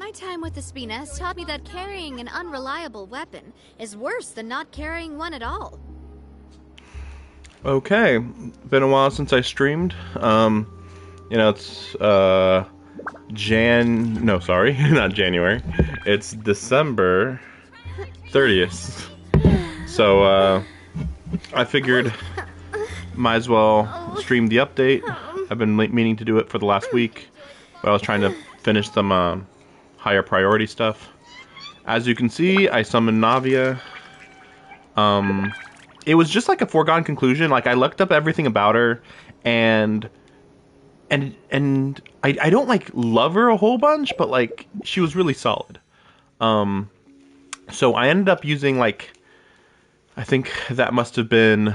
My time with the Spina has taught me that carrying an unreliable weapon is worse than not carrying one at all. Okay, been a while since I streamed. It's no, sorry, not January. It's December 30th. So I figured might as well stream the update. I've been meaning to do it for the last week, but I was trying to finish some higher priority stuff. As you can see, I summoned Navia. It was just like a foregone conclusion. Like, I looked up everything about her, and I don't like love her a whole bunch, but like she was really solid. So I ended up using, like, I think that must have been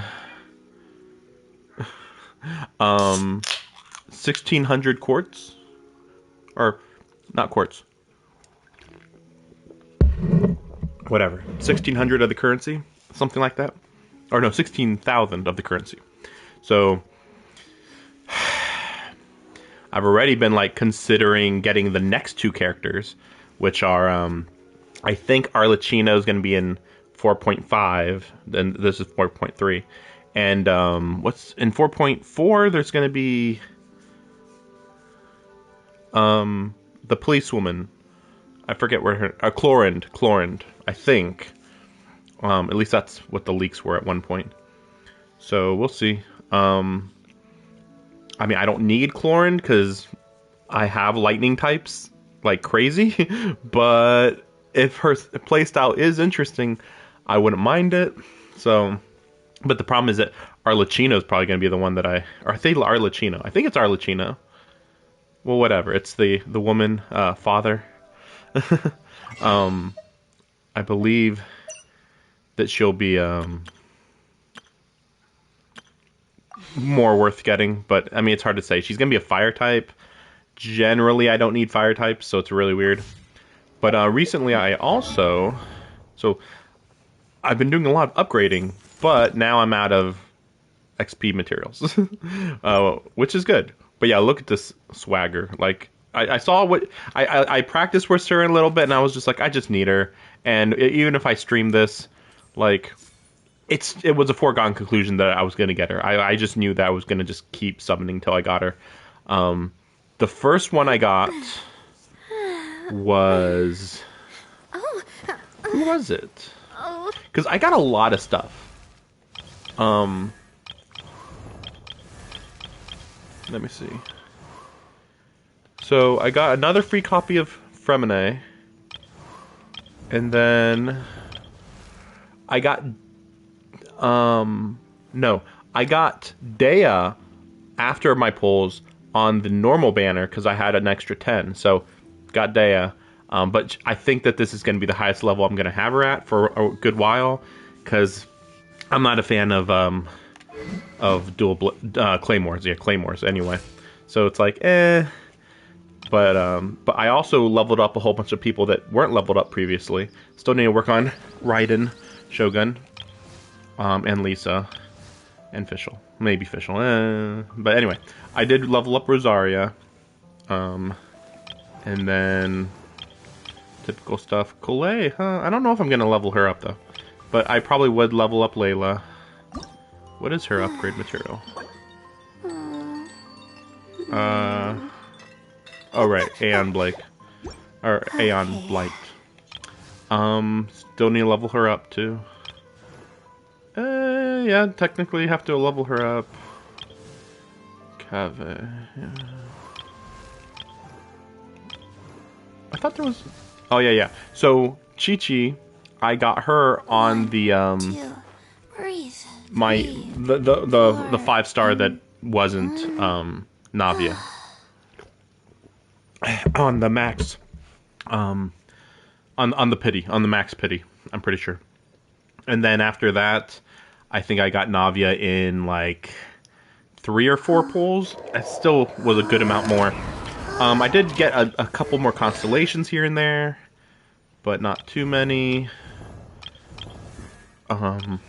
1600 quartz, or not quartz, whatever, 1600 of the currency, something like that, or no, 16,000 of the currency. So I've already been like considering getting the next two characters, which are I think Arlecchino is going to be in 4.5, then this is 4.3, and what's in 4.4? There's going to be the policewoman. I forget where her Chlorinde, I think. At least that's what the leaks were at one point. So we'll see. I mean, I don't need Chlorinde because I have lightning types like crazy, but if her playstyle is interesting, I wouldn't mind it. So, but the problem is that Arlecchino is probably going to be the one that or I think Arlecchino. I think it's Arlecchino. Well, whatever. It's the woman father. I believe that she'll be more worth getting, but I mean, it's hard to say. She's gonna be a fire type. Generally, I don't need fire types, so it's really weird. But recently, so I've been doing a lot of upgrading, but now I'm out of XP materials, which is good. But yeah, look at this swagger. Like, I saw what I practiced with her a little bit, and I was just like, I just need her. And even if I stream this, like, it was a foregone conclusion that I was going to get her. I just knew that I was going to just keep summoning till I got her. The first one I got was... Who was it? Because I got a lot of stuff. Let me see. So I got another free copy of Fremine. And then I got... no. I got Dea after my pulls on the normal banner because I had an extra 10. So, got Dea. But I think that this is going to be the highest level I'm going to have her at for a good while, because I'm not a fan of dual claymores. Yeah, claymores anyway. So it's like, eh. But I also leveled up a whole bunch of people that weren't leveled up previously. Still need to work on Raiden, Shogun, and Lisa, and Fischl. Maybe Fischl. But anyway, I did level up Rosaria. And then typical stuff. Colette, huh? I don't know if I'm going to level her up, though. But I probably would level up Layla. What is her upgrade material? Oh, right. Aeon Blake. Or Aeon Blight. Still need to level her up, too. Yeah, technically have to level her up. Cave, yeah. I thought there was... Oh, yeah. So, Chi-Chi, I got her on the, the 5-star that wasn't, Navia. On the max, on the pity, on the max pity, I'm pretty sure. And then after that, I think I got Navia in, like, 3 or 4 pulls. It still was a good amount more. I did get a couple more constellations here and there, but not too many. But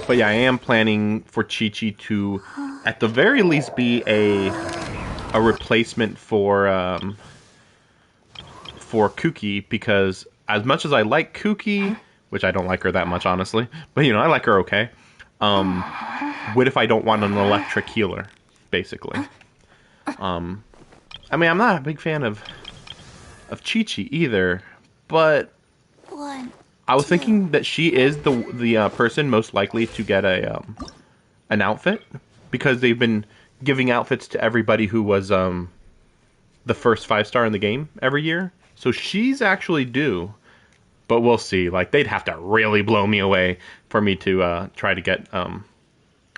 yeah, I am planning for Chi-Chi to, at the very least, be a replacement for for Kuki, because as much as I like Kuki, which I don't like her that much, honestly, but you know, I like her okay. What if I don't want an electric healer, basically? I mean, I'm not a big fan of Chi-Chi either, but I was thinking that she is the person most likely to get an outfit, because they've been giving outfits to everybody who was the first 5-star in the game every year. So she's actually due, but we'll see. Like, they'd have to really blow me away for me to try to get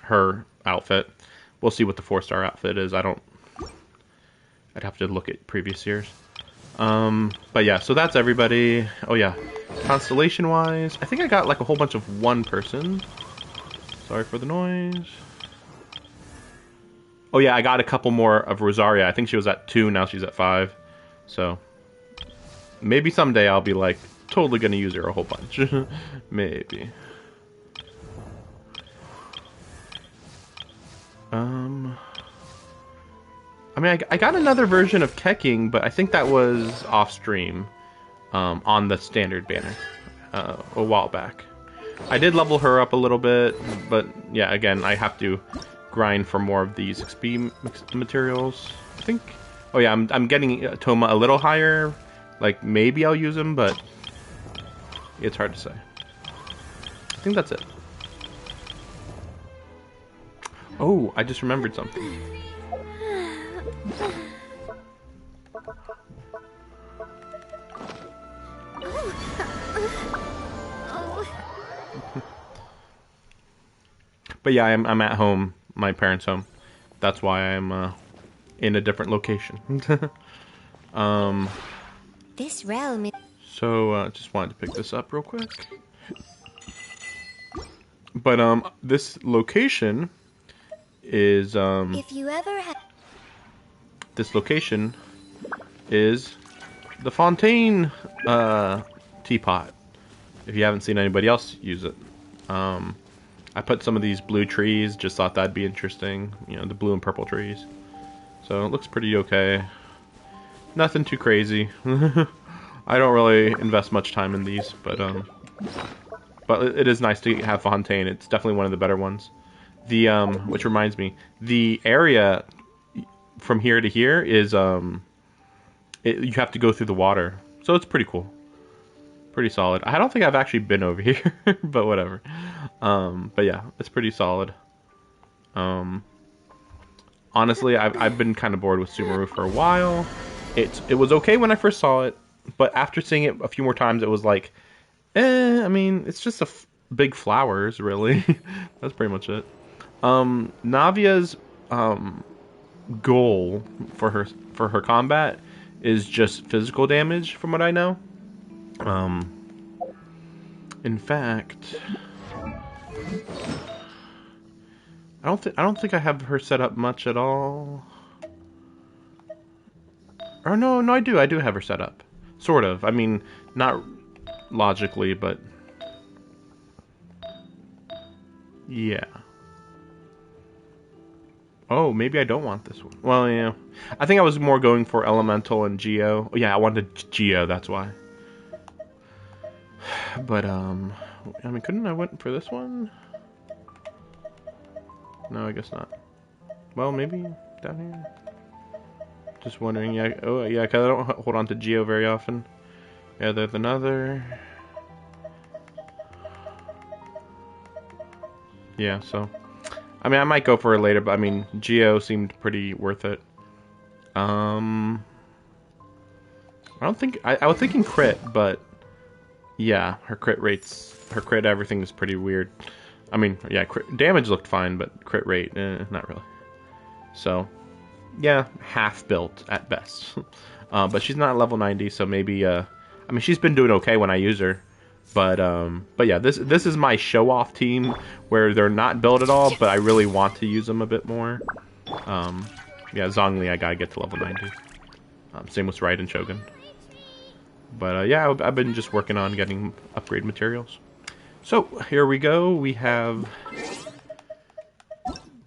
her outfit. We'll see what the 4-star outfit is. I'd have to look at previous years. But yeah, so that's everybody. Oh yeah, constellation-wise, I think I got like a whole bunch of one person. Sorry for the noise. Oh yeah, I got a couple more of Rosaria. I think she was at 2, now she's at 5. So maybe someday I'll be like totally gonna use her a whole bunch. Maybe. I mean, I got another version of Keking, but I think that was off stream on the standard banner a while back. I did level her up a little bit, but yeah, again, I have to grind for more of these XP materials. I think. Oh yeah, I'm getting Toma a little higher. Like, maybe I'll use him, but it's hard to say. I think that's it. Oh, I just remembered something. But yeah, I'm at home, my parents' home. That's why I'm in a different location. This realm. So just wanted to pick this up real quick. But this location is If you ever have. this location is the Fontaine teapot. If you haven't seen anybody else use it. I put some of these blue trees, just thought that'd be interesting. You know, the blue and purple trees. So it looks pretty okay. Nothing too crazy. I don't really invest much time in these, but it is nice to have Fontaine. It's definitely one of the better ones. The which reminds me, the area from here to here is you have to go through the water, so it's pretty cool. Pretty solid. I don't think I've actually been over here, but whatever. But yeah, it's pretty solid. Honestly, I've been kind of bored with Sumeru for a while. It was okay when I first saw it, but after seeing it a few more times, it was like, I mean, it's just big flowers, really. That's pretty much it. Navia's goal for her combat is just physical damage, from what I know. In fact, I don't think I have her set up much at all. Or no, I do have her set up. Sort of. I mean, not logically, but yeah. Oh, maybe I don't want this one. Well, yeah. I think I was more going for Elemental and Geo. Oh, yeah, I wanted Geo, that's why. But, I mean, couldn't I went for this one? No, I guess not. Well, maybe down here. Just wondering, yeah. Oh, yeah, because I don't hold on to Geo very often. Yeah, there's another. Yeah, so. I mean, I might go for it later, but I mean, Geo seemed pretty worth it. I don't think. I was thinking crit, but. Yeah, her crit everything is pretty weird. I mean, yeah, damage looked fine, but crit rate, not really. So, yeah, half built at best. But she's not level 90, so maybe, I mean, she's been doing okay when I use her. But yeah, this is my show-off team, where they're not built at all, but I really want to use them a bit more. Yeah, Zhongli, I gotta get to level 90. Same with Raiden Shogun. But yeah, I've been just working on getting upgrade materials. So here we go. We have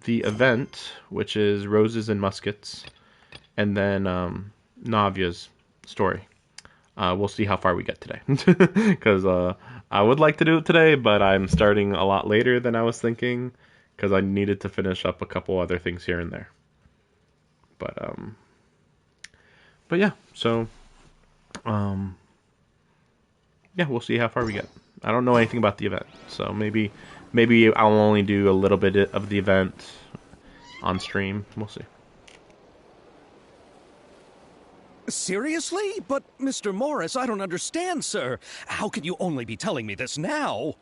the event, which is Roses and Muskets, and then Navia's story. we'll see how far we get today. Because I would like to do it today, but I'm starting a lot later than I was thinking because I needed to finish up a couple other things here and there. But yeah, so yeah, we'll see how far we get. I don't know anything about the event, so maybe I'll only do a little bit of the event on stream. We'll see. Seriously? But, Mr. Morris, I don't understand, sir. How can you only be telling me this now?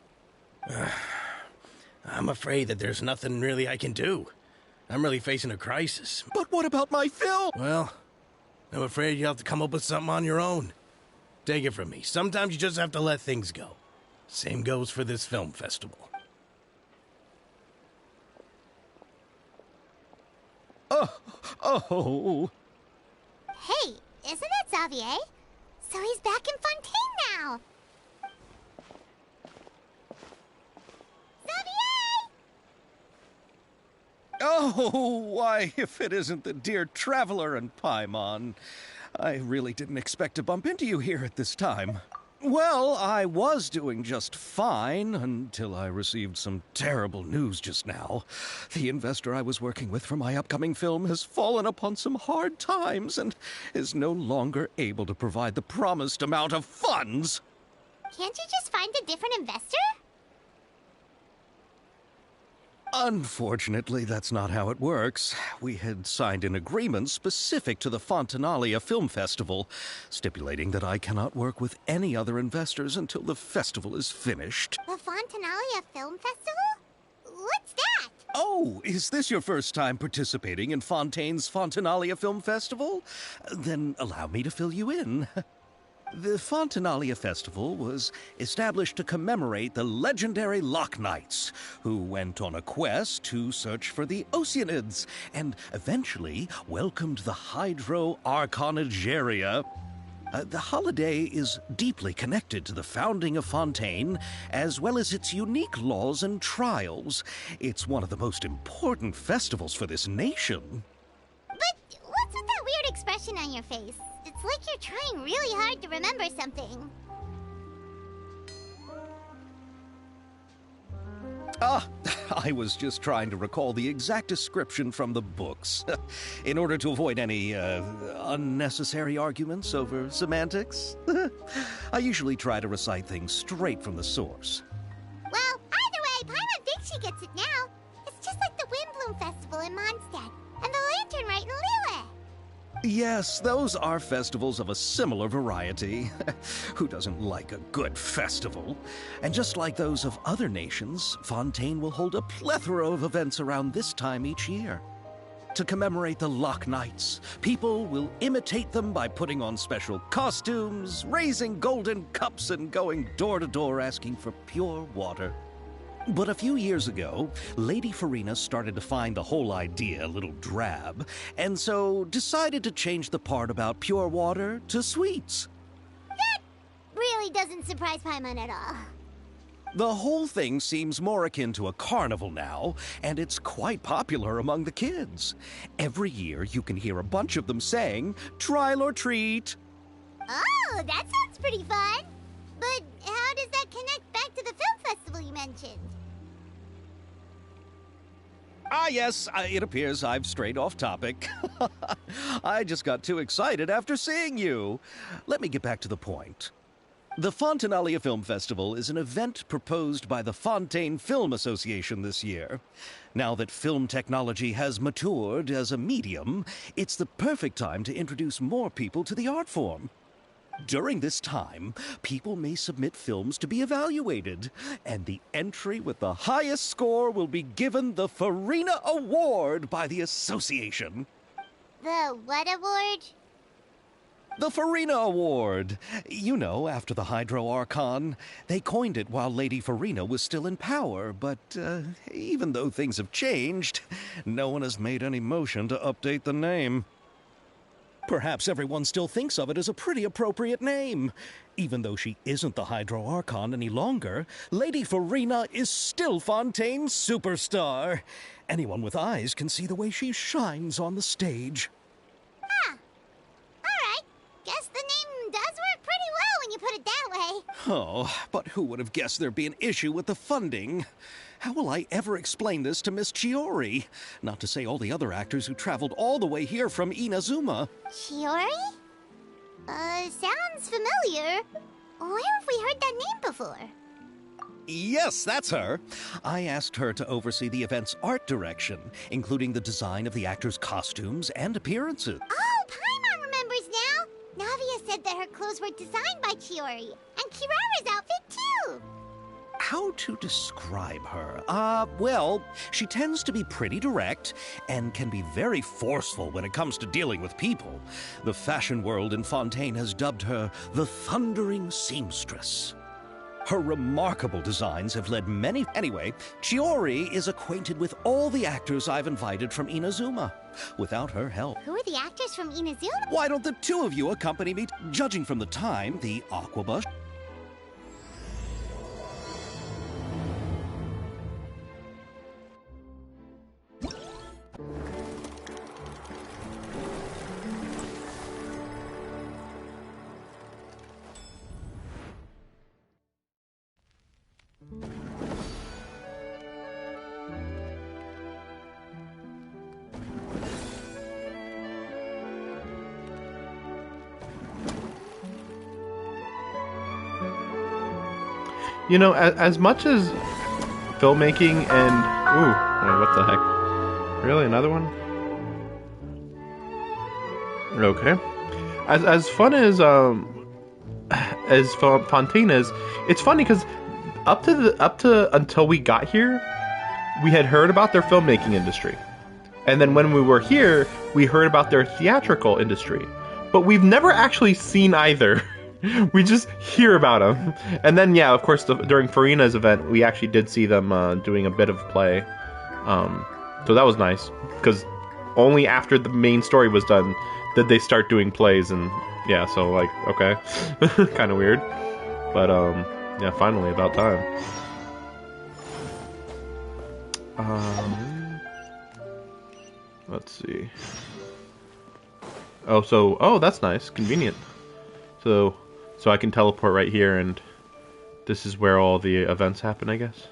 I'm afraid that there's nothing really I can do. I'm really facing a crisis. But what about my film? Well, I'm afraid you'll have to come up with something on your own. Take it from me. Sometimes you just have to let things go. Same goes for this film festival. Oh. Hey, isn't that Xavier? So he's back in Fontaine now. Xavier! Oh, why, if it isn't the dear Traveler and Paimon. I really didn't expect to bump into you here at this time. Well, I was doing just fine until I received some terrible news just now. The investor I was working with for my upcoming film has fallen upon some hard times and is no longer able to provide the promised amount of funds. Can't you just find a different investor? Unfortunately, that's not how it works. We had signed an agreement specific to the Fontanalia Film Festival, stipulating that I cannot work with any other investors until the festival is finished. The Fontanalia Film Festival? What's that? Oh, is this your first time participating in Fontaine's Fontanalia Film Festival? Then allow me to fill you in. The Fontanalia Festival was established to commemorate the legendary Loch Knights, who went on a quest to search for the Oceanids, and eventually welcomed the Hydro Archonigeria. The holiday is deeply connected to the founding of Fontaine, as well as its unique laws and trials. It's one of the most important festivals for this nation. But what's with that weird expression on your face? It's like you're trying really hard to remember something. I was just trying to recall the exact description from the books, in order to avoid any unnecessary arguments over semantics. I usually try to recite things straight from the source. Well, either way, Paimon thinks she gets it now. It's just like the Windbloom Festival in Mondstadt, and the Lantern Rite in Lille. Yes, those are festivals of a similar variety. Who doesn't like a good festival? And just like those of other nations, Fontaine will hold a plethora of events around this time each year. To commemorate the Loch Knights, people will imitate them by putting on special costumes, raising golden cups, and going door to door asking for pure water. But a few years ago, Lady Farina started to find the whole idea a little drab, and so decided to change the part about pure water to sweets. That really doesn't surprise Paimon at all. The whole thing seems more akin to a carnival now, and it's quite popular among the kids. Every year you can hear a bunch of them saying, "Trial or treat." Oh, that sounds pretty fun. But how does that connect back to the film festival you mentioned? Yes, it appears I've strayed off topic. I just got too excited after seeing you. Let me get back to the point. The Fontanalia Film Festival is an event proposed by the Fontaine Film Association this year. Now that film technology has matured as a medium, it's the perfect time to introduce more people to the art form. During this time, people may submit films to be evaluated, and the entry with the highest score will be given the Farina Award by the association. The what award? The Farina Award. You know, after the Hydro Archon. They coined it while Lady Farina was still in power, but even though things have changed, no one has made any motion to update the name. Perhaps everyone still thinks of it as a pretty appropriate name. Even though she isn't the Hydro Archon any longer, Lady Farina is still Fontaine's superstar. Anyone with eyes can see the way she shines on the stage. Huh. Alright. Guess the name does work pretty Oh, but who would have guessed there'd be an issue with the funding? How will I ever explain this to Miss Chiori? Not to say all the other actors who traveled all the way here from Inazuma. Chiori? Sounds familiar. Where have we heard that name before? Yes, that's her. I asked her to oversee the event's art direction, including the design of the actors' costumes and appearances. Oh, Paimon remembers now! Navia said that her clothes were designed by Chiori, and Kirara's outfit too! How to describe her? Well, she tends to be pretty direct and can be very forceful when it comes to dealing with people. The fashion world in Fontaine has dubbed her the Thundering Seamstress. Her remarkable designs have led many... Anyway, Chiori is acquainted with all the actors I've invited from Inazuma. Without her help... Who are the actors from Inazuma? Why don't the two of you accompany me? Judging from the time, the Aquabus... You know, as much as filmmaking and wait, what the heck? Really, another one? Okay. As fun as Fontaine is, it's funny because up to until we got here, we had heard about their filmmaking industry, and then when we were here, we heard about their theatrical industry, but we've never actually seen either. We just hear about them. And then, yeah, of course, during Farina's event, we actually did see them doing a bit of play. So that was nice, because only after the main story was done did they start doing plays. And yeah, so like, okay. Kind of weird. But yeah, finally, about time. Let's see. Oh, that's nice. Convenient. So I can teleport right here, and this is where all the events happen, I guess.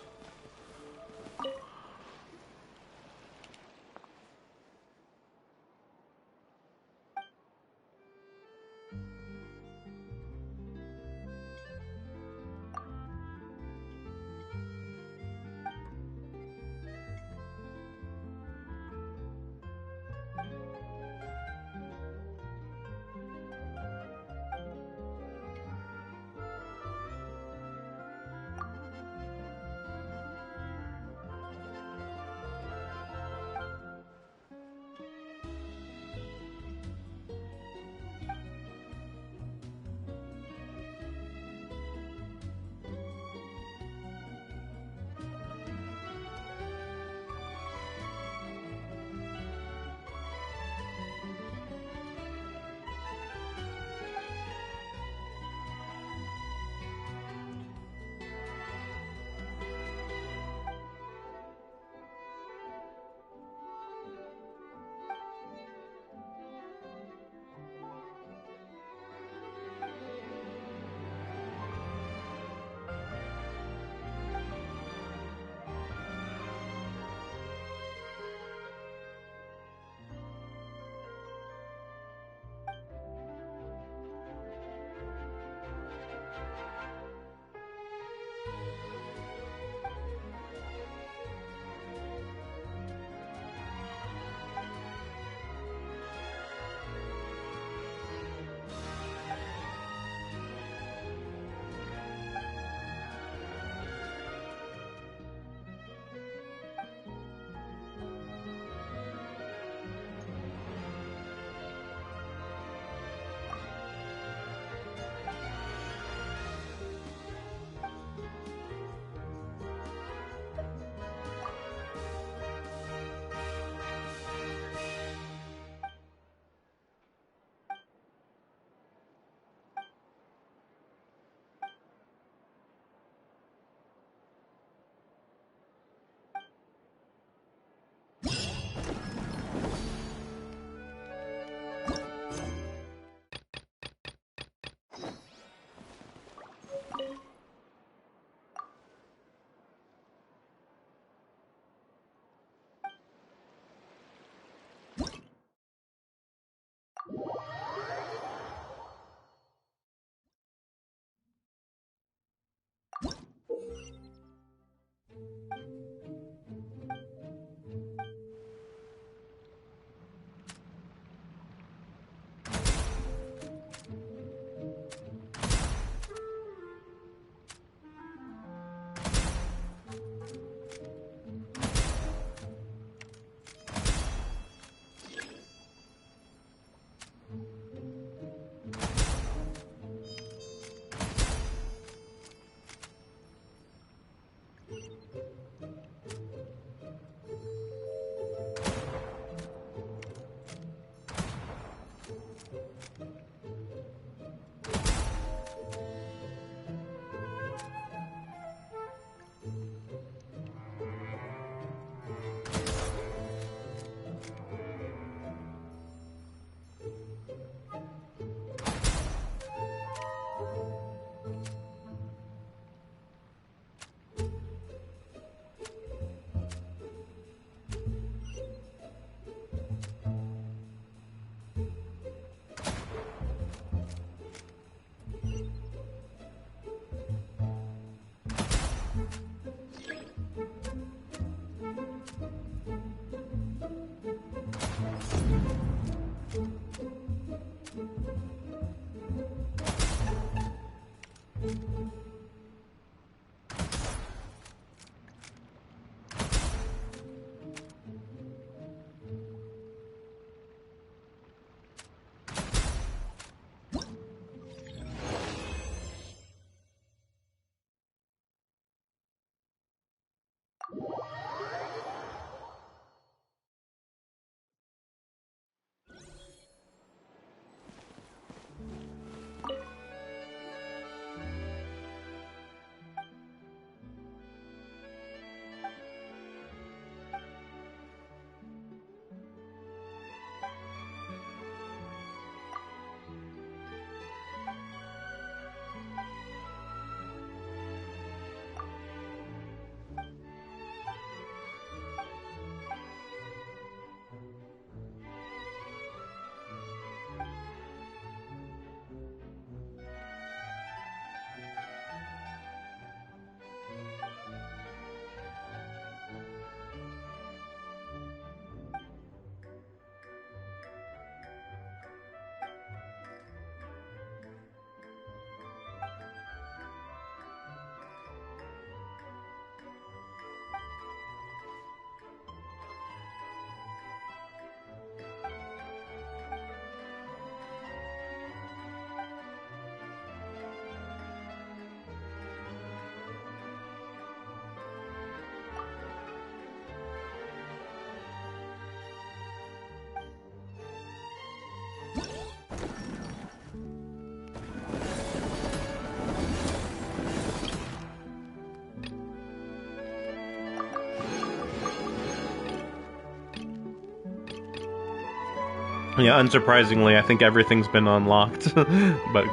Yeah, unsurprisingly, I think everything's been unlocked, but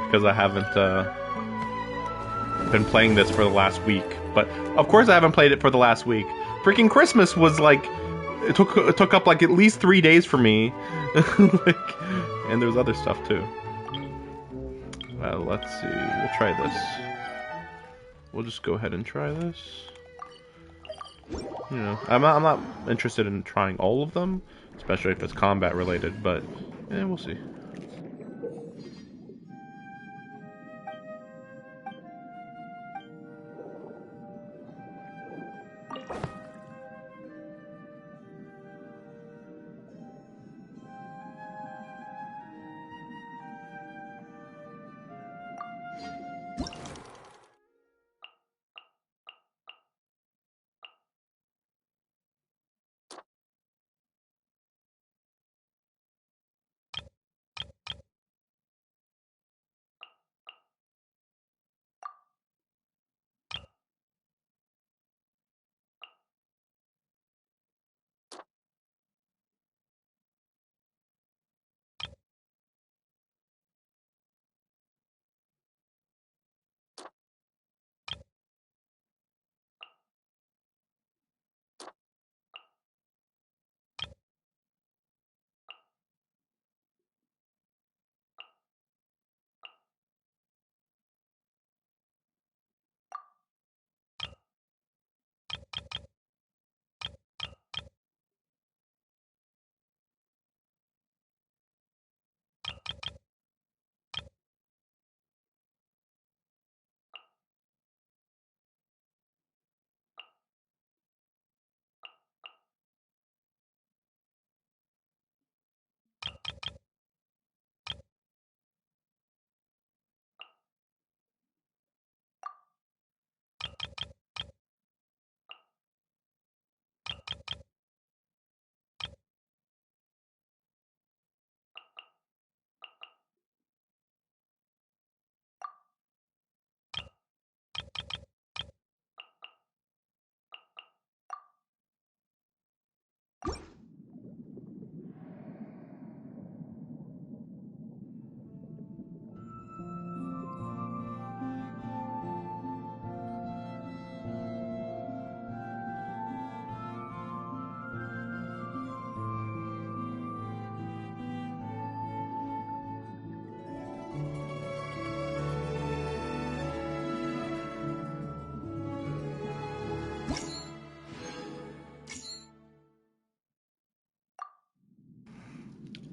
because I haven't been playing this for the last week. But of course, I haven't played it for the last week. Freaking Christmas was like it took up like at least 3 days for me, like, and there's other stuff too. Let's see. We'll try this. We'll just go ahead and try this. You know, I'm not interested in trying all of them, especially if it's combat related, but yeah, we'll see.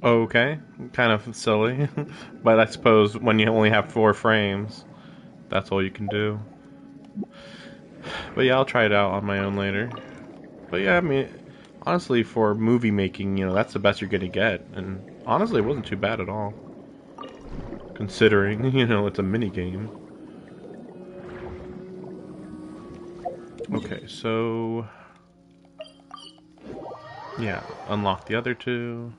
Okay, kind of silly. But I suppose when you only have 4 frames, that's all you can do. But yeah, I'll try it out on my own later. But yeah, I mean, honestly, for movie making, that's the best you're gonna get. And honestly, it wasn't too bad at all. Considering, it's a mini game. Okay, so yeah, unlock the other two.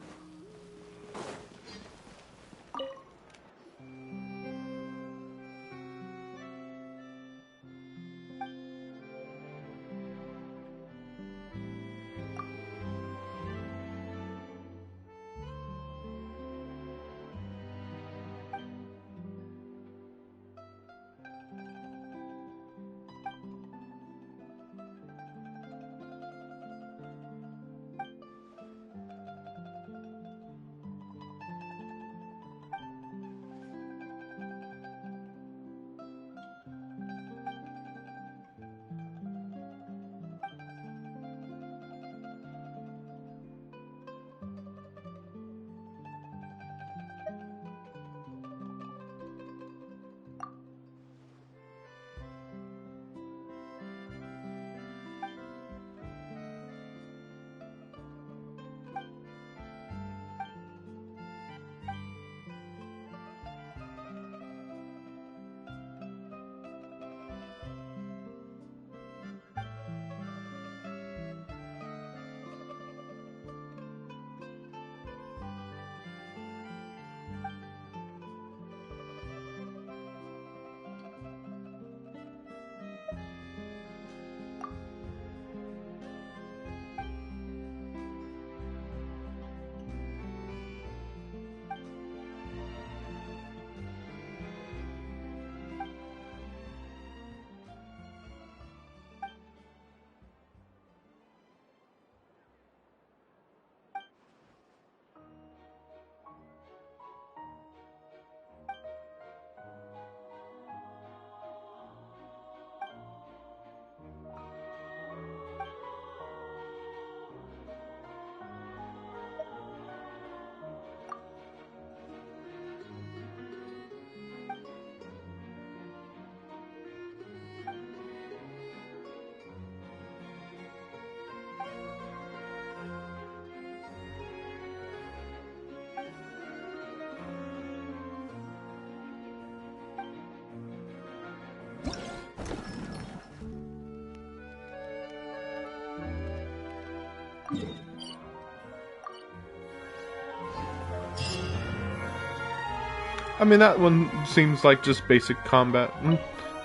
I mean, that one seems like just basic combat.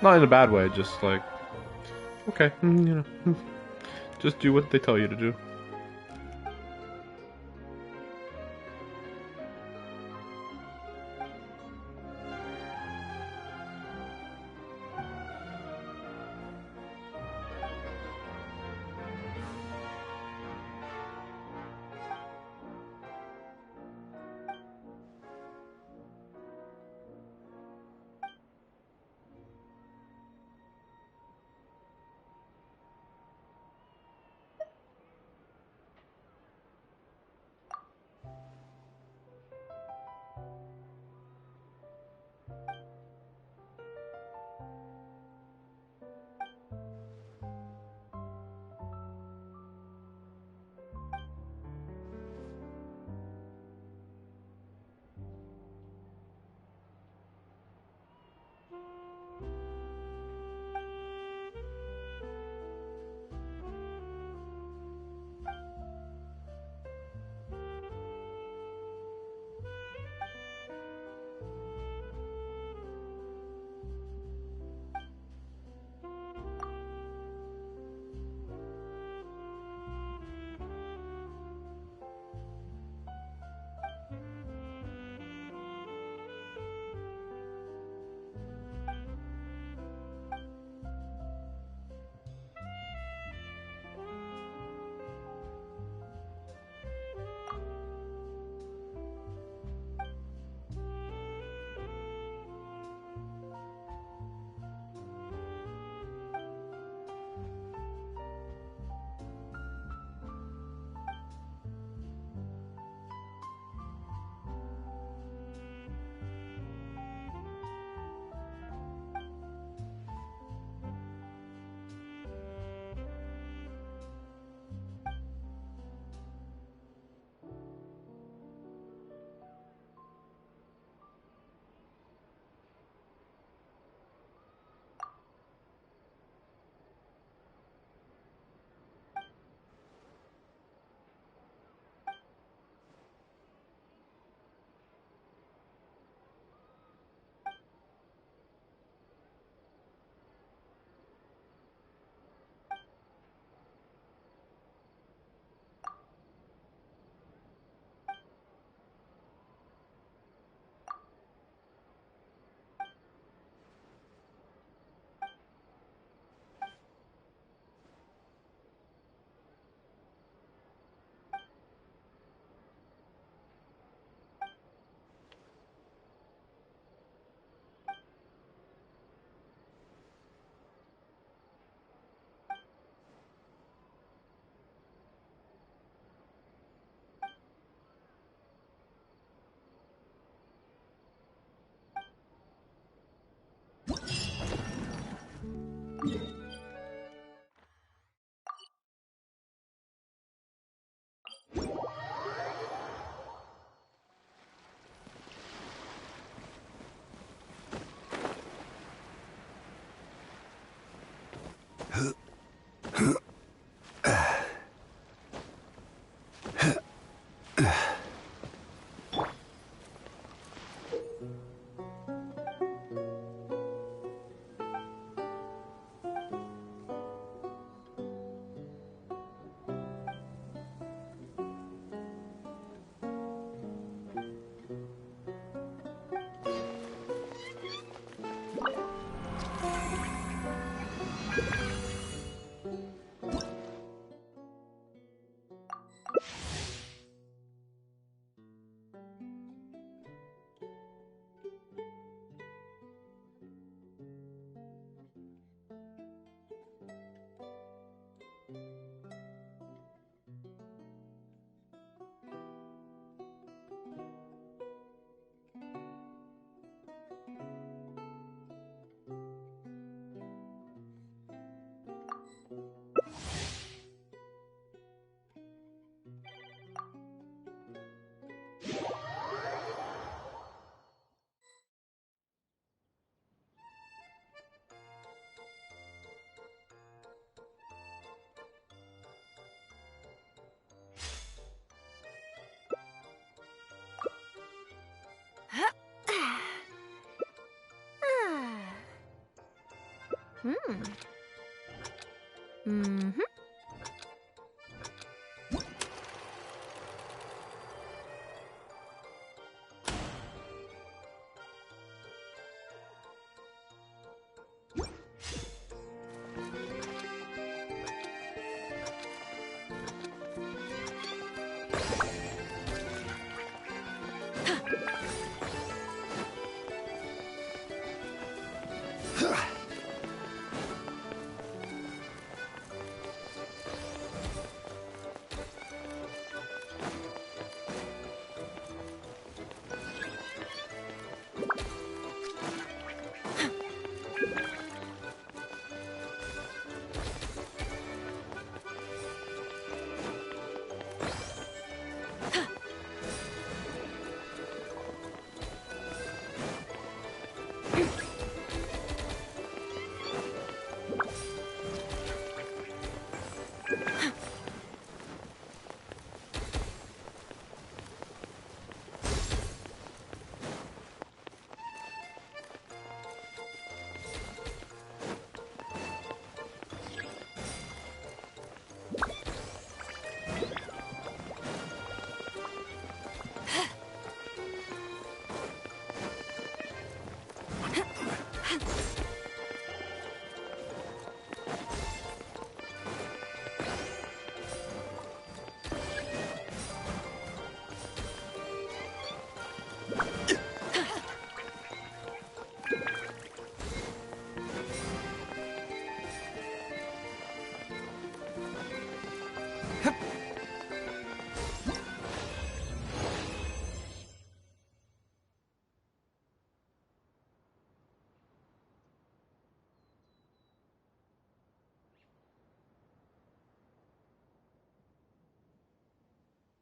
Not in a bad way, just like, okay, just do what they tell you to do. Mm-hmm.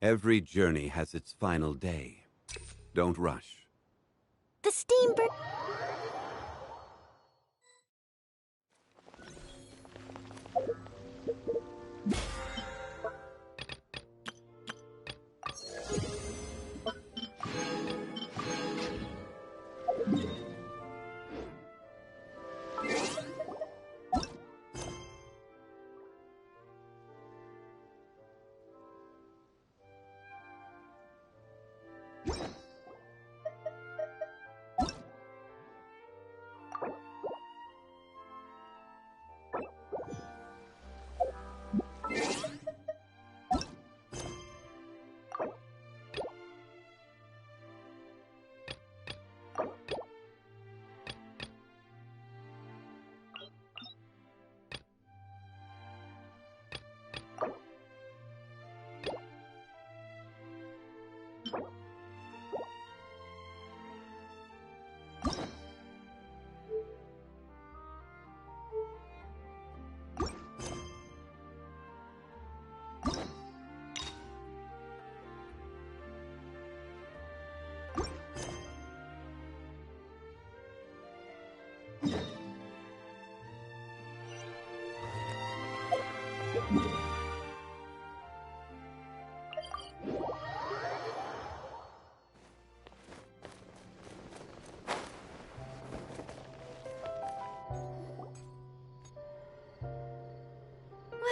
Every journey has its final day. Don't rush. The steamboat.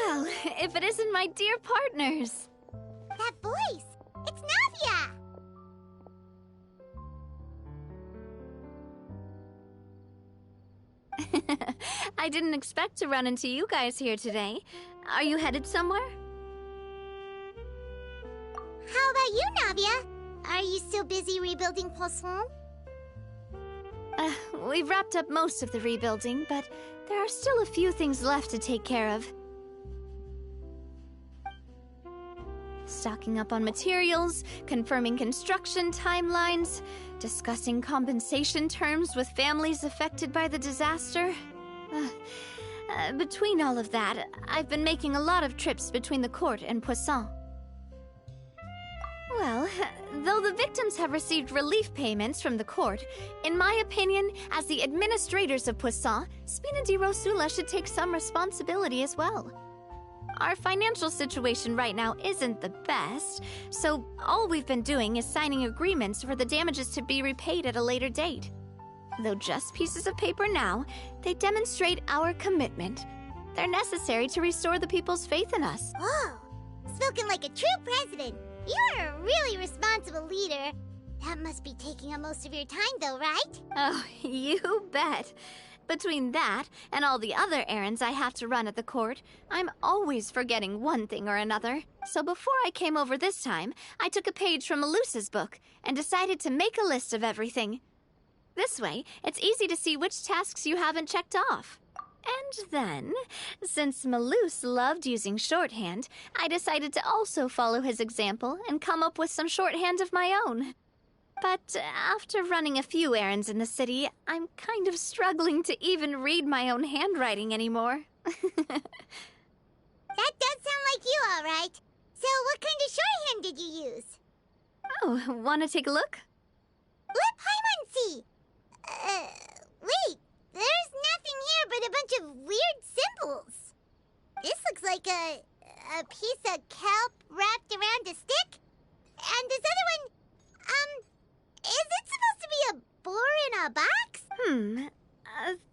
Well, if it isn't my dear partners. That voice! It's Navia! I didn't expect to run into you guys here today. Are you headed somewhere? How about you, Navia? Are you still busy rebuilding Poisson? We've wrapped up most of the rebuilding, but there are still a few things left to take care of. Stocking up on materials, confirming construction timelines, discussing compensation terms with families affected by the disaster. Between all of that, I've been making a lot of trips between the court and Poisson. Well, though the victims have received relief payments from the court, in my opinion, as the administrators of Poisson, Spina di Rosula should take some responsibility as well. Our financial situation right now isn't the best, so all we've been doing is signing agreements for the damages to be repaid at a later date. Though just pieces of paper now, they demonstrate our commitment. They're necessary to restore the people's faith in us. Oh, spoken like a true president. You're a really responsible leader. That must be taking up most of your time, though, right? Oh, you bet. Between that and all the other errands I have to run at the court, I'm always forgetting one thing or another. So before I came over this time, I took a page from Melusa's book and decided to make a list of everything. This way, it's easy to see which tasks you haven't checked off. And then, since Melus loved using shorthand, I decided to also follow his example and come up with some shorthand of my own. But after running a few errands in the city, I'm kind of struggling to even read my own handwriting anymore. That does sound like you, all right. So what kind of shorthand did you use? Oh, want to take a look? Let Paimon see. Wait. There's nothing here but a bunch of weird symbols. This looks like a piece of kelp wrapped around a stick. And this other one, is it supposed to be a boar in a box?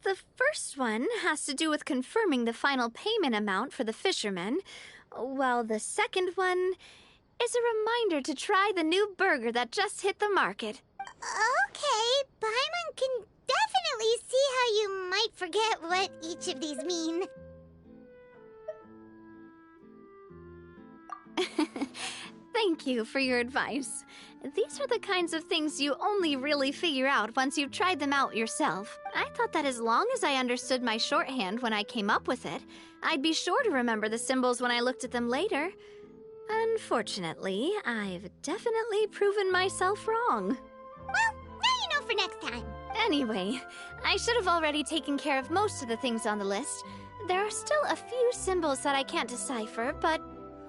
The first one has to do with confirming the final payment amount for the fishermen, while the second one is a reminder to try the new burger that just hit the market. Okay, Paimon can definitely see how you might forget what each of these mean. Thank you for your advice. These are the kinds of things you only really figure out once you've tried them out yourself. I thought that as long as I understood my shorthand when I came up with it, I'd be sure to remember the symbols when I looked at them later. Unfortunately, I've definitely proven myself wrong. Well, now you know for next time. Anyway, I should have already taken care of most of the things on the list. There are still a few symbols that I can't decipher, but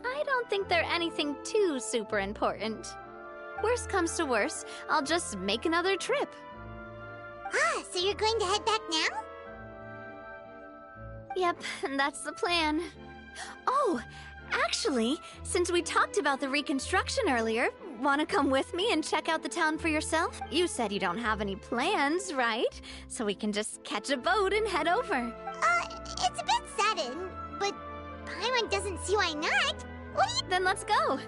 I don't think they're anything too super important. Worst comes to worst, I'll just make another trip. Ah, so you're going to head back now? Yep, that's the plan. Oh, actually, since we talked about the reconstruction earlier, want to come with me and check out the town for yourself? You said you don't have any plans, right? So we can just catch a boat and head over. It's a bit sudden, but Paimon doesn't see why not. What do you... Then let's go.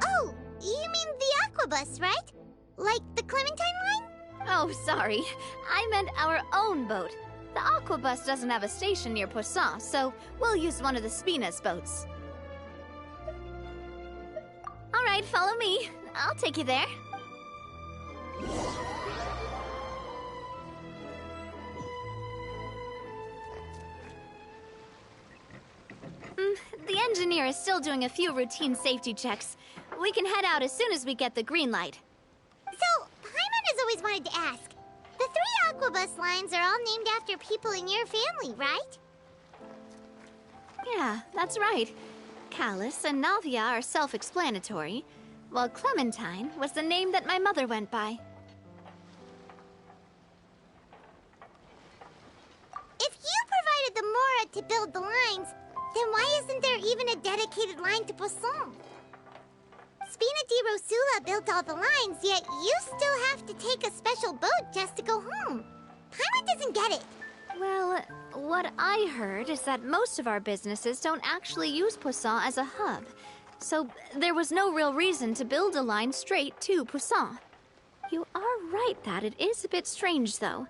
Oh, you mean the Aquabus, right? Like the Clementine line? Oh, sorry. I meant our own boat. The Aquabus doesn't have a station near Poisson, so we'll use one of the Spina's boats. All right, follow me. I'll take you there. The engineer is still doing a few routine safety checks. We can head out as soon as we get the green light. So, Paimon has always wanted to ask. The 3 Aquabus lines are all named after people in your family, right? Yeah, that's right. Callus and Navia are self-explanatory, while Clementine was the name that my mother went by. If you provided the Mora to build the lines, then why isn't there even a dedicated line to Poisson? Spina di Rosula built all the lines, yet you still have to take a special boat just to go home. Paimon doesn't get it. Well, what I heard is that most of our businesses don't actually use Poisson as a hub, so there was no real reason to build a line straight to Poisson. You are right that it is a bit strange, though.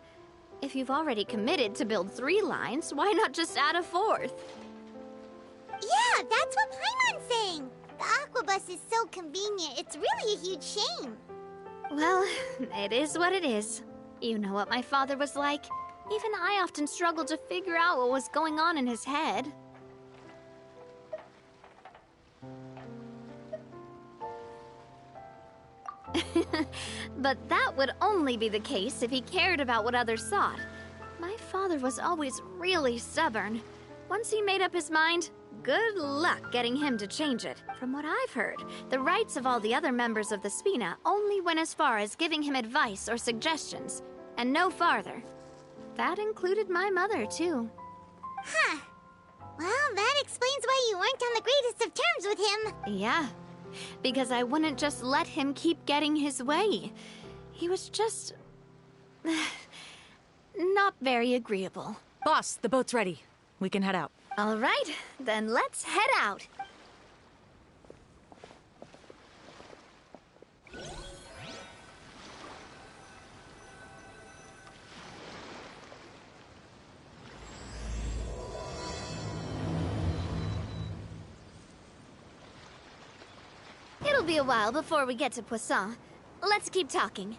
If you've already committed to build 3 lines, why not just add a 4th? Yeah, that's what Paimon's saying. The Aquabus is so convenient, it's really a huge shame. Well, it is what it is. You know what my father was like. Even I often struggled to figure out what was going on in his head. But that would only be the case if he cared about what others thought. My father was always really stubborn. Once he made up his mind, good luck getting him to change it. From what I've heard, the rights of all the other members of the Spina only went as far as giving him advice or suggestions, and no farther. That included my mother, too. Huh. Well, that explains why you weren't on the greatest of terms with him. Yeah, because I wouldn't just let him keep getting his way. He was just... not very agreeable. Boss, the boat's ready. We can head out. All right, then let's head out. It'll be a while before we get to Poisson. Let's keep talking.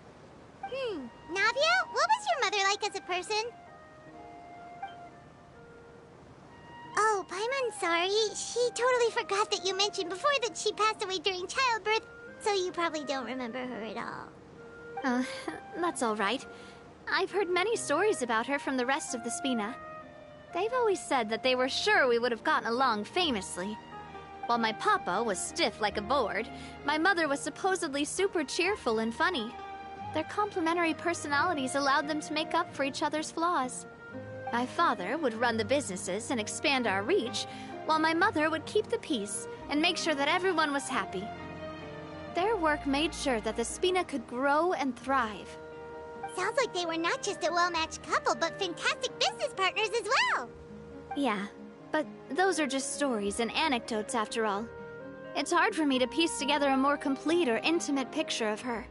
Navia, what was your mother like as a person? Oh, Paimon's sorry. She totally forgot that you mentioned before that she passed away during childbirth, so you probably don't remember her at all. That's all right. I've heard many stories about her from the rest of the Spina. They've always said that they were sure we would have gotten along famously. While my papa was stiff like a board, my mother was supposedly super cheerful and funny. Their complementary personalities allowed them to make up for each other's flaws. My father would run the businesses and expand our reach, while my mother would keep the peace and make sure that everyone was happy. Their work made sure that the Spina could grow and thrive. Sounds like they were not just a well-matched couple, but fantastic business partners as well. Yeah, but those are just stories and anecdotes after all. It's hard for me to piece together a more complete or intimate picture of her.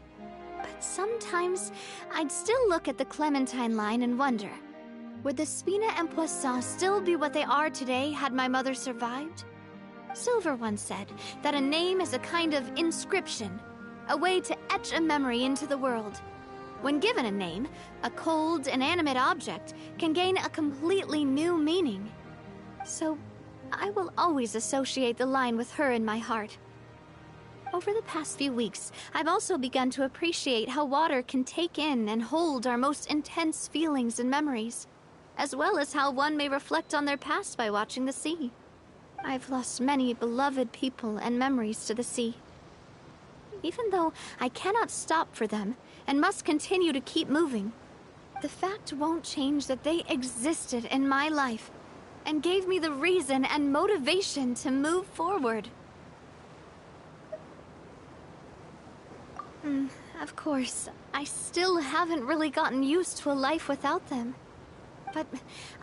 But sometimes I'd still look at the Clementine line and wonder, would the Spina and Poisson still be what they are today had my mother survived? Silver once said that a name is a kind of inscription, a way to etch a memory into the world. When given a name, a cold, inanimate object can gain a completely new meaning. So, I will always associate the line with her in my heart. Over the past few weeks, I've also begun to appreciate how water can take in and hold our most intense feelings and memories, as well as how one may reflect on their past by watching the sea. I've lost many beloved people and memories to the sea. Even though I cannot stop for them and must continue to keep moving, the fact won't change that they existed in my life and gave me the reason and motivation to move forward. Of course, I still haven't really gotten used to a life without them. But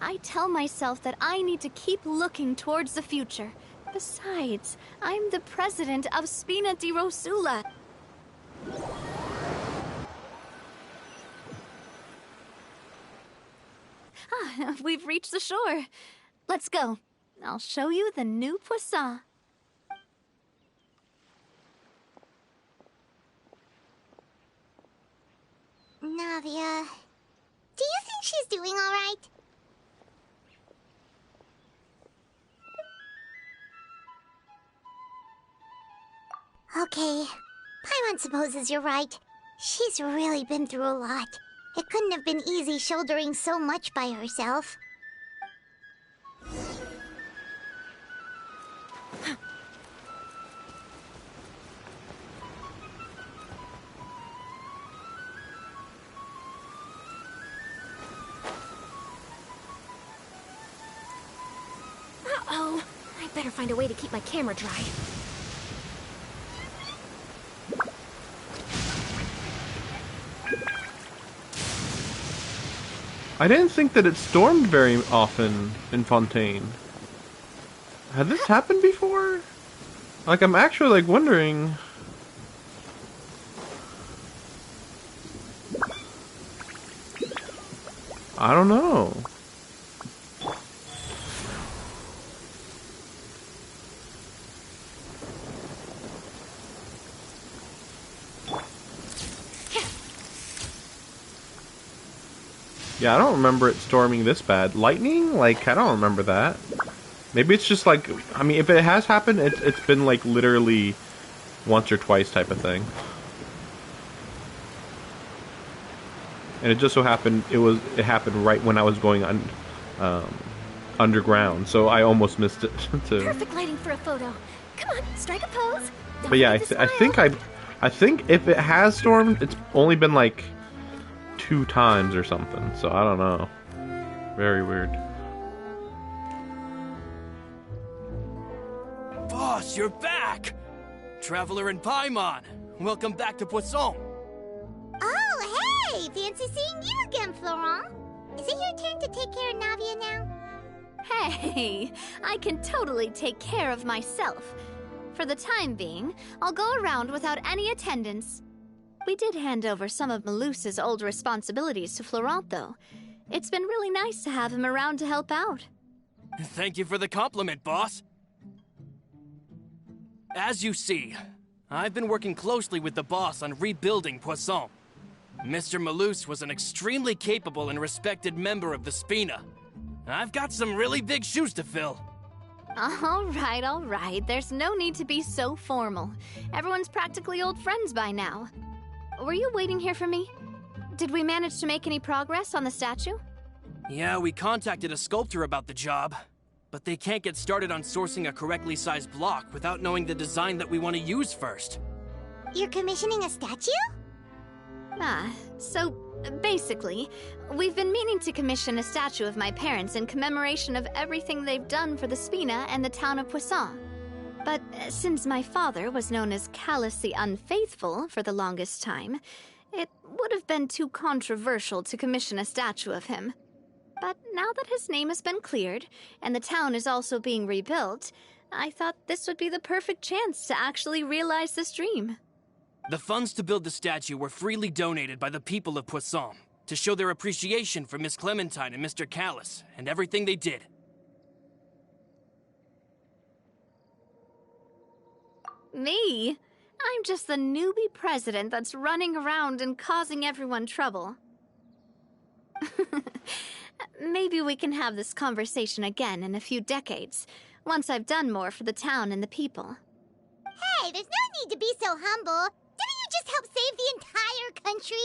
I tell myself that I need to keep looking towards the future. Besides, I'm the president of Spina di Rosula. We've reached the shore. Let's go. I'll show you the new Poisson. Navia, do you think she's doing all right? Okay, Paimon supposes you're right. She's really been through a lot. It couldn't have been easy shouldering so much by herself. Uh-oh. I better find a way to keep my camera dry. I didn't think that it stormed very often in Fontaine. Had this happened before? Like, I'm actually, like, wondering... I don't know. Yeah, I don't remember it storming this bad. Lightning? Like, I don't remember that. Maybe it's just like, I mean, if it has happened, it's been like literally once or twice type of thing. And it just so happened, it happened right when I was going underground, so I almost missed it too. Perfect lighting for a photo. Come on, strike a pose. Don't But yeah, forget to I think if it has stormed, it's only been like 2 times or something, so I don't know. Very weird. Boss, you're back! Traveler and Paimon, welcome back to Poisson. Oh, hey! Fancy seeing you again, Florent. Is it your turn to take care of Navia now? Hey, I can totally take care of myself. For the time being, I'll go around without any attendance. We did hand over some of Malus's old responsibilities to Florent, though. It's been really nice to have him around to help out. Thank you for the compliment, boss. As you see, I've been working closely with the boss on rebuilding Poisson. Mr. Malus was an extremely capable and respected member of the Spina. I've got some really big shoes to fill. All right. There's no need to be so formal. Everyone's practically old friends by now. Were you waiting here for me? Did we manage to make any progress on the statue? Yeah, we contacted a sculptor about the job, but they can't get started on sourcing a correctly sized block without knowing the design that we want to use first. You're commissioning a statue? So basically, we've been meaning to commission a statue of my parents in commemoration of everything they've done for the Spina and the town of Poisson. But since my father was known as Callus the Unfaithful for the longest time, it would have been too controversial to commission a statue of him. But now that his name has been cleared, and the town is also being rebuilt, I thought this would be the perfect chance to actually realize this dream. The funds to build the statue were freely donated by the people of Poisson to show their appreciation for Miss Clementine and Mr. Callus and everything they did. Me? I'm just the newbie president that's running around and causing everyone trouble. Maybe we can have this conversation again in a few decades, once I've done more for the town and the people. Hey, there's no need to be so humble. Didn't you just help save the entire country?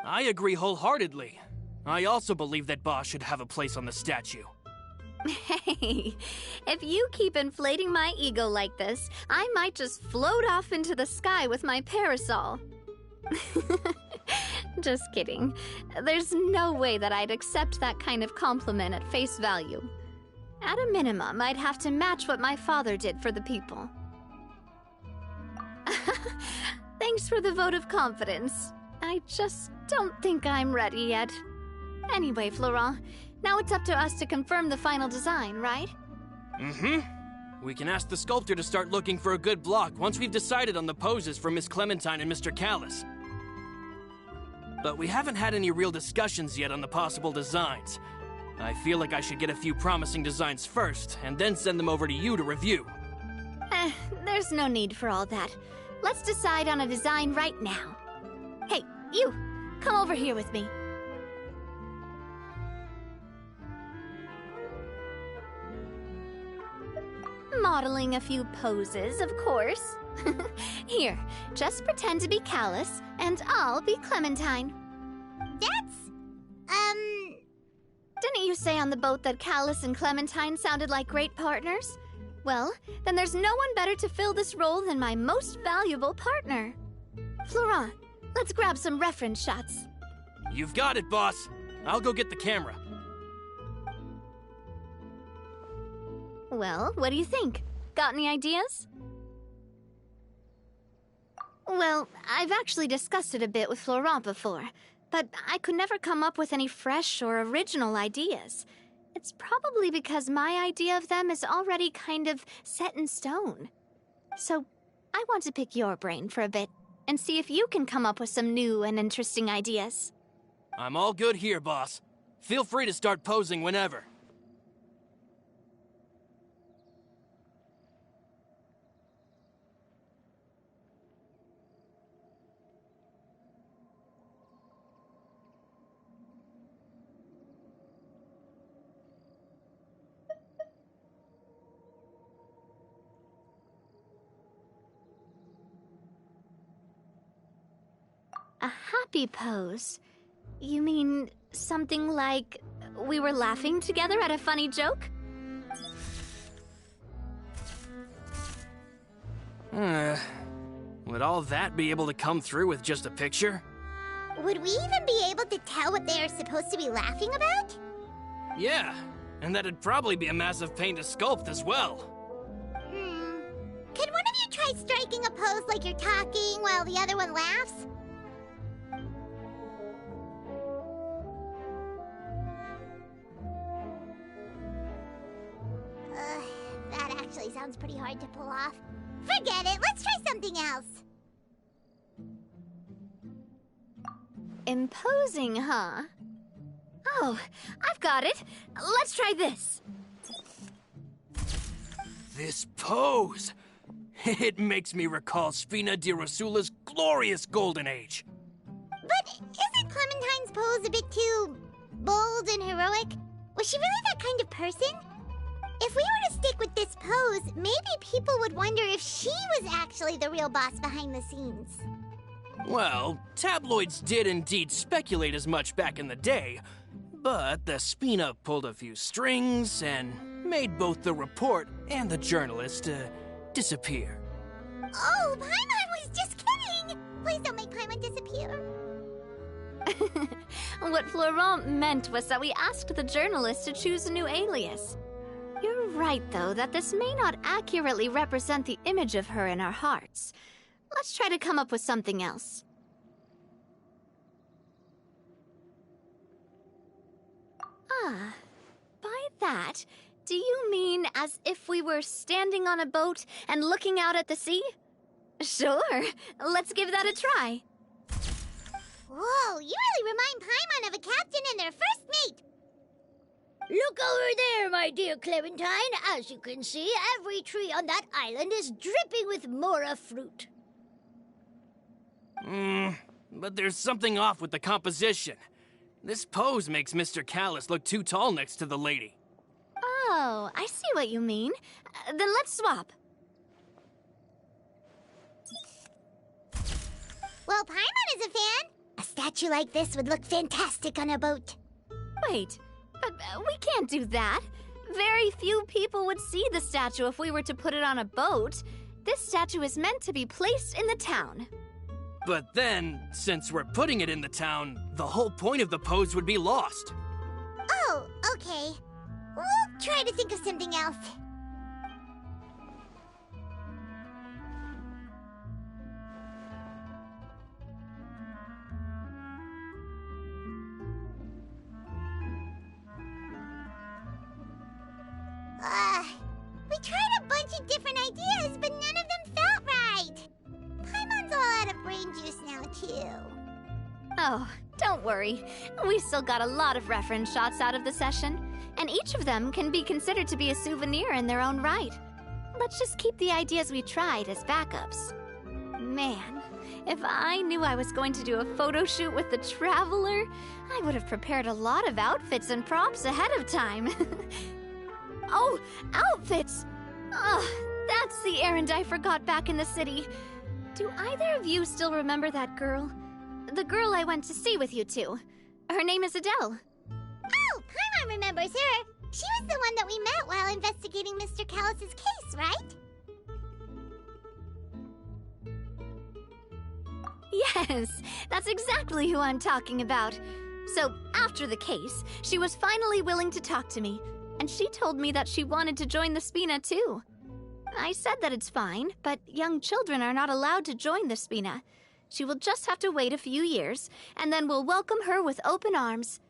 I agree wholeheartedly. I also believe that Boss should have a place on the statue. Hey, if you keep inflating my ego like this, I might just float off into the sky with my parasol. Just kidding. There's no way that I'd accept that kind of compliment at face value. At a minimum, I'd have to match what my father did for the people. Thanks for the vote of confidence. I just don't think I'm ready yet. Anyway, Florent, now it's up to us to confirm the final design, right? Mm-hmm. We can ask the sculptor to start looking for a good block once we've decided on the poses for Miss Clementine and Mr. Callus. But we haven't had any real discussions yet on the possible designs. I feel like I should get a few promising designs first, and then send them over to you to review. There's no need for all that. Let's decide on a design right now. Hey, you! Come over here with me. Modeling a few poses, of course. Here, just pretend to be Callus, and I'll be Clementine. Didn't you say on the boat that Callus and Clementine sounded like great partners? Well, then there's no one better to fill this role than my most valuable partner. Florent, let's grab some reference shots. You've got it, boss. I'll go get the camera. Well, what do you think? Got any ideas? Well, I've actually discussed it a bit with Florent before, but I could never come up with any fresh or original ideas. It's probably because my idea of them is already kind of set in stone. So, I want to pick your brain for a bit and see if you can come up with some new and interesting ideas. I'm all good here, boss. Feel free to start posing whenever. A happy pose? You mean something like we were laughing together at a funny joke? Would all that be able to come through with just a picture? Would we even be able to tell what they are supposed to be laughing about? Yeah, and that'd probably be a massive pain to sculpt as well. Could one of you try striking a pose like you're talking while the other one laughs? sounds pretty hard to pull off. Forget it, let's try something else. Imposing, huh? Oh, I've got it. Let's try this. This pose! It makes me recall Spina di Rosula's glorious golden age. But isn't Clementine's pose a bit too bold and heroic? Was she really that kind of person? If we were to stick with this pose, maybe people would wonder if she was actually the real boss behind the scenes. Well, tabloids did indeed speculate as much back in the day, but the Spina pulled a few strings and made both the report and the journalist disappear. Oh, Paimon was just kidding! Please don't make Paimon disappear. What Florent meant was that we asked the journalist to choose a new alias. You're right, though, that this may not accurately represent the image of her in our hearts. Let's try to come up with something else. Ah, by that, do you mean as if we were standing on a boat and looking out at the sea? Sure, let's give that a try. Whoa, you really remind Paimon of a captain and their first mate. Look over there, my dear Clementine. As you can see, every tree on that island is dripping with mora fruit. But there's something off with the composition. This pose makes Mr. Callus look too tall next to the lady. Oh, I see what you mean. Then let's swap. Well, Paimon is a fan. A statue like this would look fantastic on a boat. Wait, but we can't do that. Very few people would see the statue if we were to put it on a boat. This statue is meant to be placed in the town. But then, since we're putting it in the town, the whole point of the pose would be lost. Oh, okay. We'll try to think of something else. We tried a bunch of different ideas, but none of them felt right. Paimon's all out of brain juice now, too. Oh, don't worry. We still got a lot of reference shots out of the session, and each of them can be considered to be a souvenir in their own right. Let's just keep the ideas we tried as backups. Man, if I knew I was going to do a photo shoot with the Traveler, I would have prepared a lot of outfits and props ahead of time. Oh, outfits! Oh, that's the errand I forgot back in the city. Do either of you still remember that girl? The girl I went to see with you two. Her name is Adele. Oh, Paimon remembers her. She was the one that we met while investigating Mr. Callus's case, right? Yes, that's exactly who I'm talking about. So, after the case, she was finally willing to talk to me, and she told me that she wanted to join the Spina too. I said that it's fine, but young children are not allowed to join the Spina. She will just have to wait a few years, and then we'll welcome her with open arms.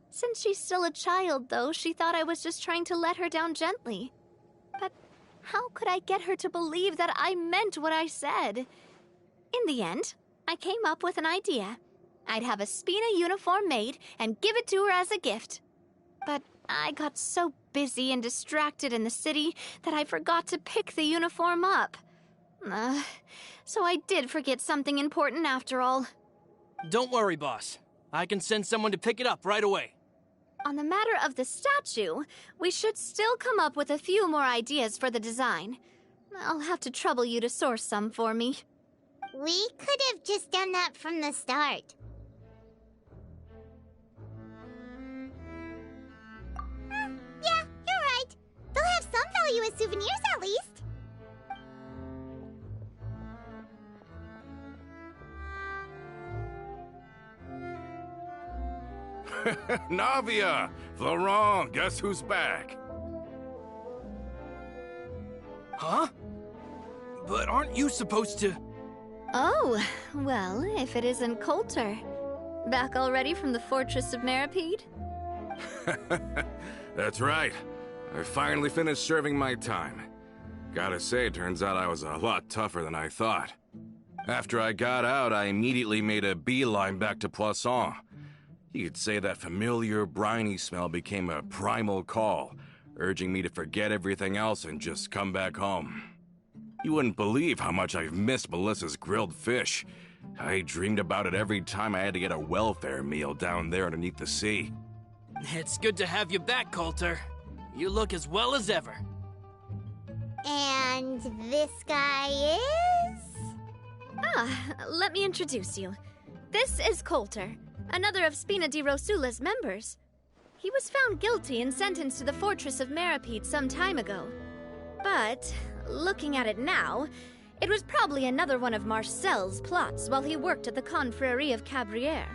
Since she's still a child, though, she thought I was just trying to let her down gently. But how could I get her to believe that I meant what I said? In the end, I came up with an idea. I'd have a Spina uniform made and give it to her as a gift. But I got so busy and distracted in the city that I forgot to pick the uniform up. So I did forget something important after all. Don't worry, boss. I can send someone to pick it up right away. On the matter of the statue, we should still come up with a few more ideas for the design. I'll have to trouble you to source some for me. We could have just done that from the start. Yeah, you're right. They'll have some value as souvenirs at least. Navia! Florent, guess who's back? Huh? But aren't you supposed to... Oh, well, if it isn't Coulter. Back already from the Fortress of Meripede? That's right. I finally finished serving my time. Gotta say, turns out I was a lot tougher than I thought. After I got out, I immediately made a beeline back to Poisson. You could say that familiar, briny smell became a primal call, urging me to forget everything else and just come back home. You wouldn't believe how much I've missed Melissa's grilled fish. I dreamed about it every time I had to get a welfare meal down there underneath the sea. It's good to have you back, Coulter. You look as well as ever. And this guy is? Let me introduce you. This is Coulter, another of Spina di Rosula's members. He was found guilty and sentenced to the Fortress of Meripede some time ago. But, looking at it now, it was probably another one of Marcel's plots while he worked at the Confrérie of Cabrières.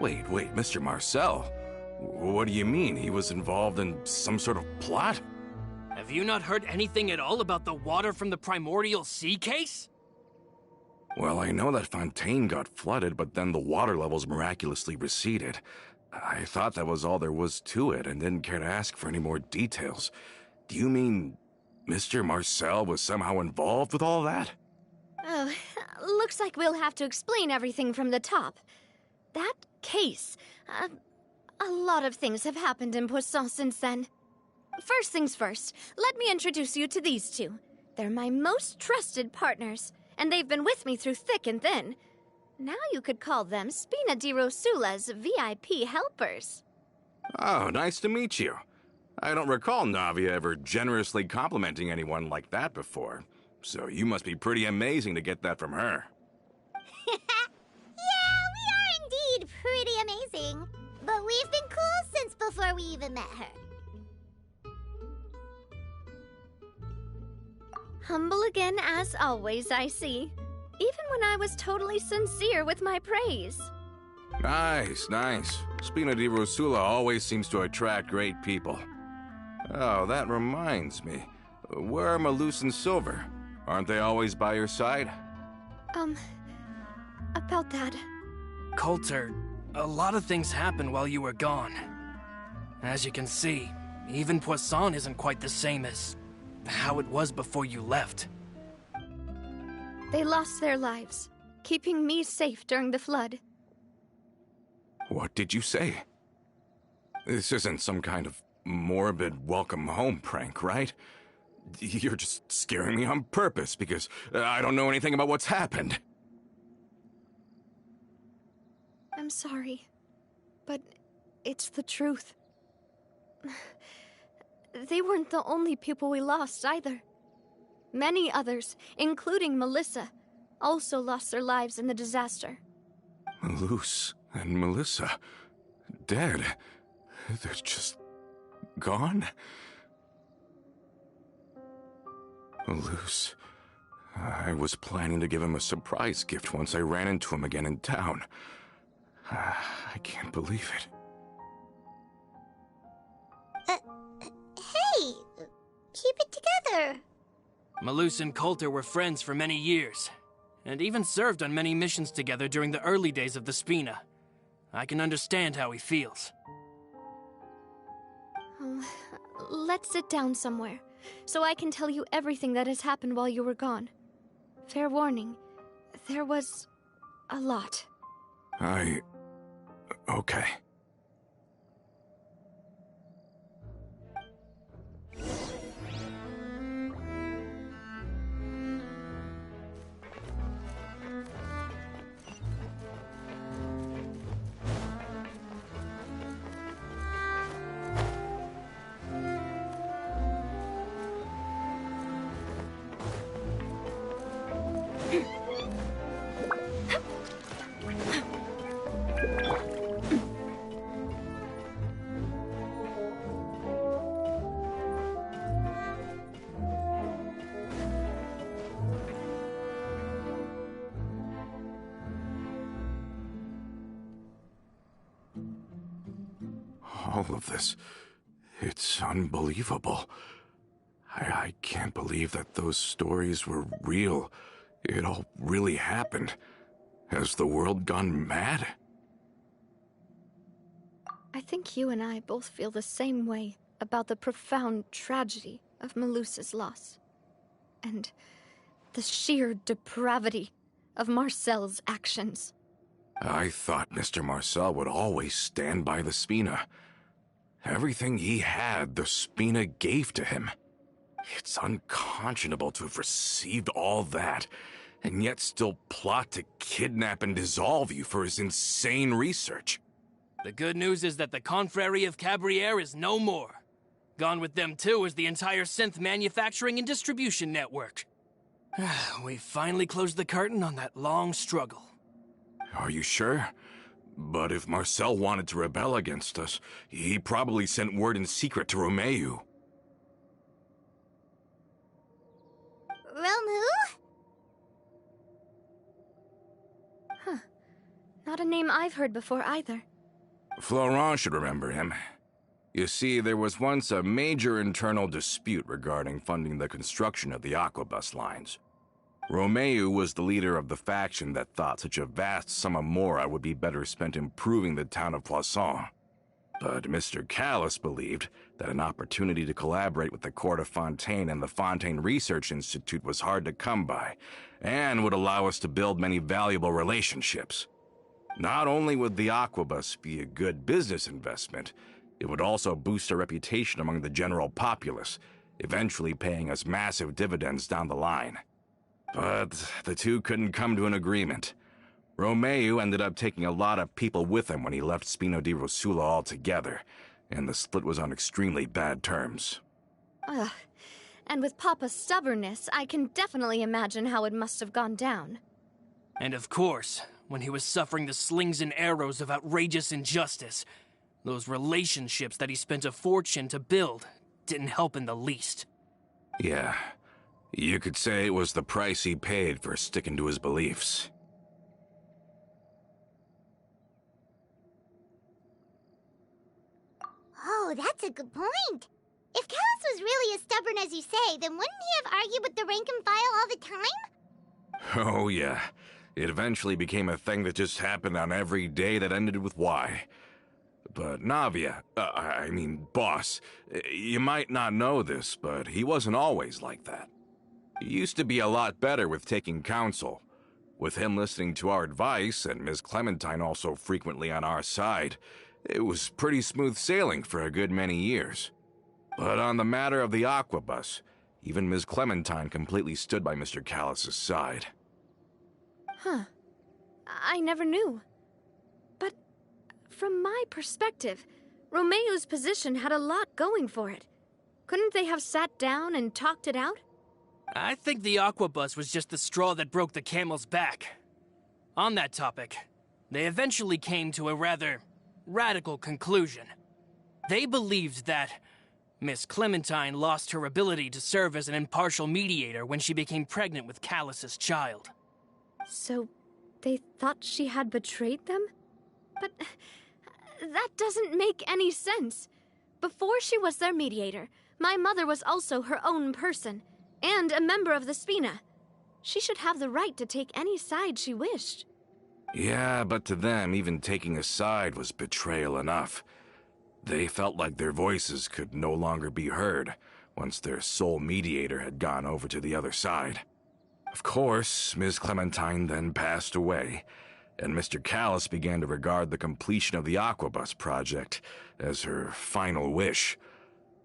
Wait, Mr. Marcel? What do you mean? He was involved in some sort of plot? Have you not heard anything at all about the water from the primordial sea case? Well, I know that Fontaine got flooded, but then the water levels miraculously receded. I thought that was all there was to it and didn't care to ask for any more details. Do you mean Mr. Marcel was somehow involved with all that? Oh, looks like we'll have to explain everything from the top. That case, a lot of things have happened in Poisson since then. First things first, let me introduce you to these two. They're my most trusted partners, and they've been with me through thick and thin. Now you could call them Spina di Rosula's VIP helpers. Oh, nice to meet you. I don't recall Navia ever generously complimenting anyone like that before, so you must be pretty amazing to get that from her. Yeah, we are indeed pretty amazing. But we've been cool since before we even met her. Humble again as always, I see. Even when I was totally sincere with my praise. Nice. Spina di Rosula always seems to attract great people. Oh, that reminds me. Where are Malus and Silver? Aren't they always by your side? About that. Coulter, a lot of things happened while you were gone. As you can see, even Poisson isn't quite the same as how it was before you left. They lost their lives, keeping me safe during the flood. What did you say? This isn't some kind of morbid welcome home prank, right? You're just scaring me on purpose because I don't know anything about what's happened. I'm sorry, but it's the truth. They weren't the only people we lost either. Many others, including Melissa, also lost their lives in the disaster. Malus and Melissa, dead. They're just gone? Malus, I was planning to give him a surprise gift once I ran into him again in town. I can't believe it. Hey, keep it together. Malus and Coulter were friends for many years, and even served on many missions together during the early days of the Spina. I can understand how he feels. Oh, let's sit down somewhere, so I can tell you everything that has happened while you were gone. Fair warning, there was a lot. Okay. All of this, it's unbelievable. I can't believe that those stories were real. It all really happened. Has the world gone mad? I think you and I both feel the same way about the profound tragedy of Melusa's loss. and the sheer depravity of Marcel's actions. I thought Mr. Marcel would always stand by the Spina. Everything he had, the Spina gave to him. It's unconscionable to have received all that, and yet still plot to kidnap and dissolve you for his insane research. The good news is that the Confrérie of Cabriere is no more. Gone with them too is the entire synth manufacturing and distribution network. We finally closed the curtain on that long struggle. Are you sure? But if Marcel wanted to rebel against us, he probably sent word in secret to Romeu. Romu? Huh. Not a name I've heard before either. Florent should remember him. You see, there was once a major internal dispute regarding funding the construction of the Aquabus lines. Romeu was the leader of the faction that thought such a vast sum of mora would be better spent improving the town of Poisson. But Mr. Callis believed that an opportunity to collaborate with the court of Fontaine and the Fontaine Research Institute was hard to come by, and would allow us to build many valuable relationships. Not only would the Aquabus be a good business investment, it would also boost our reputation among the general populace, eventually paying us massive dividends down the line. But the two couldn't come to an agreement. Romeu ended up taking a lot of people with him when he left Spino di Rosula altogether, and the split was on extremely bad terms. Ugh. And with Papa's stubbornness, I can definitely imagine how it must have gone down. And of course, when he was suffering the slings and arrows of outrageous injustice, those relationships that he spent a fortune to build didn't help in the least. Yeah, you could say it was the price he paid for sticking to his beliefs. Oh, that's a good point. If Callis was really as stubborn as you say, then wouldn't he have argued with the rank and file all the time? Oh yeah, it eventually became a thing that just happened on every day that ended with Y. But Navia, boss, you might not know this, but he wasn't always like that. He used to be a lot better with taking counsel. With him listening to our advice, and Ms. Clementine also frequently on our side, it was pretty smooth sailing for a good many years. But on the matter of the Aquabus, even Ms. Clementine completely stood by Mr. Callis's side. Huh. I never knew. But from my perspective, Romeu's position had a lot going for it. Couldn't they have sat down and talked it out? I think the Aquabus was just the straw that broke the camel's back. On that topic, they eventually came to a rather radical conclusion. They believed that Miss Clementine lost her ability to serve as an impartial mediator when she became pregnant with Callis's child. So, they thought she had betrayed them? But that doesn't make any sense. Before she was their mediator, my mother was also her own person, and a member of the Spina. She should have the right to take any side she wished. Yeah, but to them, even taking a side was betrayal enough. They felt like their voices could no longer be heard once their sole mediator had gone over to the other side. Of course, Ms. Clementine then passed away, and Mr. Callis began to regard the completion of the Aquabus project as her final wish.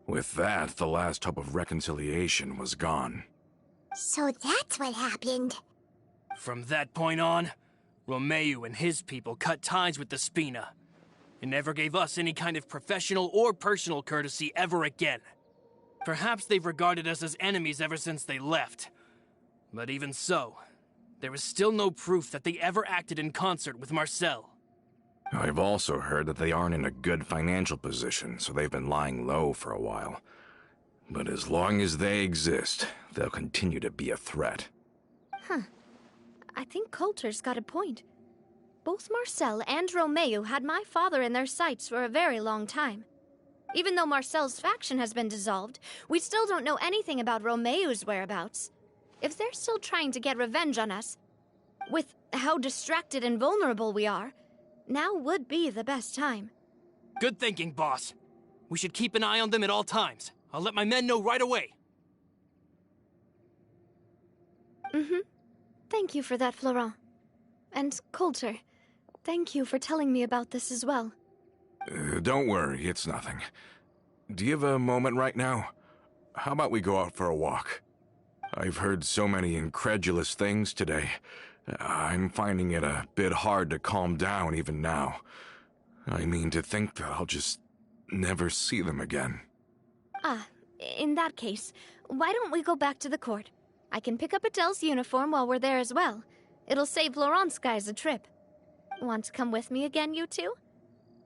With that, the last hope of reconciliation was gone. So that's what happened. From that point on, Romeu and his people cut ties with the Spina, and never gave us any kind of professional or personal courtesy ever again. Perhaps they've regarded us as enemies ever since they left. But even so, there is still no proof that they ever acted in concert with Marcel. I've also heard that they aren't in a good financial position, so they've been lying low for a while. But as long as they exist, they'll continue to be a threat. Huh. I think Coulter's got a point. Both Marcel and Romeu had my father in their sights for a very long time. Even though Marcel's faction has been dissolved, we still don't know anything about Romeu's whereabouts. If they're still trying to get revenge on us, with how distracted and vulnerable we are, now would be the best time. Good thinking, boss. We should keep an eye on them at all times. I'll let my men know right away. Thank you for that, Florent. And Coulter, thank you for telling me about this as well. Don't worry, it's nothing. Do you have a moment right now? How about we go out for a walk? I've heard so many incredulous things today. I'm finding it a bit hard to calm down even now. I mean, to think that I'll just never see them again. Ah, in that case, why don't we go back to the court? I can pick up Adele's uniform while we're there as well. It'll save Laurent's guys a trip. Want to come with me again, you two?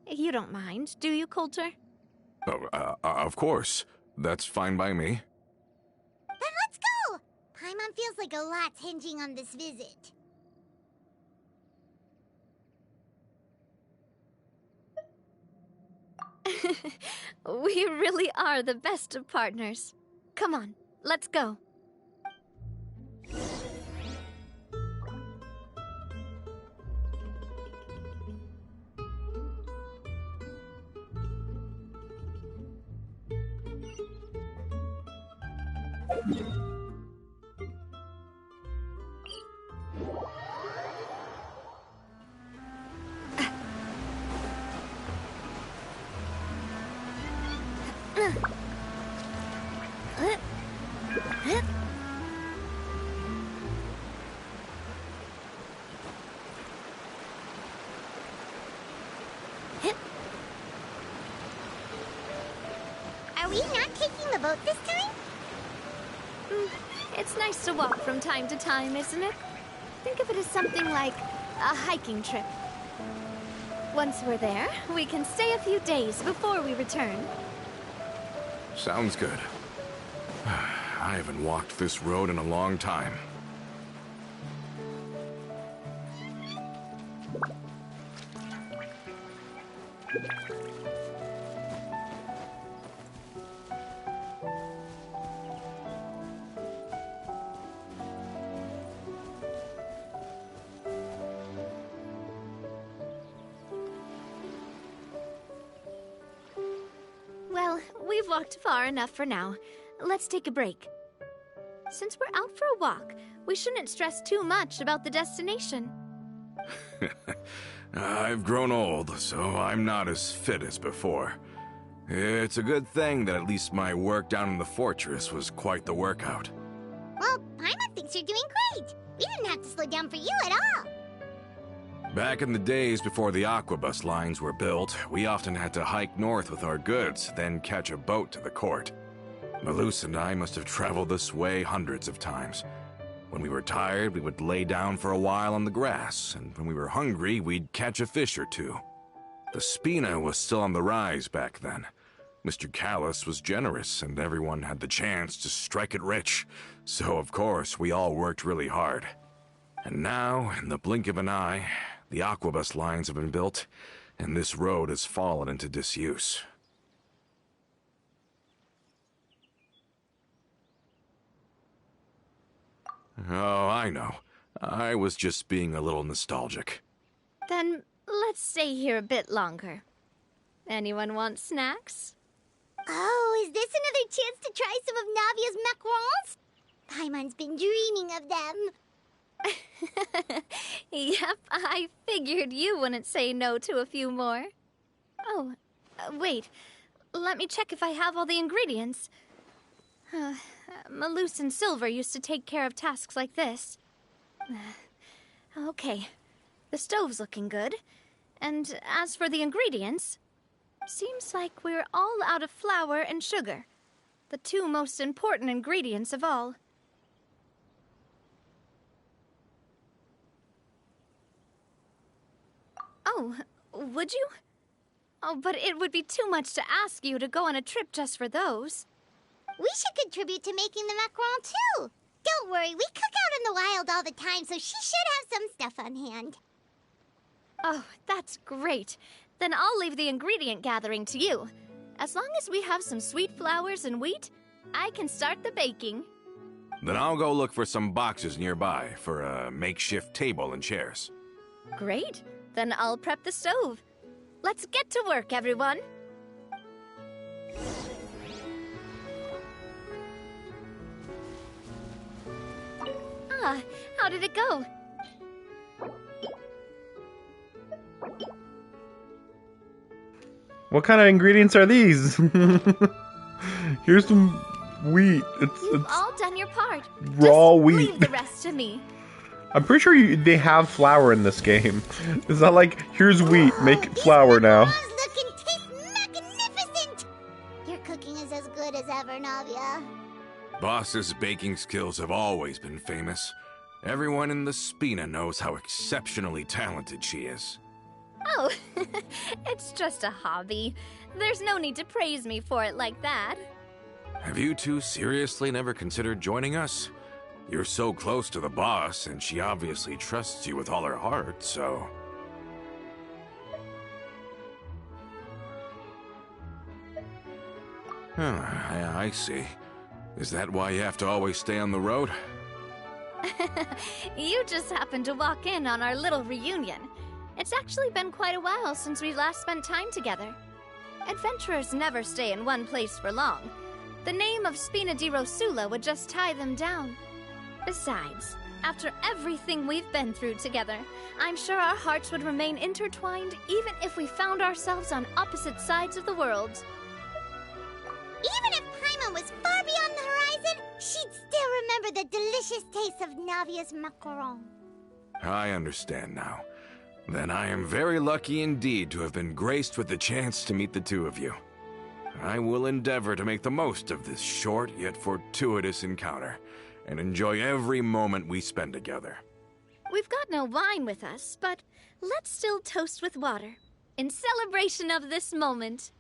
You don't mind, do you, Coulter? Oh, of course. That's fine by me. Then let's go! Paimon feels like a lot's hinging on this visit. We really are the best of partners. Come on, let's go. Are we not taking the boat this time? It's nice to walk from time to time, isn't it? Think of it as something like a hiking trip. Once we're there, we can stay a few days before we return. Sounds good. I haven't walked this road in a long time. Well, we've walked far enough for now. Let's take a break. Since we're out for a walk, we shouldn't stress too much about the destination. I've grown old, so I'm not as fit as before. It's a good thing that at least my work down in the fortress was quite the workout. Well, Paimon thinks you're doing great. We didn't have to slow down for you at all. Back in the days before the aquabus lines were built, we often had to hike north with our goods, then catch a boat to the court. Malus and I must have traveled this way hundreds of times. When we were tired, we would lay down for a while on the grass, and when we were hungry, we'd catch a fish or two. The spina was still on the rise back then. Mr. Callis was generous, and everyone had the chance to strike it rich, so of course we all worked really hard. And now, in the blink of an eye, the aquabus lines have been built, and this road has fallen into disuse. Oh, I know. I was just being a little nostalgic. Then let's stay here a bit longer. Anyone want snacks? Oh, is this another chance to try some of Navia's macarons? Paimon's been dreaming of them. Yep, I figured you wouldn't say no to a few more. Oh, wait. Let me check if I have all the ingredients. Malus and Silver used to take care of tasks like this. Okay, the stove's looking good. And as for the ingredients, seems like we're all out of flour and sugar, the two most important ingredients of all. Oh, would you? Oh, but it would be too much to ask you to go on a trip just for those. We should contribute to making the macaron too. Don't worry, we cook out in the wild all the time, so she should have some stuff on hand. Oh, that's great. Then I'll leave the ingredient gathering to you. As long as we have some sweet flours and wheat, I can start the baking. Then I'll go look for some boxes nearby for a makeshift table and chairs. Great. Then I'll prep the stove. Let's get to work, everyone. Ah, how did it go? What kind of ingredients are these? Here's some wheat. You've all done your part. Raw Just wheat. Leave the rest to me. I'm pretty sure they have flour in this game. It's not like, here's wheat, make flour now. Look and taste magnificent! Your cooking is as good as ever, Navia. Boss's baking skills have always been famous. Everyone in the Spina knows how exceptionally talented she is. Oh, it's just a hobby. There's no need to praise me for it like that. Have you two seriously never considered joining us? You're so close to the boss, and she obviously trusts you with all her heart, so... I see. Is that why you have to always stay on the road? You just happened to walk in on our little reunion. It's actually been quite a while since we last spent time together. Adventurers never stay in one place for long. The name of Spina di Rosula would just tie them down. Besides, after everything we've been through together, I'm sure our hearts would remain intertwined even if we found ourselves on opposite sides of the world. Even if Paimon was far beyond the horizon, she'd still remember the delicious taste of Navia's macaron. I understand now. Then I am very lucky indeed to have been graced with the chance to meet the two of you. I will endeavor to make the most of this short yet fortuitous encounter, and enjoy every moment we spend together. We've got no wine with us, but let's still toast with water, in celebration of this moment.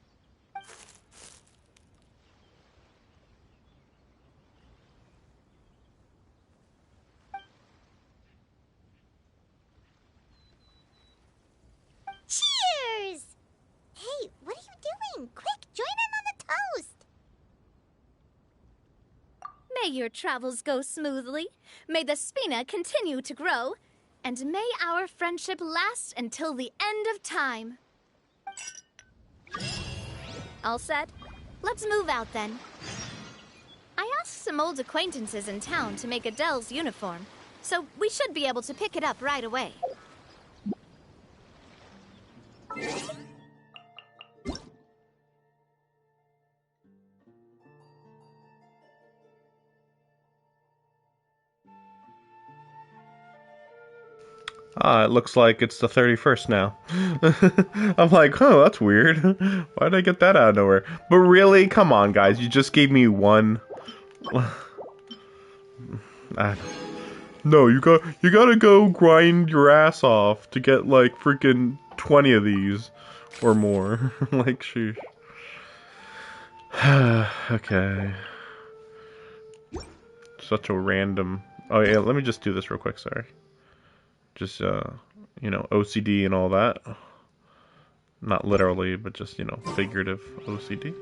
Cheers! Hey, what are you doing? Quick, join in on the toast! May your travels go smoothly, may the Spina continue to grow, and may our friendship last until the end of time. All set? Let's move out then. I asked some old acquaintances in town to make Adele's uniform, so we should be able to pick it up right away. Ah, it looks like it's the 31st now. I'm like, oh, that's weird. Why did I get that out of nowhere? But really, come on, guys. You just gave me one. No, you gotta go grind your ass off to get like freaking 20 of these or more. Like, sheesh. Okay. Such a random. Oh yeah, let me just do this real quick. Sorry. Just, you know, OCD and all that. Not literally, but just, you know, figurative OCD.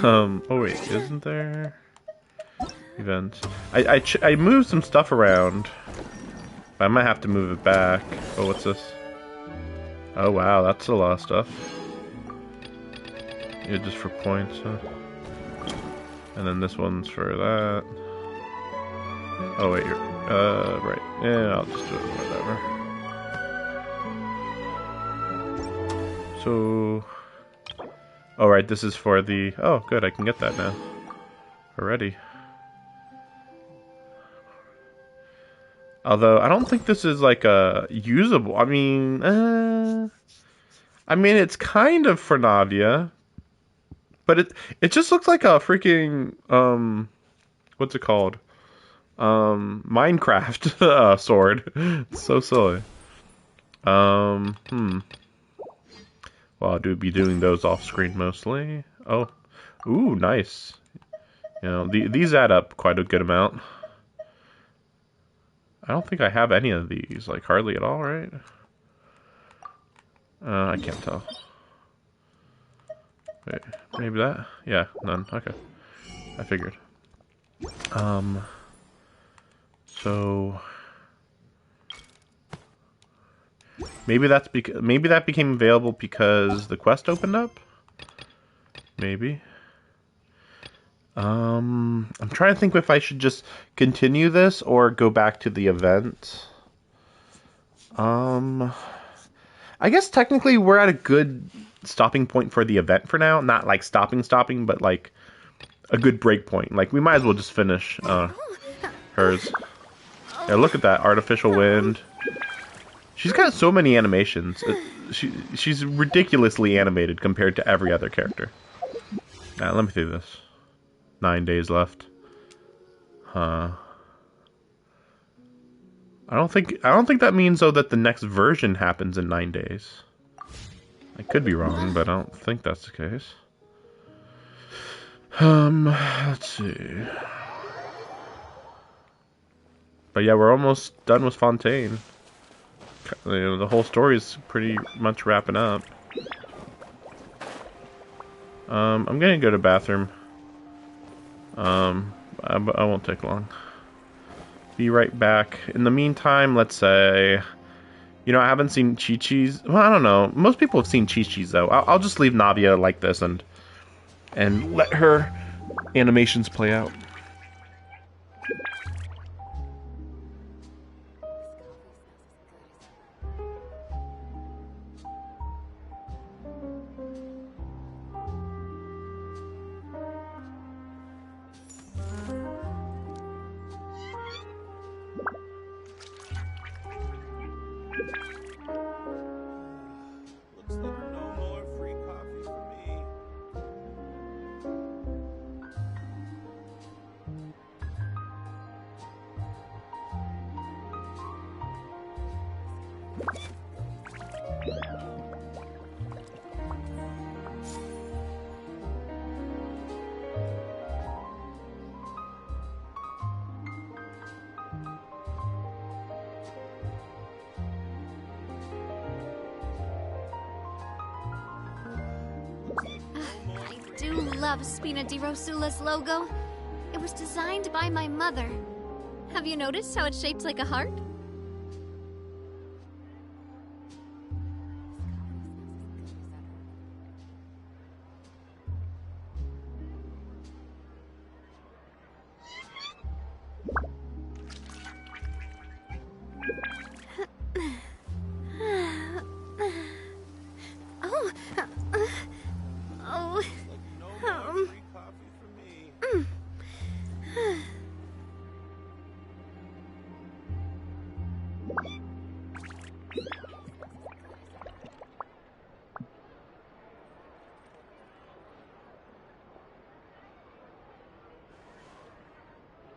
Oh wait, isn't there? Events. I moved some stuff around. I might have to move it back. Oh, what's this? Oh wow, that's a lot of stuff. Yeah, just for points, huh? And then this one's for that. Oh wait, right. Yeah, I'll just do it, whatever. So... Oh right, this is for the... Oh, good, I can get that now. Already. Although, I don't think this is, like, usable. I mean, it's kind of for Navia. But it just looks like a freaking, what's it called? Minecraft sword. It's so silly. Well, I'll be doing those off screen mostly. Oh, ooh, nice. You know, these add up quite a good amount. I don't think I have any of these, like hardly at all, right? I can't tell. Wait, maybe that? Yeah, none. Okay, I figured. So maybe that became available because the quest opened up. Maybe. I'm trying to think if I should just continue this or go back to the event. I guess technically we're at a good stopping point for the event for now. Not like stopping, but like a good break point. Like we might as well just finish hers. Yeah, look at that artificial wind. She's got so many animations. She's ridiculously animated compared to every other character. Let me do this. 9 days left. Huh. I don't think that means though that the next version happens in 9 days. I could be wrong, but I don't think that's the case. Let's see. But yeah, we're almost done with Fontaine. You know, the whole story is pretty much wrapping up. I'm gonna go to the bathroom. I won't take long. Be right back. In the meantime, let's say, you know, I haven't seen Chi-Chi's. Well, I don't know. Most people have seen Chi-Chi's though. I'll just leave Navia like this and let her animations play out. I do love Spina di Rosula's logo. It was designed by my mother. Have you noticed how it's shaped like a heart?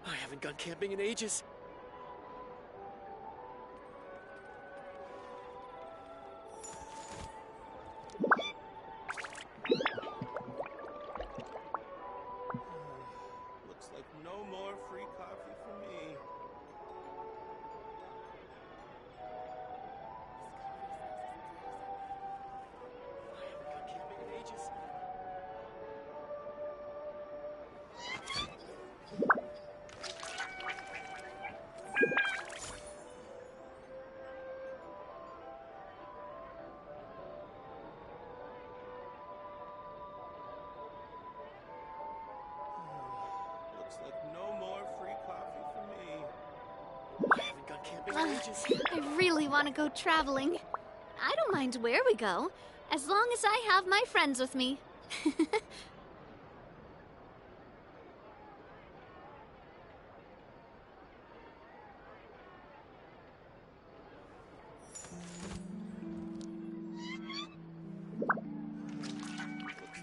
I haven't gone camping in ages. Looks like no more free coffee for me. I haven't gone camping in ages. Looks like no more free coffee for me. I haven't gone camping in ages. I really want to go traveling. I don't mind where we go, as long as I have my friends with me. Looks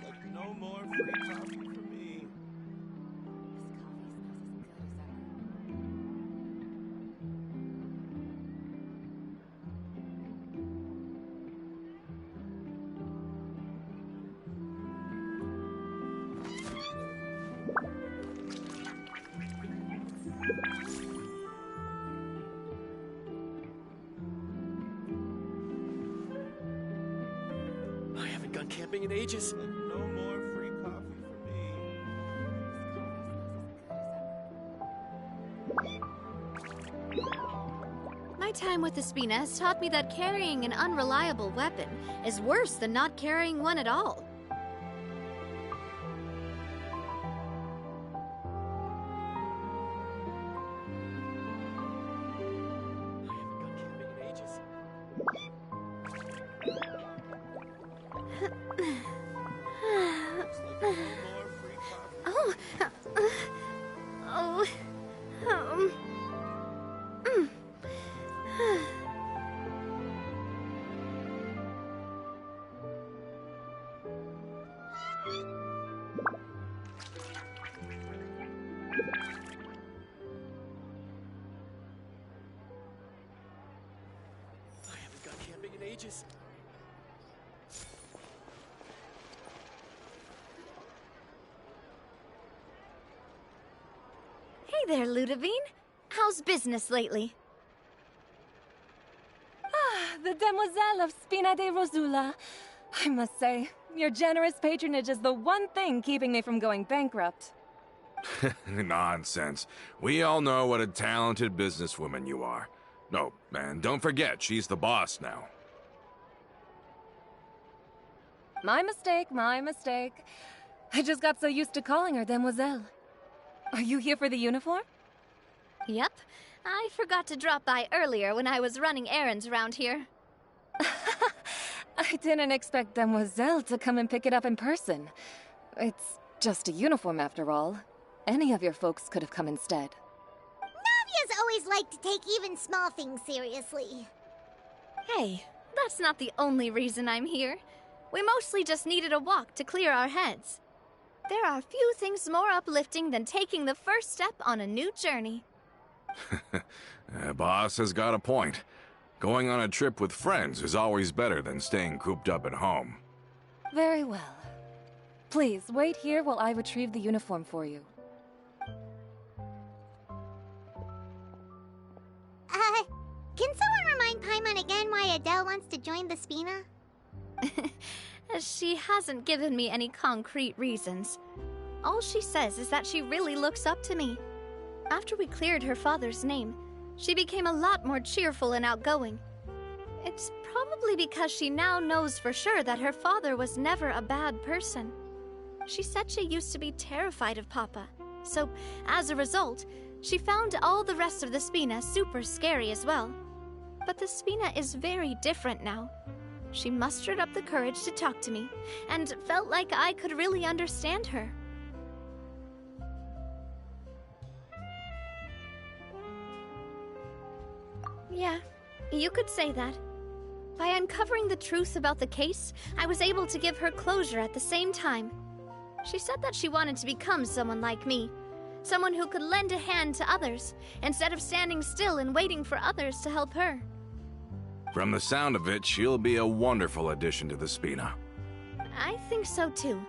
like no more free coffee for me. I haven't gone camping in ages. Like no more free coffee for me. My time with Espina has taught me that carrying an unreliable weapon is worse than not carrying one at all. I haven't gone camping in ages. Hey there, Ludovine. How's business lately? Ah, the Demoiselle of Spina de Rosula. I must say, your generous patronage is the one thing keeping me from going bankrupt. Nonsense. We all know what a talented businesswoman you are. No, and don't forget, she's the boss now. My mistake, my mistake. I just got so used to calling her Demoiselle. Are you here for the uniform? Yep. I forgot to drop by earlier when I was running errands around here. I didn't expect Demoiselle to come and pick it up in person. It's just a uniform after all. Any of your folks could have come instead. Navia's always liked to take even small things seriously. Hey, that's not the only reason I'm here. We mostly just needed a walk to clear our heads. There are few things more uplifting than taking the first step on a new journey. Boss has got a point. Going on a trip with friends is always better than staying cooped up at home. Very well. Please, wait here while I retrieve the uniform for you. Can someone remind Paimon again why Adele wants to join the Spina? She hasn't given me any concrete reasons. All she says is that she really looks up to me. After we cleared her father's name, she became a lot more cheerful and outgoing. It's probably because she now knows for sure that her father was never a bad person. She said she used to be terrified of Papa, so as a result, she found all the rest of the Spina super scary as well. But the Spina is very different now. She mustered up the courage to talk to me, and felt like I could really understand her. Yeah, you could say that. By uncovering the truth about the case, I was able to give her closure at the same time. She said that she wanted to become someone like me. Someone who could lend a hand to others, instead of standing still and waiting for others to help her. From the sound of it, she'll be a wonderful addition to the Spina. I think so too.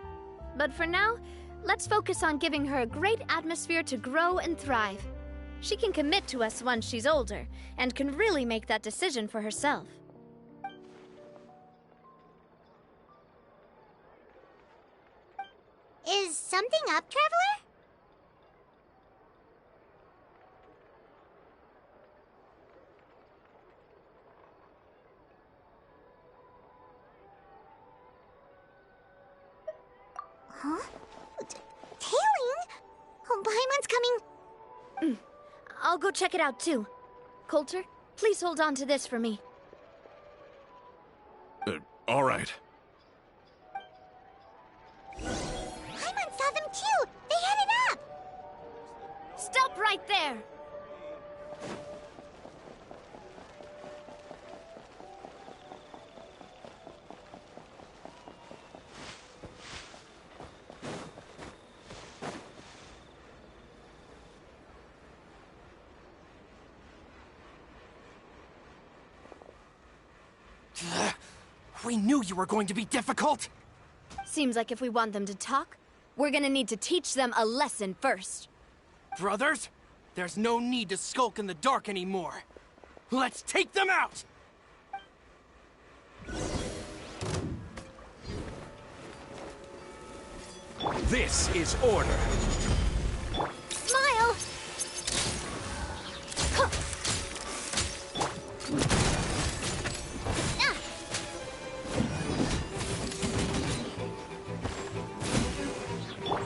But for now, let's focus on giving her a great atmosphere to grow and thrive. She can commit to us once she's older, and can really make that decision for herself. Is something up, Traveler? Huh? Tailing? Oh, Paimon's coming. I'll go check it out too. Coulter, please hold on to this for me. All right. Paimon saw them too! They headed up! Stop right there! We knew you were going to be difficult! Seems like if we want them to talk, we're gonna need to teach them a lesson first. Brothers, there's no need to skulk in the dark anymore. Let's take them out! This is order. Smile!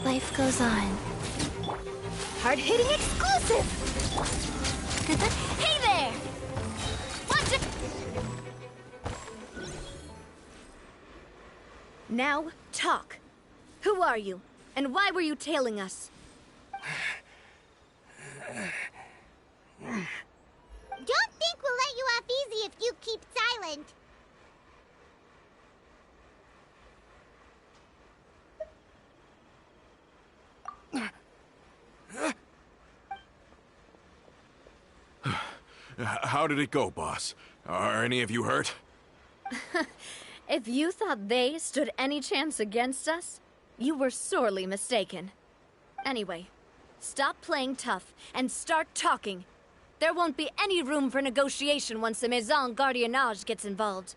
Life goes on. Hard-hitting exclusive! Hey there! Watch it! Now, talk. Who are you? And why were you tailing us? Don't think we'll let you off easy if you keep silent. How did it go, boss? Are any of you hurt? If you thought they stood any chance against us, you were sorely mistaken. Anyway, stop playing tough and start talking. There won't be any room for negotiation once the Maison Gardiennage gets involved.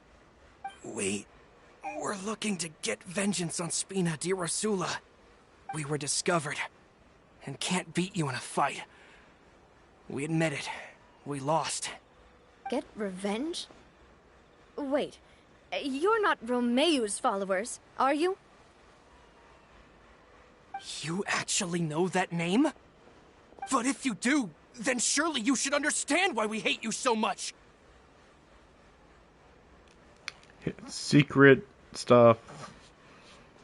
We're looking to get vengeance on Spina di Rosula. We were discovered, and can't beat you in a fight. We admit it. We lost. Get revenge? Wait, you're not Romeu's followers, are you? You actually know that name? But if you do, then surely you should understand why we hate you so much. Secret stuff.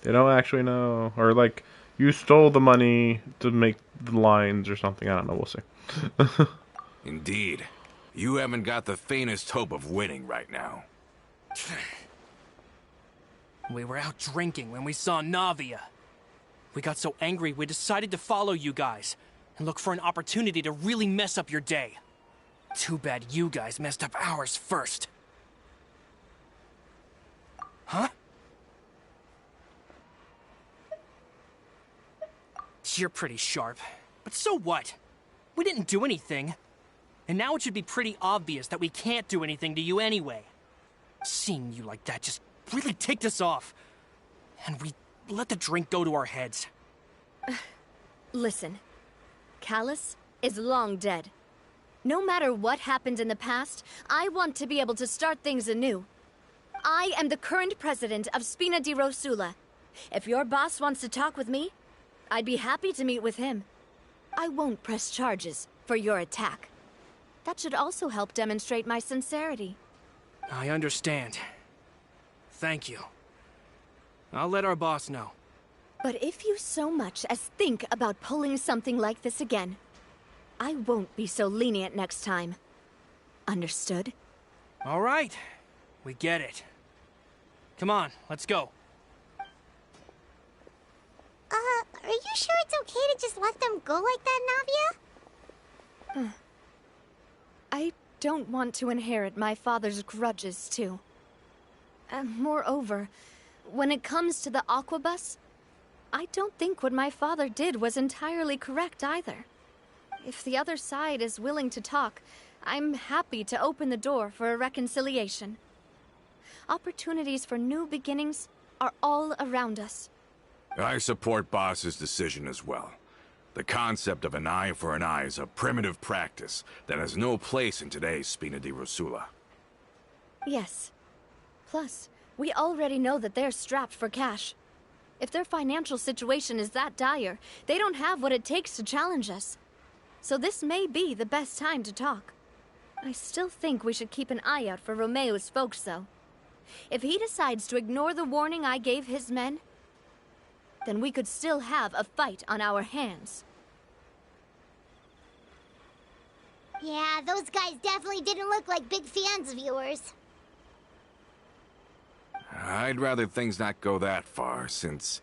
They don't actually know. Or like, you stole the money to make the lines or something. I don't know. We'll see. Indeed. You haven't got the faintest hope of winning right now. We were out drinking when we saw Navia. We got so angry we decided to follow you guys and look for an opportunity to really mess up your day. Too bad you guys messed up ours first. Huh? You're pretty sharp, but so what? We didn't do anything. And now it should be pretty obvious that we can't do anything to you anyway. Seeing you like that just really ticked us off. And we let the drink go to our heads. Listen, Callus is long dead. No matter what happened in the past, I want to be able to start things anew. I am the current president of Spina di Rosula. If your boss wants to talk with me, I'd be happy to meet with him. I won't press charges for your attack. That should also help demonstrate my sincerity. I understand. Thank you. I'll let our boss know. But if you so much as think about pulling something like this again, I won't be so lenient next time. Understood? All right. We get it. Come on, let's go. Are you sure it's okay to just let them go like that, Navia? I don't want to inherit my father's grudges, too. Moreover, when it comes to the Aquabus, I don't think what my father did was entirely correct either. If the other side is willing to talk, I'm happy to open the door for a reconciliation. Opportunities for new beginnings are all around us. I support Boss's decision as well. The concept of an eye for an eye is a primitive practice that has no place in today's Spina di Rosula. Yes. Plus, we already know that they're strapped for cash. If their financial situation is that dire, they don't have what it takes to challenge us. So this may be the best time to talk. I still think we should keep an eye out for Romeu's folks, though. If he decides to ignore the warning I gave his men, then we could still have a fight on our hands. Yeah, those guys definitely didn't look like big fans of yours. I'd rather things not go that far, since,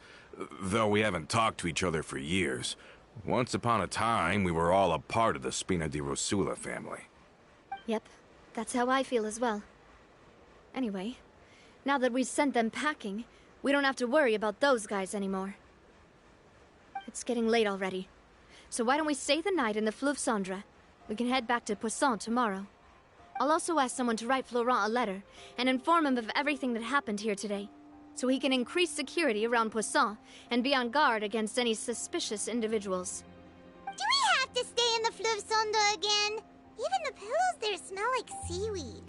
though we haven't talked to each other for years, once upon a time we were all a part of the Spina di Rosula family. Yep, that's how I feel as well. Anyway, now that we've sent them packing, we don't have to worry about those guys anymore. It's getting late already, so why don't we stay the night in the Fleuve Cendre? We can head back to Poisson tomorrow. I'll also ask someone to write Florent a letter and inform him of everything that happened here today, so he can increase security around Poisson and be on guard against any suspicious individuals. Do we have to stay in the Fleuve Cendre again? Even the pillows there smell like seaweed.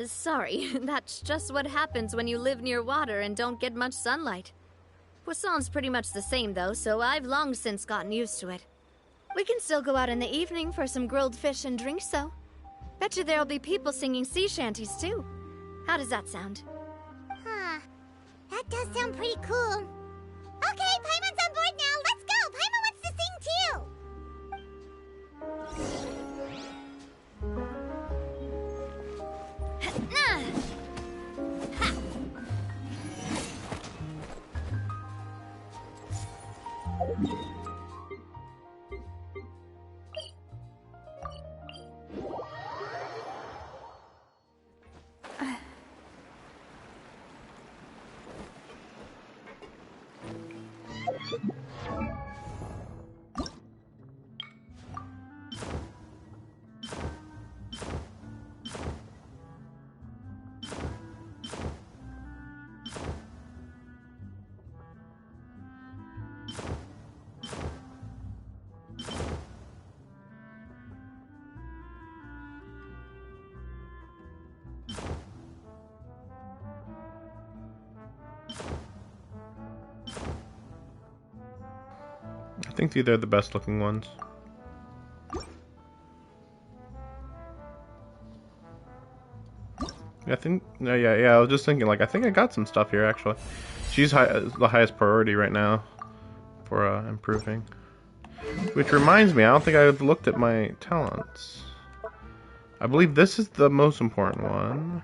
Sorry, that's just what happens when you live near water and don't get much sunlight. Poisson's pretty much the same though, so I've long since gotten used to it. We can still go out in the evening for some grilled fish and drinks though. Bet you there'll be people singing sea shanties too. How does that sound? Huh. That does sound pretty cool. Okay, Paimon's on board now. Let's go! Paimon wants to sing too! I think these are the best looking ones. I think, yeah. I was just thinking, like, I think I got some stuff here actually. She's the highest priority right now for improving. Which reminds me, I don't think I've looked at my talents. I believe this is the most important one.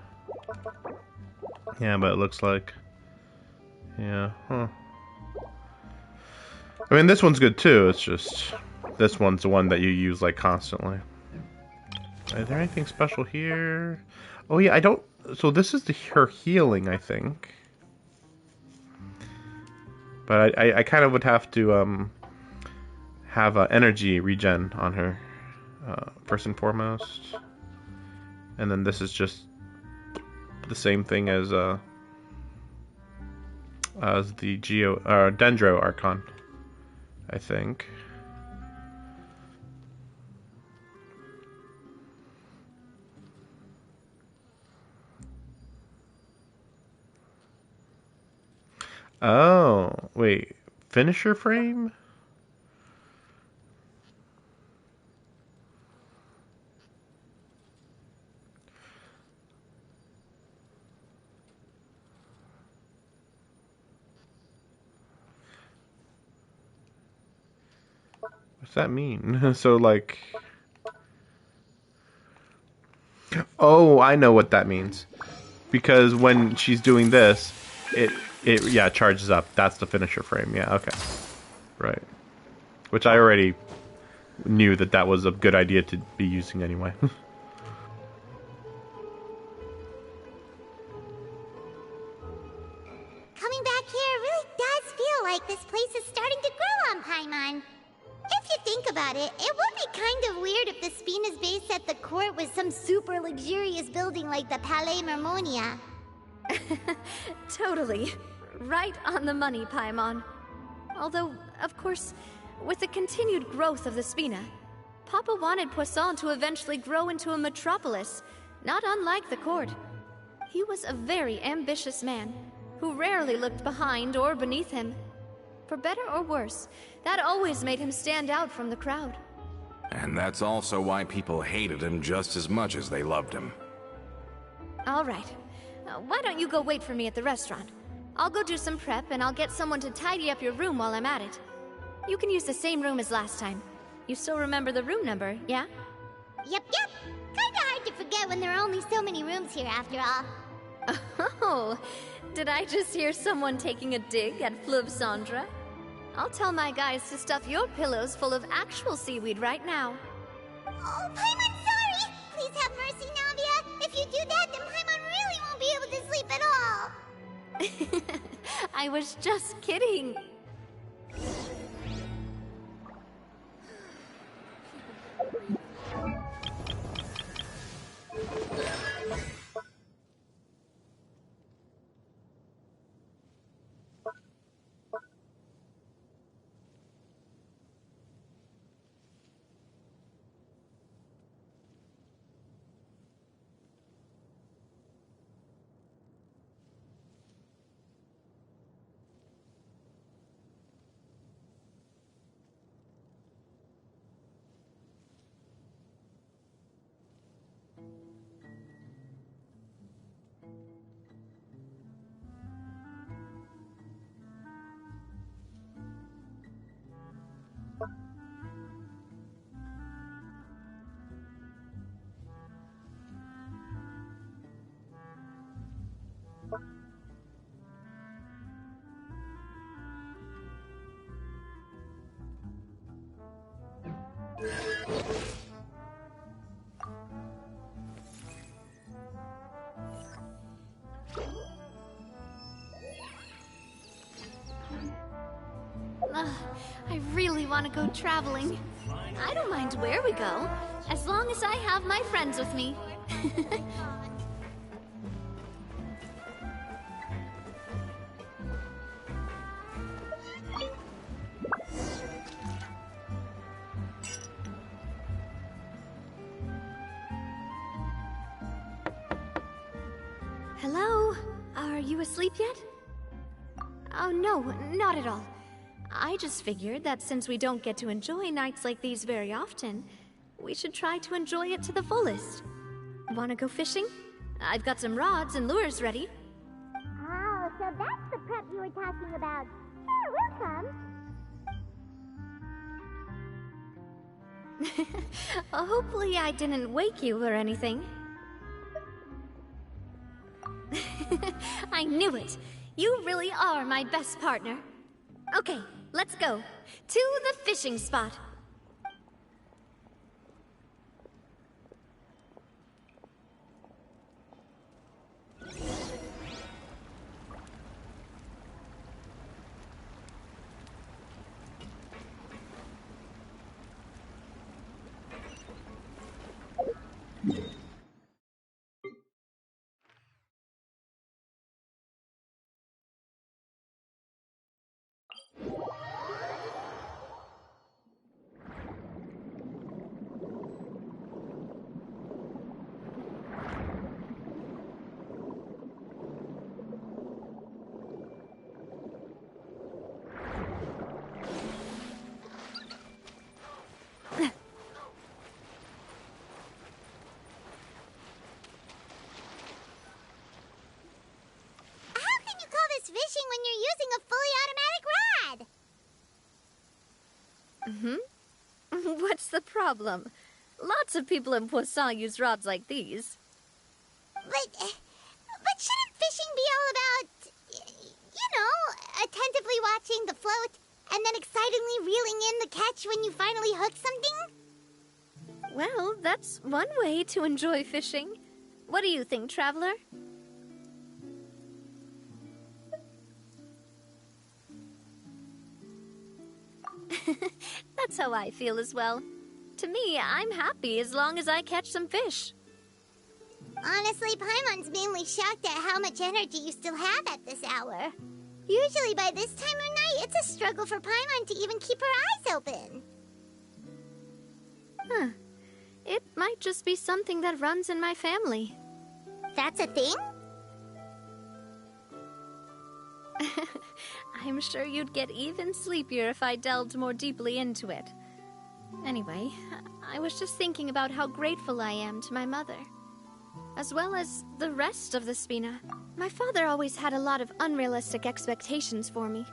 Yeah, but it looks like, yeah, huh. I mean, this one's good too. It's just this one's the one that you use like constantly. Is there anything special here? Oh yeah, I don't. So this is her healing, I think. But I kind of would have to have energy regen on her first and foremost, and then this is just the same thing as the Dendro Archon, I think. Oh, wait. Finisher frame? What's that mean? So, like... Oh, I know what that means. Because when she's doing this, it charges up. That's the finisher frame. Yeah, okay. Right. Which I already knew that was a good idea to be using anyway. Coming back here really does feel like this place is starting to grow on Paimon. If you think about it, it would be kind of weird if the Spina's base at the court was some super luxurious building like the Palais Mermonia. Totally. Right on the money, Paimon. Although, of course, with the continued growth of the Spina, Papa wanted Poisson to eventually grow into a metropolis, not unlike the court. He was a very ambitious man, who rarely looked behind or beneath him. For better or worse, that always made him stand out from the crowd. And that's also why people hated him just as much as they loved him. All right. Why don't you go wait for me at the restaurant? I'll go do some prep, and I'll get someone to tidy up your room while I'm at it. You can use the same room as last time. You still remember the room number, yeah? Yep. Kinda hard to forget when there are only so many rooms here after all. Oh, did I just hear someone taking a dig at Fleuve Cendra? I'll tell my guys to stuff your pillows full of actual seaweed right now. Oh, Paimon, sorry! Please have mercy, Navia! If you do that, then Paimon really won't be able to sleep at all! I was just kidding. I really want to go traveling. I don't mind where we go, as long as I have my friends with me. Hello? Are you asleep yet? Oh, no, not at all. I just figured that since we don't get to enjoy nights like these very often, we should try to enjoy it to the fullest. Wanna go fishing? I've got some rods and lures ready. Oh, so that's the prep you were talking about. Sure, we'll come. Hopefully I didn't wake you or anything. I knew it! You really are my best partner. Okay, let's go. To the fishing spot. Fishing when you're using a fully automatic rod. What's the problem? Lots of people in Poisson use rods like these. But shouldn't fishing be all about, attentively watching the float and then excitedly reeling in the catch when you finally hook something? Well, that's one way to enjoy fishing. What do you think, Traveler? That's how I feel as well. To me, I'm happy as long as I catch some fish. Honestly, Paimon's mainly shocked at how much energy you still have at this hour. Usually by this time of night, it's a struggle for Paimon to even keep her eyes open. Huh. It might just be something that runs in my family. That's a thing? I'm sure you'd get even sleepier if I delved more deeply into it. Anyway, I was just thinking about how grateful I am to my mother, as well as the rest of the Spina. My father always had a lot of unrealistic expectations for me.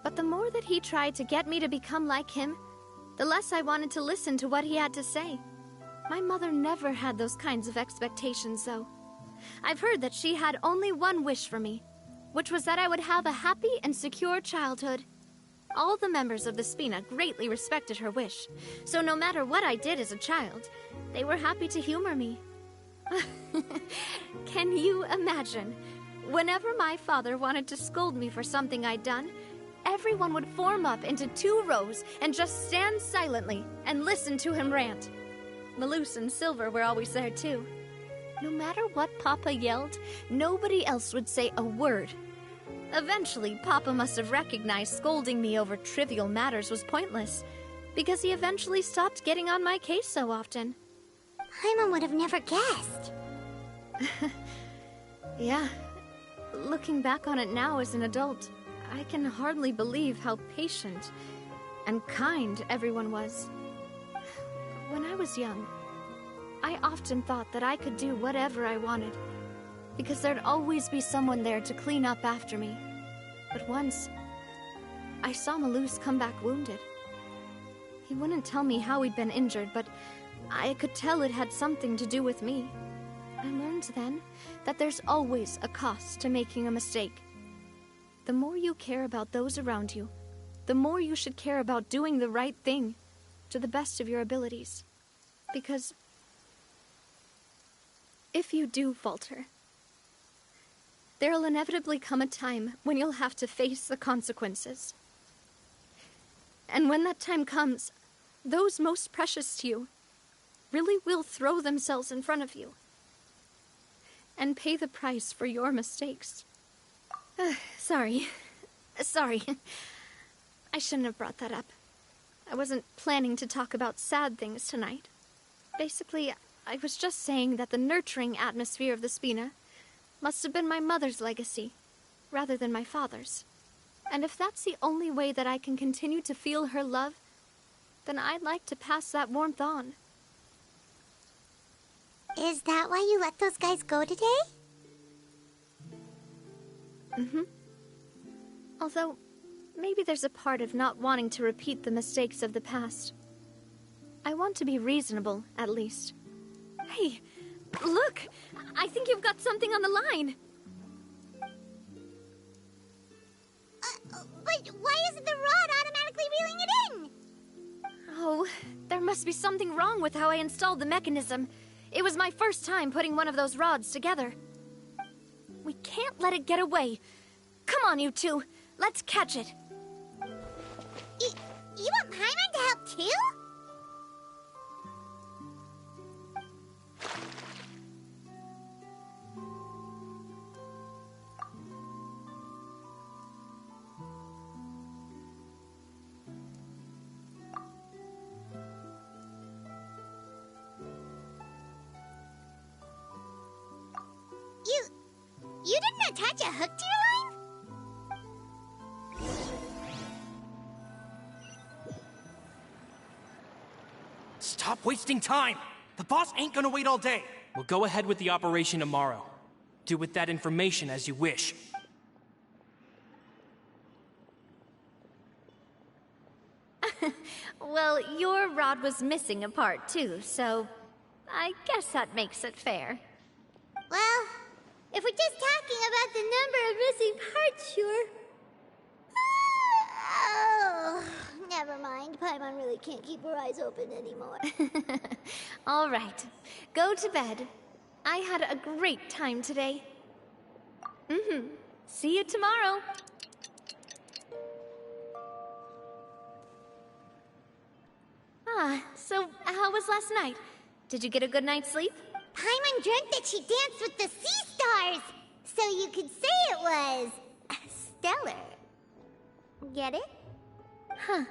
But the more that he tried to get me to become like him, the less I wanted to listen to what he had to say. My mother never had those kinds of expectations, though. I've heard that she had only one wish for me, which was that I would have a happy and secure childhood. All the members of the Spina greatly respected her wish, so no matter what I did as a child, they were happy to humor me. Can you imagine? Whenever my father wanted to scold me for something I'd done, everyone would form up into 2 rows and just stand silently and listen to him rant. Malouse and Silver were always there too. No matter what Papa yelled, nobody else would say a word. Eventually, Papa must have recognized scolding me over trivial matters was pointless, because he eventually stopped getting on my case so often. Paimon would have never guessed. Yeah. Looking back on it now as an adult, I can hardly believe how patient and kind everyone was. When I was young, I often thought that I could do whatever I wanted, because there'd always be someone there to clean up after me. But once, I saw Malouse come back wounded. He wouldn't tell me how he'd been injured, but I could tell it had something to do with me. I learned then that there's always a cost to making a mistake. The more you care about those around you, the more you should care about doing the right thing to the best of your abilities. Because if you do falter, there'll inevitably come a time when you'll have to face the consequences. And when that time comes, those most precious to you really will throw themselves in front of you and pay the price for your mistakes. Sorry. I shouldn't have brought that up. I wasn't planning to talk about sad things tonight. Basically, I was just saying that the nurturing atmosphere of the Spina must have been my mother's legacy, rather than my father's. And if that's the only way that I can continue to feel her love, then I'd like to pass that warmth on. Is that why you let those guys go today? Mm-hmm. Although, maybe there's a part of not wanting to repeat the mistakes of the past. I want to be reasonable, at least. Hey, look! I think you've got something on the line! But why isn't the rod automatically reeling it in? Oh, there must be something wrong with how I installed the mechanism. It was my first time putting one of those rods together. We can't let it get away. Come on, you two. Let's catch it. You want Paimon to help too? You didn't attach a hook to your line? Stop wasting time! The boss ain't gonna wait all day. We'll go ahead with the operation tomorrow. Do with that information as you wish. Well, your rod was missing a part too, so I guess that makes it fair. Well, if we're just talking about the number of missing parts, sure. Oh, never mind. Paimon really can't keep her eyes open anymore. All right, go to bed. I had a great time today. See you tomorrow. So how was last night? Did you get a good night's sleep? Paimon dreamt that she danced with the sea stars, so you could say it was stellar. Get it? Huh.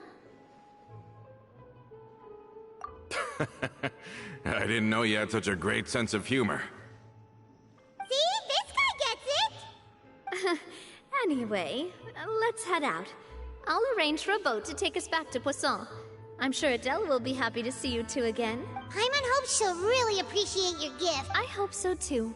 I didn't know you had such a great sense of humor. See? This guy gets it! Anyway, let's head out. I'll arrange for a boat to take us back to Poisson. I'm sure Adele will be happy to see you two again. Paimon hopes she'll really appreciate your gift. I hope so too.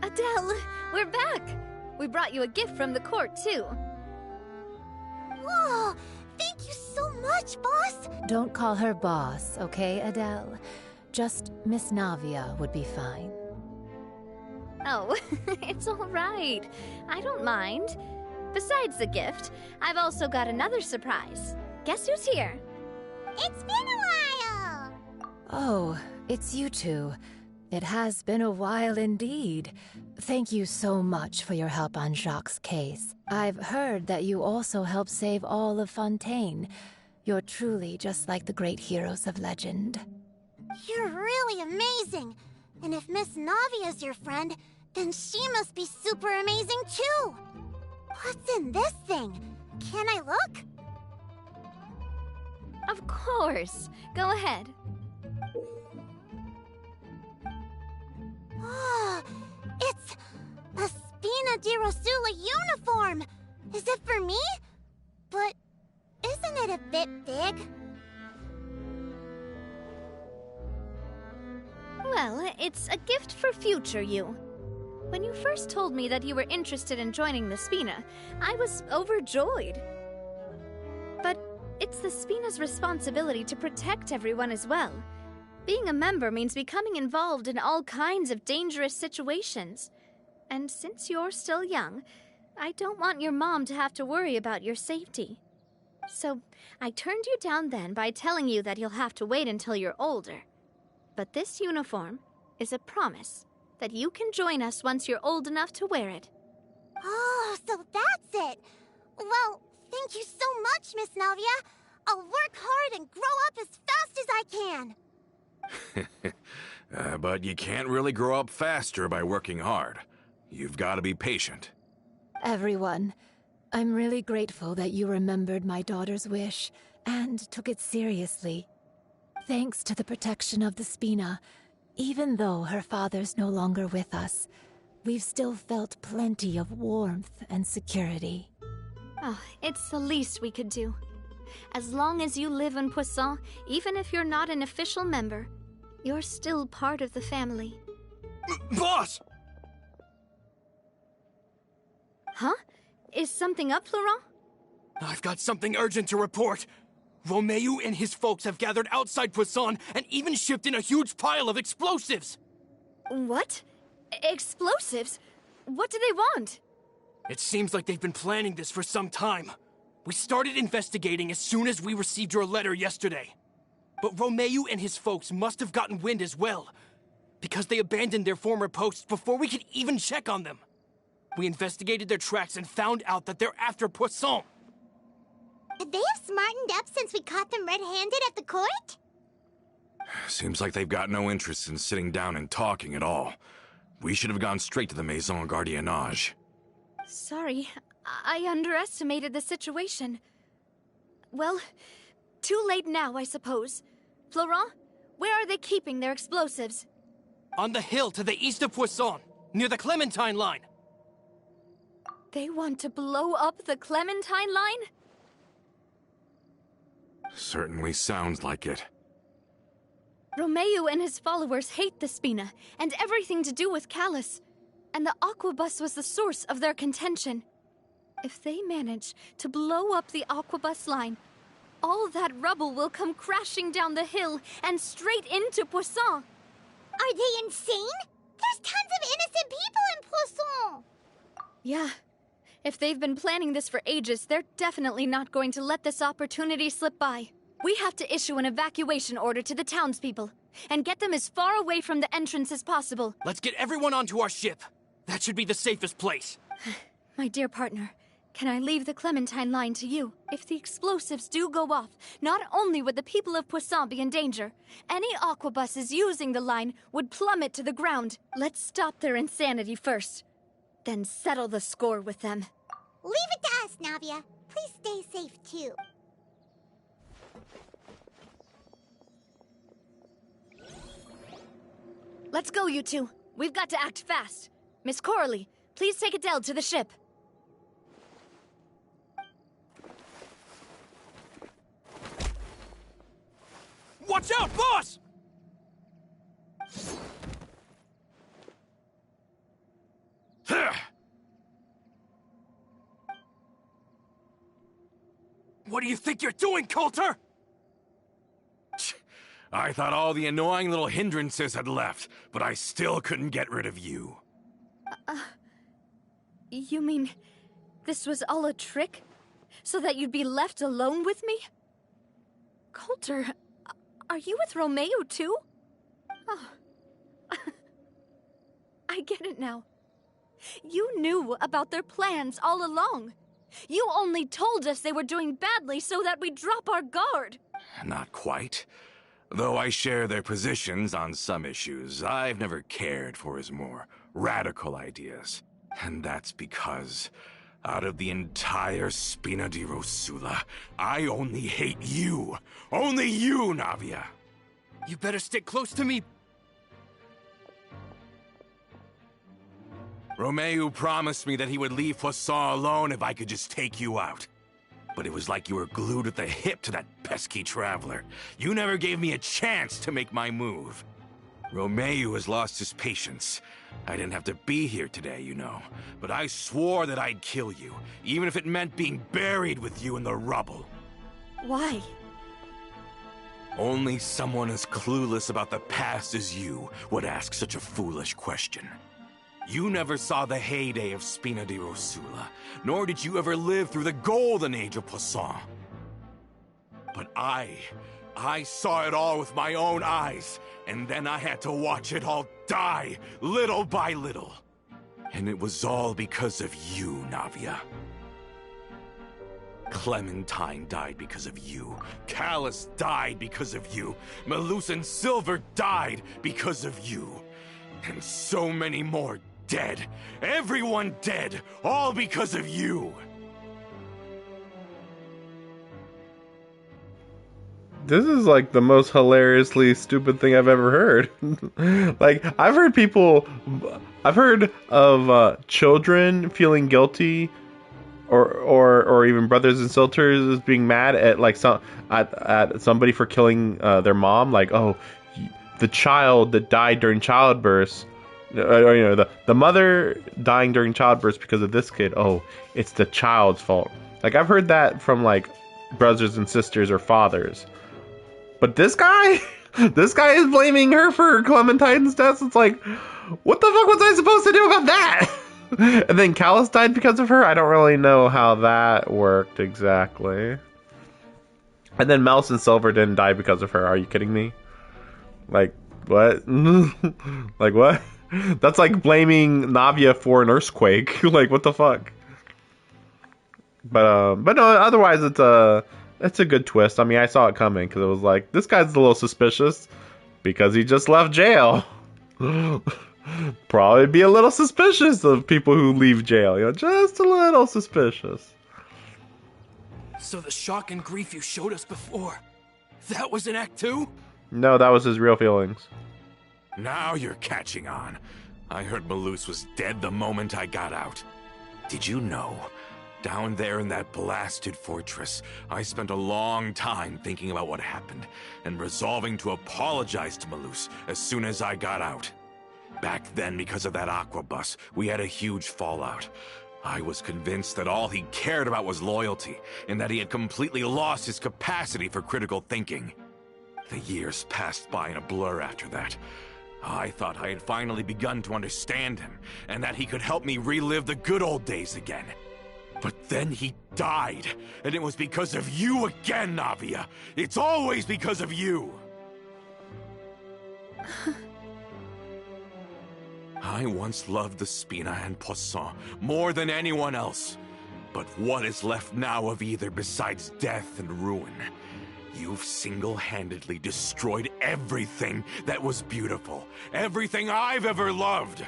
Adele, we're back! We brought you a gift from the court, too. Whoa! Thank you so much, boss! Don't call her boss, okay, Adele? Just Miss Navia would be fine. Oh, it's all right. I don't mind. Besides the gift, I've also got another surprise. Guess who's here? It's been a while! Oh, it's you two. It has been a while indeed. Thank you so much for your help on Jacques' case. I've heard that you also helped save all of Fontaine. You're truly just like the great heroes of legend. You're really amazing! And if Miss Navia's your friend, then she must be super amazing too! What's in this thing? Can I look? Of course. Go ahead. Oh, it's a Spina di Rosula uniform! Is it for me? But isn't it a bit big? Well, it's a gift for future you. When you first told me that you were interested in joining the Spina, I was overjoyed. But it's the Spina's responsibility to protect everyone as well. Being a member means becoming involved in all kinds of dangerous situations. And since you're still young, I don't want your mom to have to worry about your safety. So I turned you down then by telling you that you'll have to wait until you're older. But this uniform is a promise that you can join us once you're old enough to wear it. Oh, so that's it! Well, thank you so much, Miss Navia. I'll work hard and grow up as fast as I can. But you can't really grow up faster by working hard. You've got to be patient. Everyone, I'm really grateful that you remembered my daughter's wish and took it seriously. Thanks to the protection of the Spina, even though her father's no longer with us, we've still felt plenty of warmth and security. Oh, it's the least we could do. As long as you live in Poisson, even if you're not an official member, you're still part of the family. Boss! Huh? Is something up, Florent? I've got something urgent to report. Romeu and his folks have gathered outside Poisson and even shipped in a huge pile of explosives. What? Explosives? What do they want? It seems like they've been planning this for some time. We started investigating as soon as we received your letter yesterday. But Romeu and his folks must have gotten wind as well, because they abandoned their former posts before we could even check on them. We investigated their tracks and found out that they're after Poisson. They have smartened up since we caught them red-handed at the court? Seems like they've got no interest in sitting down and talking at all. We should have gone straight to the Maison Gardiennage. Sorry, I underestimated the situation. Well, too late now, I suppose. Florent, where are they keeping their explosives? On the hill to the east of Poisson, near the Clementine line. They want to blow up the Clementine line? Certainly sounds like it. Romeu and his followers hate the Spina and everything to do with Callus. And the Aquabus was the source of their contention. If they manage to blow up the Aquabus line, all that rubble will come crashing down the hill and straight into Poisson. Are they insane? There's tons of innocent people in Poisson! Yeah. If they've been planning this for ages, they're definitely not going to let this opportunity slip by. We have to issue an evacuation order to the townspeople and get them as far away from the entrance as possible. Let's get everyone onto our ship. That should be the safest place. My dear partner, can I leave the Clementine line to you? If the explosives do go off, not only would the people of Poisson be in danger, any aquabuses using the line would plummet to the ground. Let's stop their insanity first, then settle the score with them. Leave it to us, Navia. Please stay safe, too. Let's go, you two. We've got to act fast. Miss Coralie, please take Adele to the ship. Watch out, boss! What do you think you're doing, Coulter? I thought all the annoying little hindrances had left, but I still couldn't get rid of you. You mean this was all a trick? So that you'd be left alone with me? Coulter, are you with Romeo too? Oh. I get it now. You knew about their plans all along. You only told us they were doing badly so that we'd drop our guard. Not quite. Though I share their positions on some issues, I've never cared for his more radical ideas. And that's because, out of the entire Spina di Rosula, I only hate you. Only you, Navia. You better stick close to me. Romeo promised me that he would leave Poisson alone if I could just take you out. But it was like you were glued at the hip to that pesky traveler. You never gave me a chance to make my move. Romeo has lost his patience. I didn't have to be here today, you know. But I swore that I'd kill you, even if it meant being buried with you in the rubble. Why? Only someone as clueless about the past as you would ask such a foolish question. You never saw the heyday of Spina di Rosula, nor did you ever live through the golden age of Poisson. But I saw it all with my own eyes, and then I had to watch it all die, little by little. And it was all because of you, Navia. Clementine died because of you. Callus died because of you. Malus and Silver died because of you. And so many more dead. Everyone dead, all because of you. This is like the most hilariously stupid thing I've ever heard. Like, I've heard of children feeling guilty, or even brothers and sisters being mad at like at somebody for killing their mom. Like, oh, the child that died during childbirth, or, you know, the mother dying during childbirth because of this kid. Oh, it's the child's fault. Like, I've heard that from like brothers and sisters or fathers. But this guy is blaming her for Clementine's death. It's like, what the fuck was I supposed to do about that? And then Callus died because of her? I don't really know how that worked exactly. And then Malus and Silver didn't die because of her. Are you kidding me? Like, what? Like, what? That's like blaming Navia for an earthquake. Like, what the fuck? But no, otherwise it's a good twist. I mean, I saw it coming because it was like, this guy's a little suspicious because he just left jail. Probably be a little suspicious of people who leave jail. You know, just a little suspicious. So the shock and grief you showed us before, that was in Act 2? No, that was his real feelings. Now you're catching on. I heard Malus was dead the moment I got out. Did you know? Down there in that blasted fortress, I spent a long time thinking about what happened and resolving to apologize to Malus as soon as I got out. Back then, because of that aqua bus, we had a huge fallout. I was convinced that all he cared about was loyalty, and that he had completely lost his capacity for critical thinking. The years passed by in a blur after that. I thought I had finally begun to understand him, and that he could help me relive the good old days again. But then he died, and it was because of you again, Navia. It's always because of you. I once loved the Spina and Poisson more than anyone else. But what is left now of either besides death and ruin? You've single-handedly destroyed everything that was beautiful. Everything I've ever loved.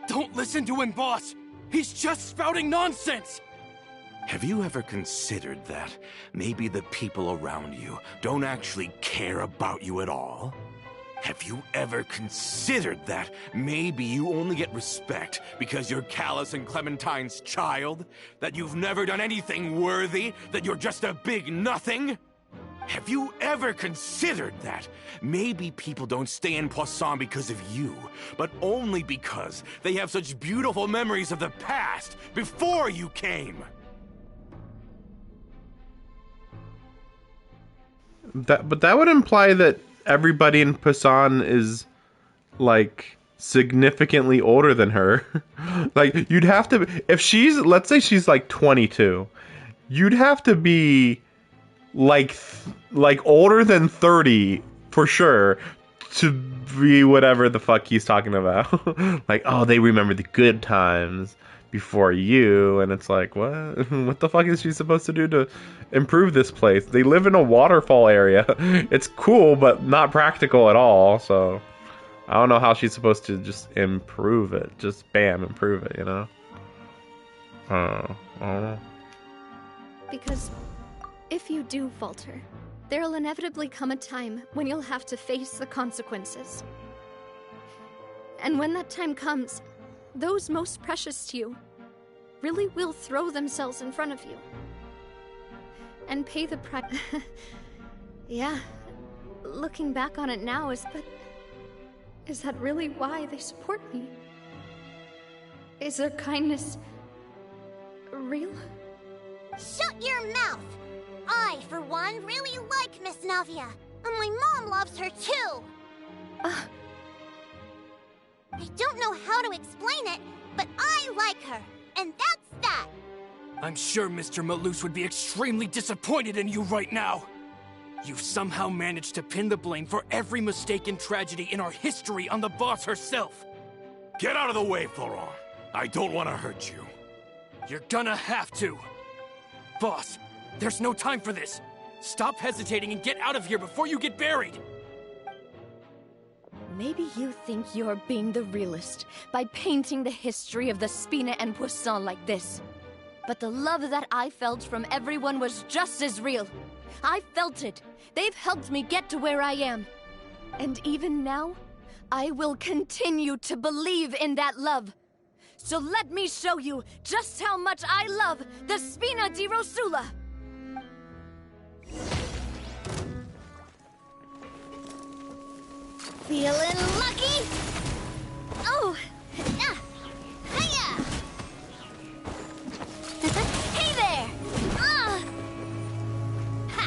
Don't listen to him, boss. He's just spouting nonsense. Have you ever considered that maybe the people around you don't actually care about you at all? Have you ever considered that maybe you only get respect because you're Callus and Clementine's child? That you've never done anything worthy? That you're just a big nothing? Have you ever considered that maybe people don't stay in Poisson because of you, but only because they have such beautiful memories of the past before you came? But that would imply that everybody in Poisson is like significantly older than her. Like, you'd have to, if she's, let's say she's like 22, you'd have to be like older than 30 for sure to be whatever the fuck he's talking about. Like, oh, they remember the good times before you, and it's like, what? What the fuck is she supposed to do to improve this place? They live in a waterfall area. It's cool, but not practical at all, so I don't know how she's supposed to just improve it. Just bam, improve it, you know? I don't know. Because if you do falter, there'll inevitably come a time when you'll have to face the consequences. And when that time comes, those most precious to you really will throw themselves in front of you and pay the price. Yeah, looking back on it now, is that really why they support me? Is their kindness real? Shut your mouth! I, for one, really like Miss Navia, and my mom loves her too! I don't know how to explain it, but I like her, and that's that! I'm sure Mr. Malus would be extremely disappointed in you right now! You've somehow managed to pin the blame for every mistake and tragedy in our history on the boss herself! Get out of the way, Florent! I don't want to hurt you. You're gonna have to! Boss, there's no time for this! Stop hesitating and get out of here before you get buried! Maybe you think you're being the realist by painting the history of the Spina and Poisson like this. But the love that I felt from everyone was just as real. I felt it. They've helped me get to where I am. And even now, I will continue to believe in that love. So let me show you just how much I love the Spina di Rosula. Feeling lucky? Oh! Hiya! Hey there! Ha! Ha!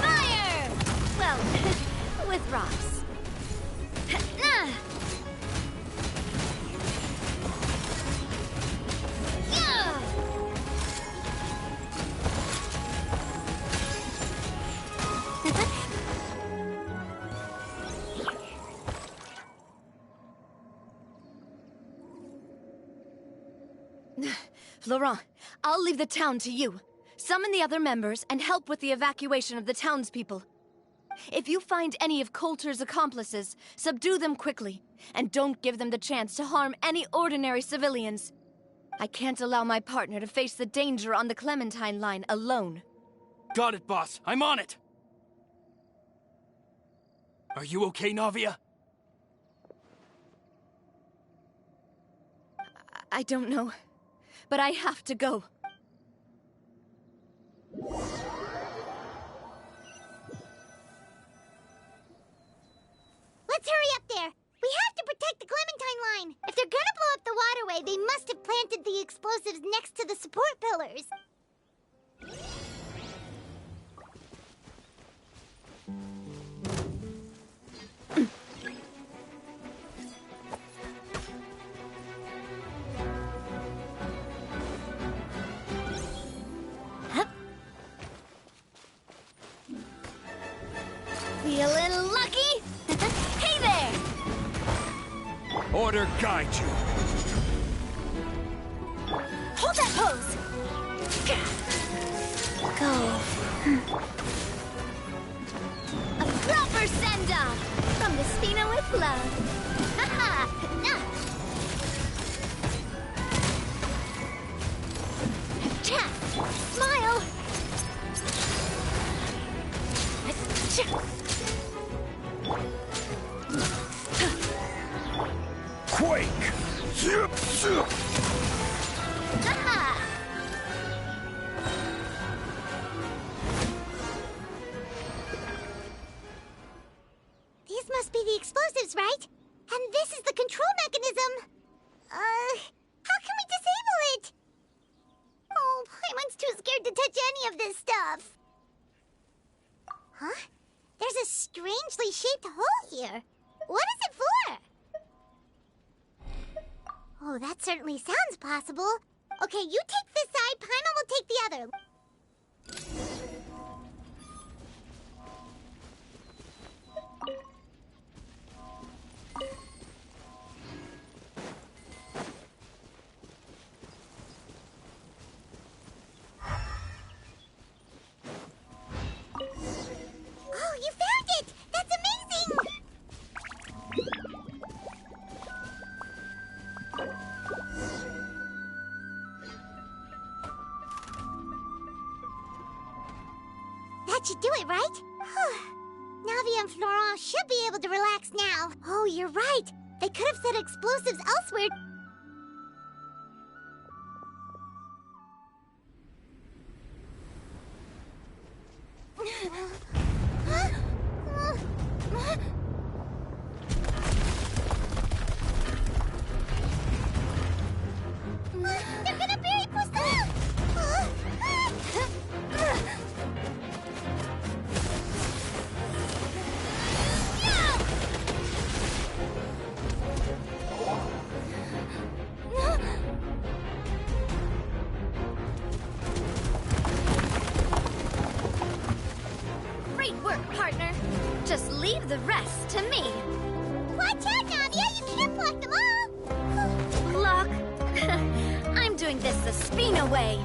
Fire! Well, with rocks. Florent, I'll leave the town to you. Summon the other members and help with the evacuation of the townspeople. If you find any of Coulter's accomplices, subdue them quickly, and don't give them the chance to harm any ordinary civilians. I can't allow my partner to face the danger on the Clementine line alone. Got it, boss. I'm on it! Are you okay, Navia? I don't know, but I have to go. Let's hurry up there! We have to protect the Clementine line! If they're gonna blow up the waterway, they must have planted the explosives next to the support pillars. Feeling lucky? Hey there! Order guide you. Hold that pose! Go. A proper send-off from the Spina with love. Haha! Smile! Quake! These must be the explosives, right? And this is the control mechanism. How can we disable it? Oh, Paimon's too scared to touch any of this stuff. Huh? There's a strangely shaped hole here. What is it for? Oh, that certainly sounds possible. Okay, you take this side, Paimon will take the other. Oh, you found it! That's amazing! That should do it, right? Navia and Florent should be able to relax now. Oh, you're right. They could have set explosives elsewhere. They're gonna bury Poisson! Great work, partner. Just leave the rest to me. Watch out, Navia! You can't block them all! Block? I'm doing this the Spina way.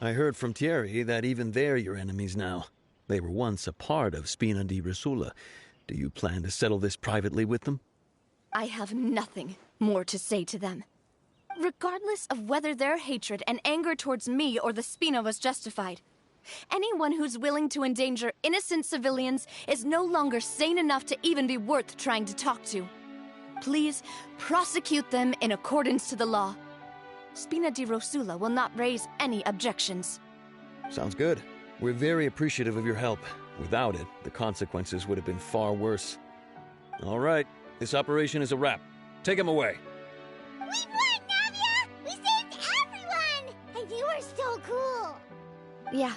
I heard from Thierry that even they're your enemies now. They were once a part of Spina di Rosula. Do you plan to settle this privately with them? I have nothing more to say to them. Regardless of whether their hatred and anger towards me or the Spina was justified, anyone who's willing to endanger innocent civilians is no longer sane enough to even be worth trying to talk to. Please prosecute them in accordance to the law. Spina di Rosula will not raise any objections. Sounds good. We're very appreciative of your help. Without it, the consequences would have been far worse. All right, this operation is a wrap. Take him away. We won, Navia! We saved everyone! And you were so cool! Yeah.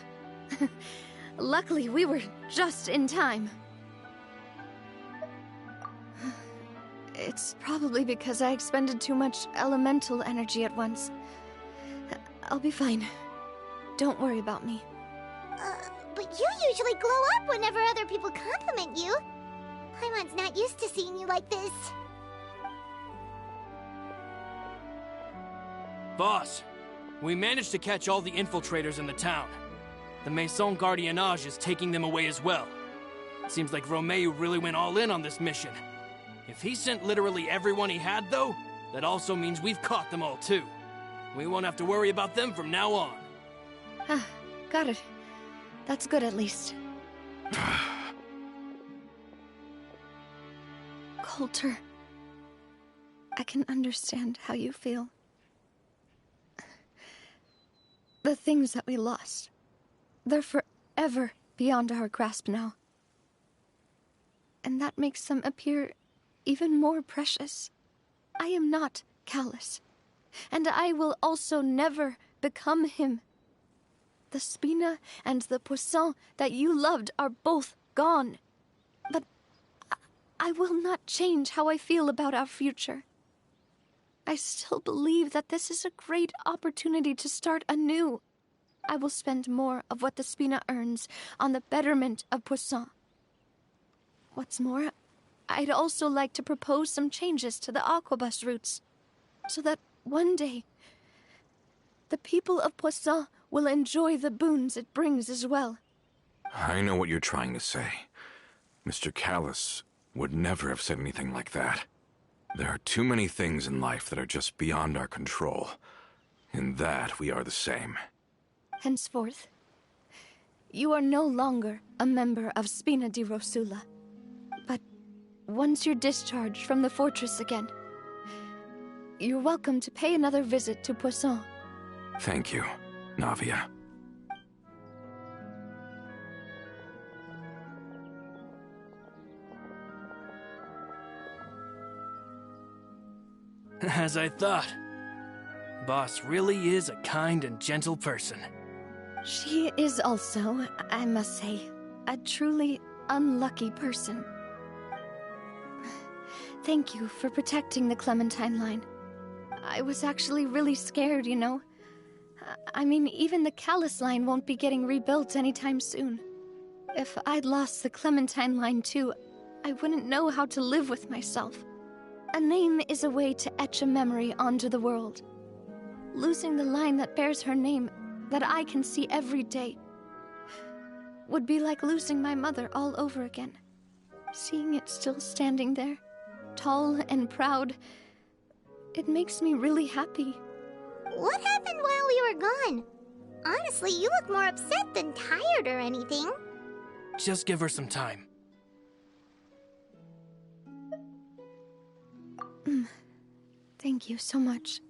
Luckily, we were just in time. It's probably because I expended too much elemental energy at once. I'll be fine. Don't worry about me. But you usually glow up whenever other people compliment you. Paimon's not used to seeing you like this. Boss, we managed to catch all the infiltrators in the town. The Maison Gardiennage is taking them away as well. Seems like Romeu really went all in on this mission. If he sent literally everyone he had, though, that also means we've caught them all, too. We won't have to worry about them from now on. Got it. That's good, at least. Coulter, I can understand how you feel. The things that we lost, they're forever beyond our grasp now. And that makes them appear even more precious. I am not callous, and I will also never become him. The Spina and the Poisson that you loved are both gone. But I will not change how I feel about our future. I still believe that this is a great opportunity to start anew. I will spend more of what the Spina earns on the betterment of Poisson. What's more, I'd also like to propose some changes to the Aquabus routes, so that one day, the people of Poisson will enjoy the boons it brings as well. I know what you're trying to say. Mr. Callis would never have said anything like that. There are too many things in life that are just beyond our control. In that, we are the same. Henceforth, you are no longer a member of Spina di Rosula. But once you're discharged from the fortress again, you're welcome to pay another visit to Poisson. Thank you, Navia. As I thought. Boss really is a kind and gentle person. She is also, I must say, a truly unlucky person. Thank you for protecting the Clementine line. I was actually really scared, you know. I mean, even the Callis line won't be getting rebuilt anytime soon. If I'd lost the Clementine line too, I wouldn't know how to live with myself. A name is a way to etch a memory onto the world. Losing the line that bears her name, that I can see every day, would be like losing my mother all over again. Seeing it still standing there, tall and proud, it makes me really happy. What happened while we were gone? Honestly, you look more upset than tired or anything. Just give her some time. Thank you so much.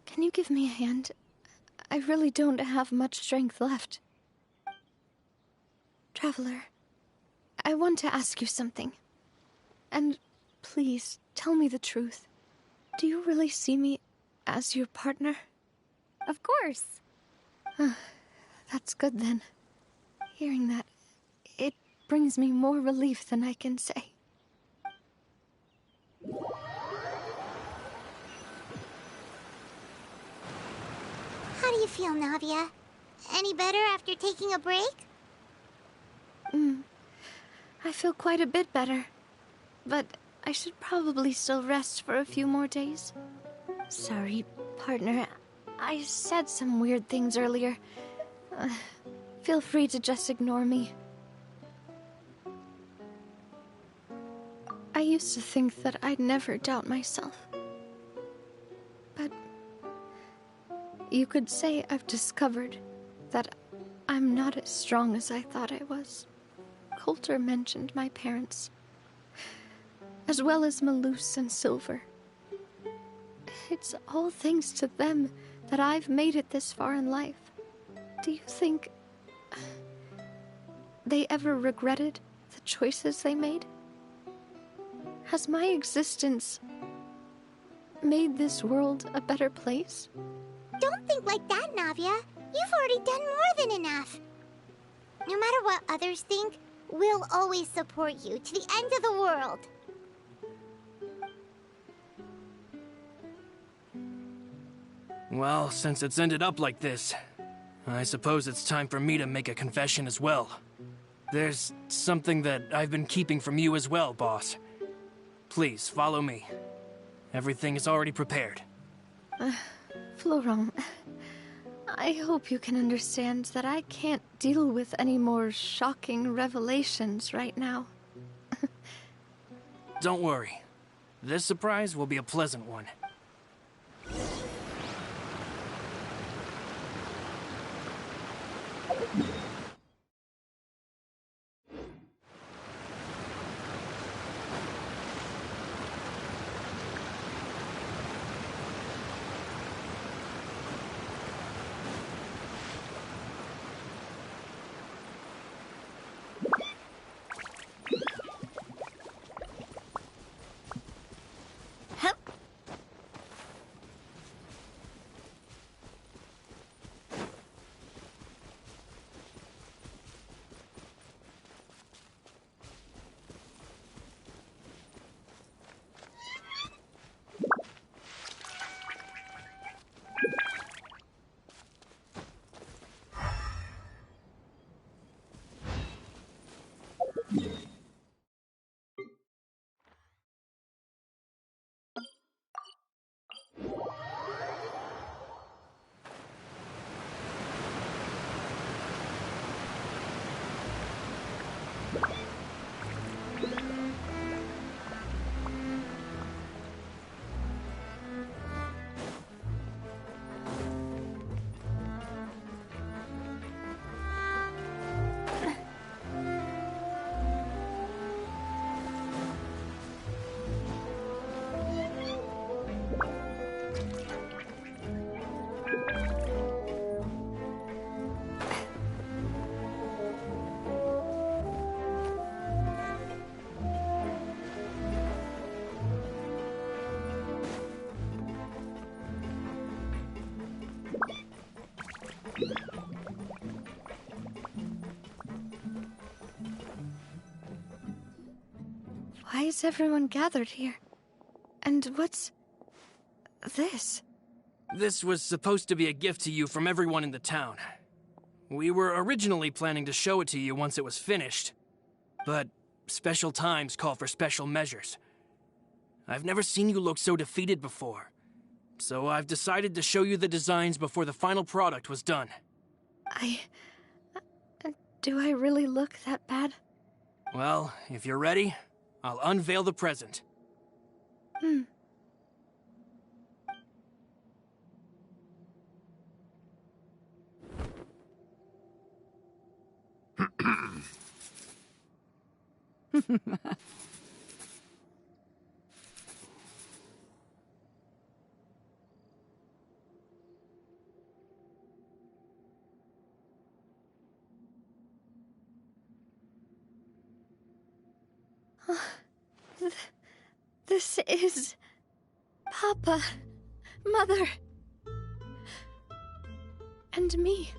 Can you give me a hand? I really don't have much strength left. Traveler, I want to ask you something. And please, tell me the truth. Do you really see me as your partner? Of course. That's good then. Hearing that, it brings me more relief than I can say. How do you feel, Navia? Any better after taking a break? I feel quite a bit better. But I should probably still rest for a few more days. Sorry, partner. I said some weird things earlier. Feel free to just ignore me. I used to think that I'd never doubt myself. But you could say I've discovered that I'm not as strong as I thought I was. Coulter mentioned my parents, as well as Malus and Silver. It's all thanks to them that I've made it this far in life. Do you think they ever regretted the choices they made? Has my existence made this world a better place? Don't think like that, Navia. You've already done more than enough. No matter what others think, we'll always support you to the end of the world. Well, since it's ended up like this, I suppose it's time for me to make a confession as well. There's something that I've been keeping from you as well, boss. Please, follow me. Everything is already prepared. Florent, I hope you can understand that I can't deal with any more shocking revelations right now. Don't worry. This surprise will be a pleasant one. Why is everyone gathered here? And what's this? This was supposed to be a gift to you from everyone in the town. We were originally planning to show it to you once it was finished, but special times call for special measures. I've never seen you look so defeated before, so I've decided to show you the designs before the final product was done. Do I really look that bad? Well, if you're ready, I'll unveil the present. This is... Papa, Mother, and me.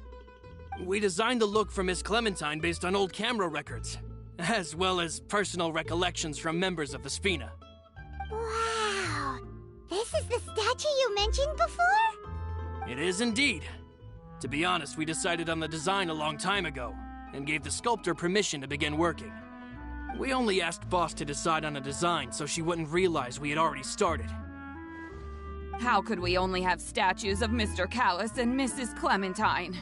We designed the look for Miss Clementine based on old camera records, as well as personal recollections from members of the Spina. Wow! This is the statue you mentioned before? It is indeed. To be honest, we decided on the design a long time ago, and gave the sculptor permission to begin working. We only asked Boss to decide on a design so she wouldn't realize we had already started. How could we only have statues of Mr. Callis and Mrs. Clementine?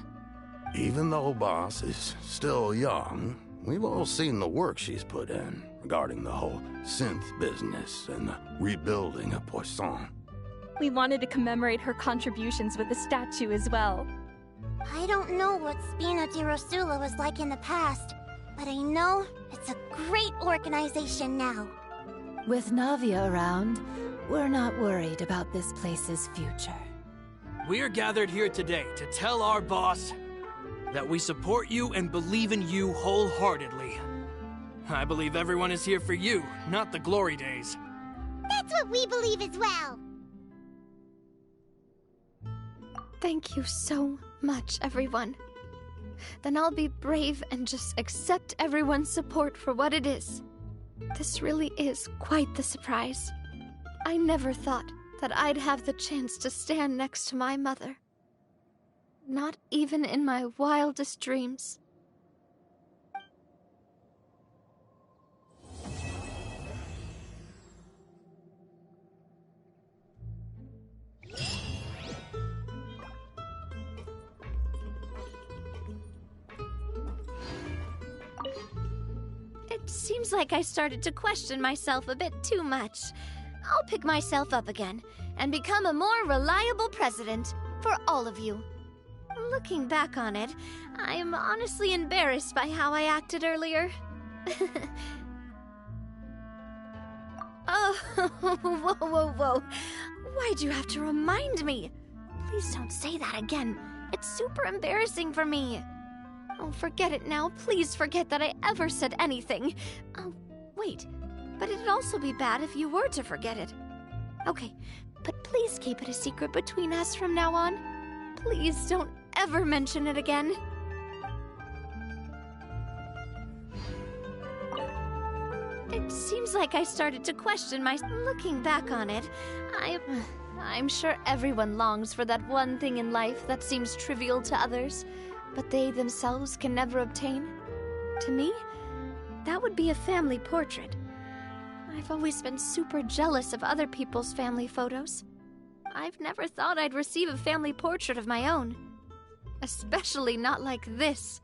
Even though Boss is still young, we've all seen the work she's put in regarding the whole synth business and the rebuilding of Poisson. We wanted to commemorate her contributions with a statue as well. I don't know what Spina di Rosula was like in the past, but I know it's a great organization now. With Navia around, we're not worried about this place's future. We're gathered here today to tell our boss that we support you and believe in you wholeheartedly. I believe everyone is here for you, not the glory days. That's what we believe as well. Thank you so much, everyone. Then I'll be brave and just accept everyone's support for what it is. This really is quite the surprise. I never thought that I'd have the chance to stand next to my mother. Not even in my wildest dreams. It seems like I started to question myself a bit too much. I'll pick myself up again and become a more reliable president for all of you. Looking back on it, I'm honestly embarrassed by how I acted earlier. Oh, whoa. Why'd you have to remind me? Please don't say that again. It's super embarrassing for me. Oh, forget it now. Please forget that I ever said anything. Oh, wait. But it'd also be bad if you were to forget it. Okay, but please keep it a secret between us from now on. Please don't ever mention it again. It seems like I started to question my... Looking back on it, I'm sure everyone longs for that one thing in life that seems trivial to others, but they themselves can never obtain. To me, that would be a family portrait. I've always been super jealous of other people's family photos. I've never thought I'd receive a family portrait of my own. Especially not like this.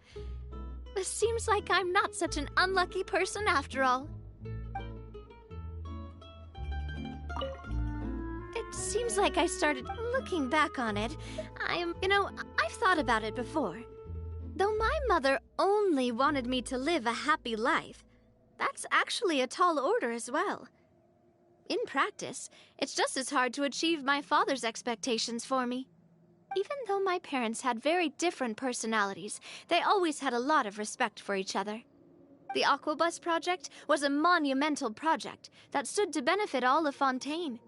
It seems like I'm not such an unlucky person after all. It seems like I started looking back on it. I've thought about it before. Though my mother only wanted me to live a happy life, that's actually a tall order as well. In practice, it's just as hard to achieve my father's expectations for me. Even though my parents had very different personalities, they always had a lot of respect for each other. The Aquabus project was a monumental project that stood to benefit all of Fontaine.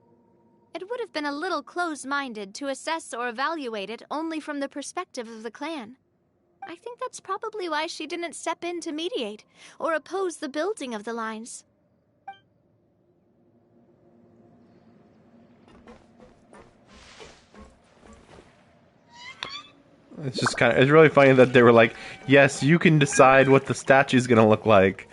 It would have been a little close-minded to assess or evaluate it only from the perspective of the clan. I think that's probably why she didn't step in to mediate or oppose the building of the lines. It's just it's really funny that they were like, yes, you can decide what the statue's gonna look like.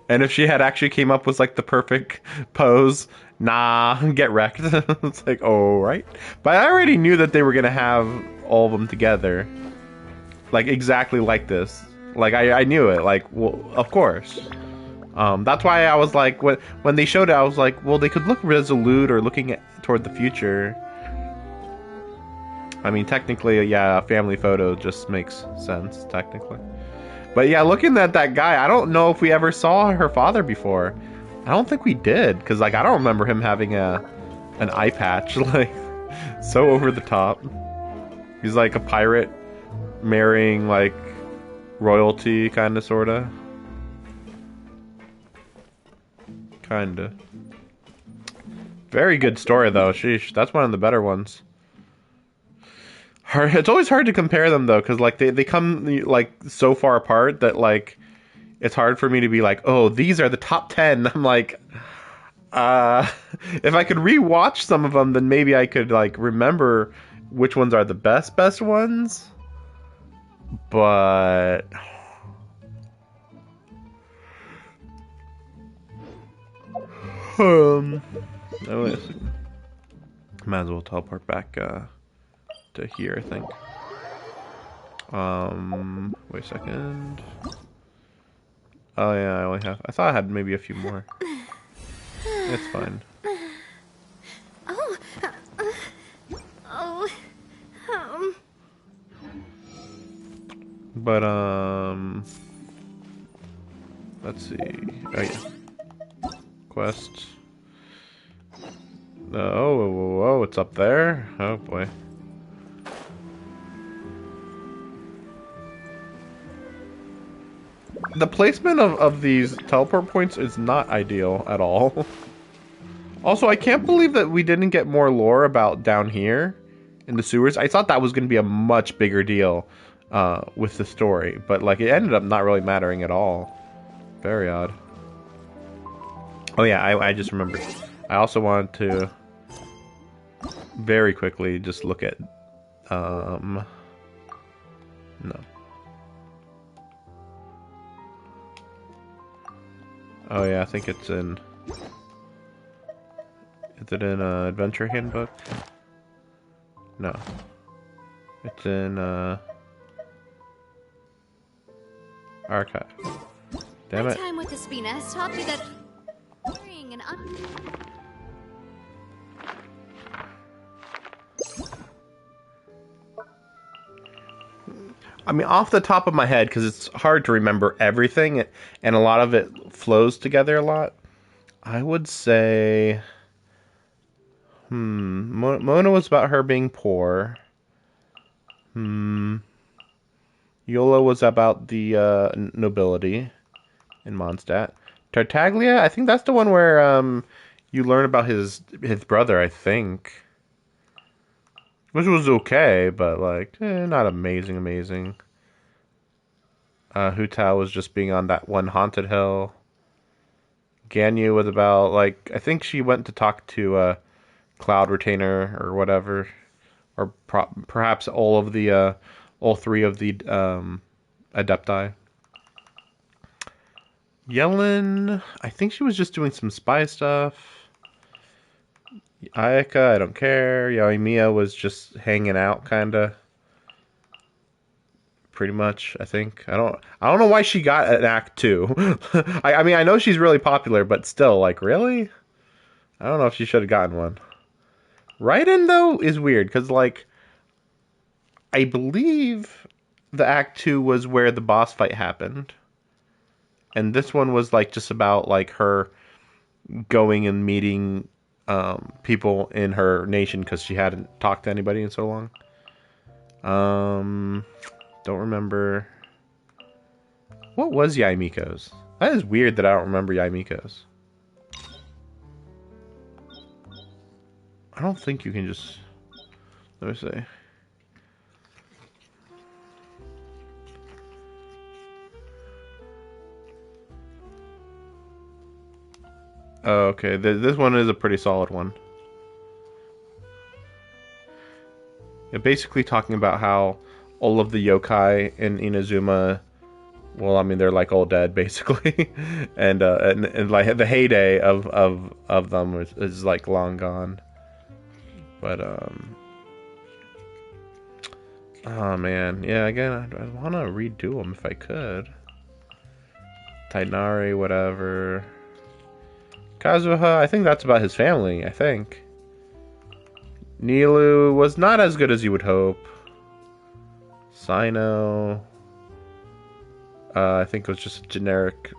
And if she had actually came up with like the perfect pose, nah, get wrecked. It's like, oh, right. But I already knew that they were gonna have all of them together. Like exactly like this. Like I knew it, like, well, of course. That's why I was like, when they showed it, I was like, well, they could look resolute or looking toward the future. I mean, technically, yeah, a family photo just makes sense, technically. But yeah, looking at that guy, I don't know if we ever saw her father before. I don't think we did, because, like, I don't remember him having an eye patch, like, so over the top. He's like a pirate marrying, like, royalty, kind of, sort of. Kind of. Very good story, though. Sheesh, that's one of the better ones. It's always hard to compare them though, because like they come like so far apart that like it's hard for me to be like, oh, these are the top 10. I'm like, if I could rewatch some of them, then maybe I could like remember which ones are the best ones. But might as well teleport back to here, I think. Wait a second. Oh yeah, I only have. I thought I had maybe a few more. It's fine. But let's see. Oh yeah. Quest. Oh, it's up there. Oh boy. The placement of these teleport points is not ideal at all. Also, I can't believe that we didn't get more lore about down here in the sewers. I thought that was going to be a much bigger deal with the story, but like it ended up not really mattering at all. Very odd. Oh yeah, I just remembered. I also wanted to very quickly just look at no. Oh yeah, I think it's in. Is it in Adventure Handbook? No. It's in Archive. Damn My it. time with the Spina has taught me that carrying an I mean, off the top of my head, because it's hard to remember everything, and a lot of it flows together a lot, I would say... Mona was about her being poor. Yola was about the nobility in Mondstadt. Tartaglia, I think that's the one where you learn about his brother, I think. Which was okay, but like, not amazing. Hu Tao was just being on that one haunted hill. Ganyu was about, like, I think she went to talk to Cloud Retainer or whatever. Or perhaps all three of the Adepti. Yellen, I think she was just doing some spy stuff. Ayaka, I don't care. Yaoimiya was just hanging out, kinda. Pretty much, I think. I don't know why she got an Act 2. I mean, I know she's really popular, but still, like, really? I don't know if she should have gotten one. Raiden, though, is weird, because, like, I believe the Act 2 was where the boss fight happened. And this one was, like, just about, like, her going and meeting people in her nation because she hadn't talked to anybody in so long. Don't remember. What was Yaimiko's? That is weird that I don't remember Yaimiko's. I don't think you can just... Let me see. Oh, okay. This one is a pretty solid one. Yeah, basically talking about how all of the yokai in Inazuma, well, I mean, they're like all dead, basically. and like the heyday of them is like long gone. But, oh man. Yeah, again, I want to redo them if I could. Tainari, whatever. Kazuha, I think that's about his family, I think. Nilu was not as good as you would hope. Sino. I think it was just a generic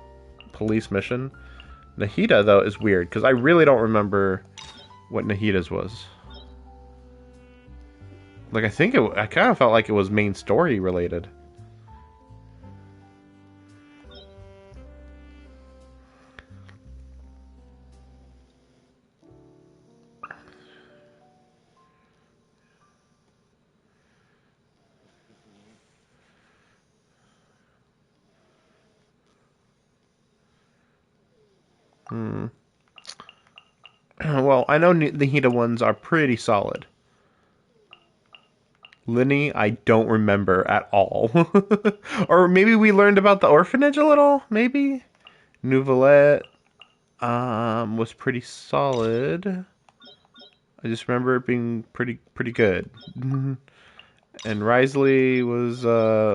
police mission. Nahida, though, is weird, because I really don't remember what Nahida's was. Like, I kind of felt like it was main story related. Well, I know the Hida ones are pretty solid. Linny, I don't remember at all. Or maybe we learned about the orphanage a little, maybe? Nouvelette was pretty solid. I just remember it being pretty good. And Risley was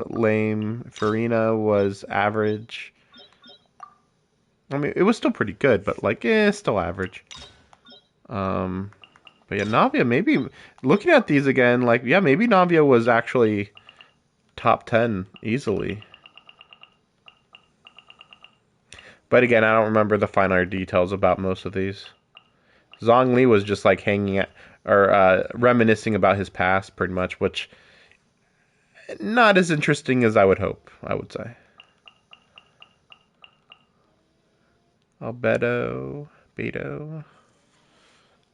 lame. Farina was average. I mean, it was still pretty good, but like, still average. But yeah, Navia, maybe, looking at these again, like, yeah, maybe Navia was actually top 10 easily. But again, I don't remember the finer details about most of these. Zhongli was just like hanging at, or reminiscing about his past, pretty much, which, not as interesting as I would hope, I would say. Beto.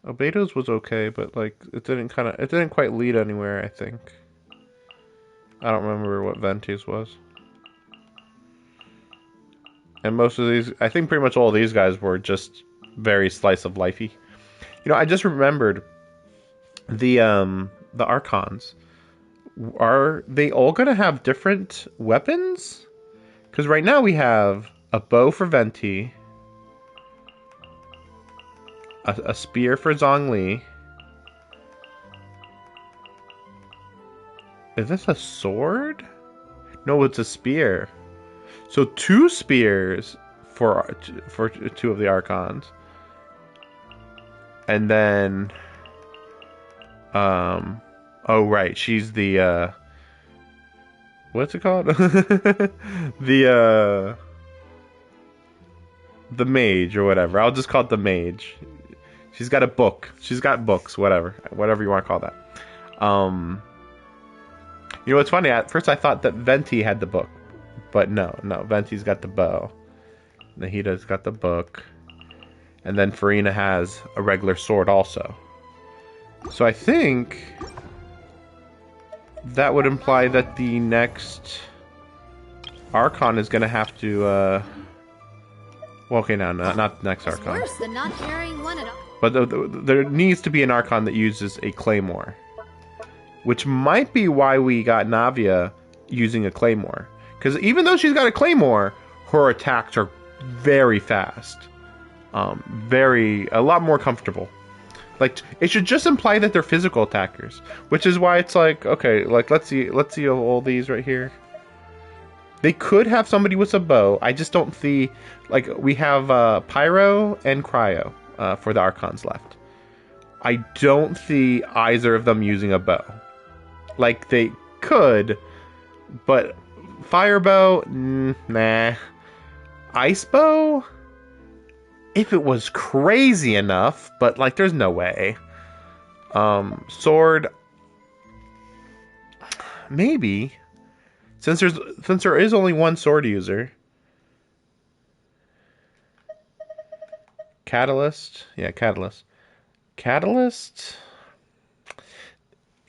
Beto's was okay, but like it didn't quite lead anywhere, I think. I don't remember what Venti's was. And most of these, I think pretty much all of these guys were just very slice of lifey. You know, I just remembered the Archons. Are they all gonna have different weapons? Because right now we have a bow for Venti, a spear for Zhongli. Is this a sword? No, it's a spear. So 2 spears for 2 of the Archons. And then oh right, she's the what's it called? the mage or whatever. I'll just call it the mage. She's got a book. She's got books, whatever you want to call that. You know what's funny? At first I thought that Venti had the book, but no, Venti's got the bow. Nahida's got the book, and then Farina has a regular sword also. So I think that would imply that the next Archon is going to have to. Well, okay, no, not the next Archon. Worse than not carrying one at all. But there needs to be an Archon that uses a Claymore. Which might be why we got Navia using a Claymore. Because even though she's got a Claymore, her attacks are very fast. A lot more comfortable. Like, it should just imply that they're physical attackers. Which is why it's like, okay, like, let's see all these right here. They could have somebody with a bow. I just don't see, like, we have Pyro and Cryo for the Archons left. I don't see either of them using a bow. Like, they could, but fire bow, nah. Ice bow, if it was crazy enough, but like, there's no way. Sword, maybe, since there is only one sword user. Catalyst, yeah, Catalyst.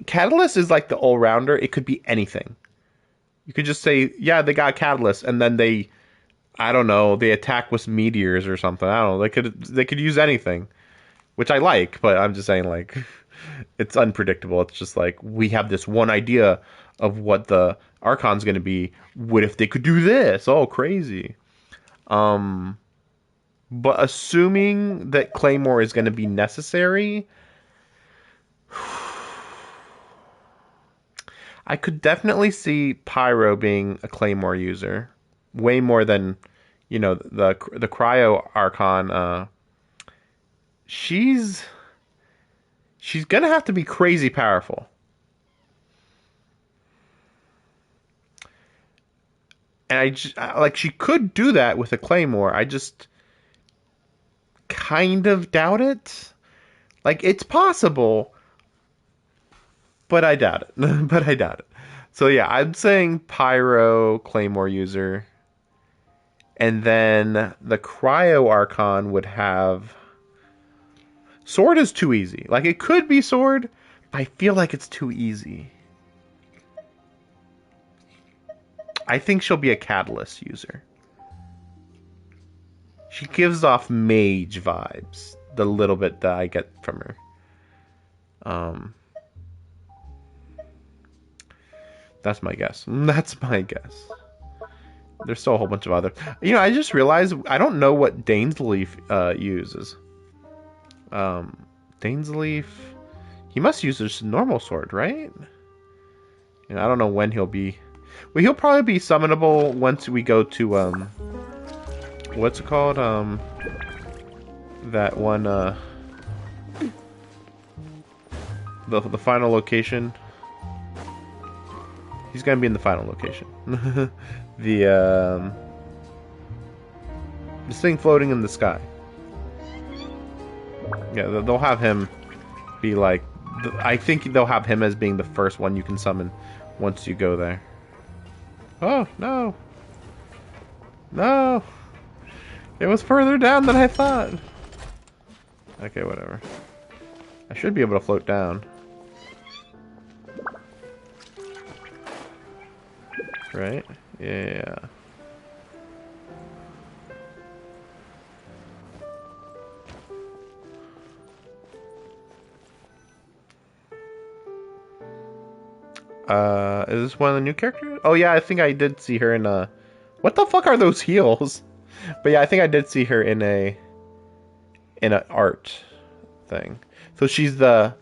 Catalyst is like the all-rounder. It could be anything. You could just say, yeah, they got Catalyst, and then they I don't know, they attack with meteors or something. I don't know. They could use anything, which I like, but I'm just saying, like, it's unpredictable. It's just like we have this one idea of what the Archon's going to be. What if they could do this? Oh, crazy. But assuming that Claymore is going to be necessary, I could definitely see Pyro being a Claymore user. Way more than, you know, the Cryo Archon. She's going to have to be crazy powerful. And like, she could do that with a Claymore. I just kind of doubt it. Like, it's possible, but I doubt it. So yeah, I'm saying Pyro Claymore user. And then the Cryo Archon would have... Sword is too easy. Like, it could be Sword, but I feel like it's too easy. I think she'll be a Catalyst user. She gives off mage vibes, the little bit that I get from her. That's my guess. There's still a whole bunch of other... You know, I just realized I don't know what Dainsleif uses. Dainsleif... He must use just a normal sword, right? You know, I don't know when he'll be... Well, he'll probably be summonable once we go to, what's it called? That one, the final location. He's gonna be in the final location. This thing floating in the sky. Yeah, they'll have him be like... I think they'll have him as being the first one you can summon once you go there. Oh, no. No. It was further down than I thought. Okay, whatever. I should be able to float down. Right? Yeah. Is this one of the new characters? Oh yeah, I think I did see her in a... What the fuck are those heels? But yeah, I think I did see her in an art thing. So she's the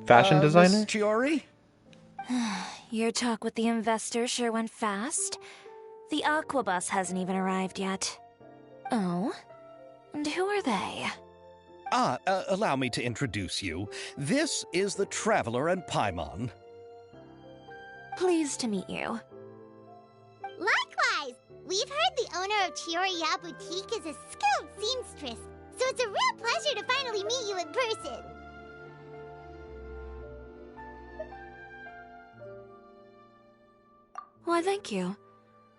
fashion designer? Miss Chiori? Your talk with the investor sure went fast. The Aquabus hasn't even arrived yet. Oh? And who are they? Allow me to introduce you. This is the Traveler and Paimon. Pleased to meet you. Likewise! We've heard the owner of Chioriya Boutique is a skilled seamstress, so it's a real pleasure to finally meet you in person. Why, thank you.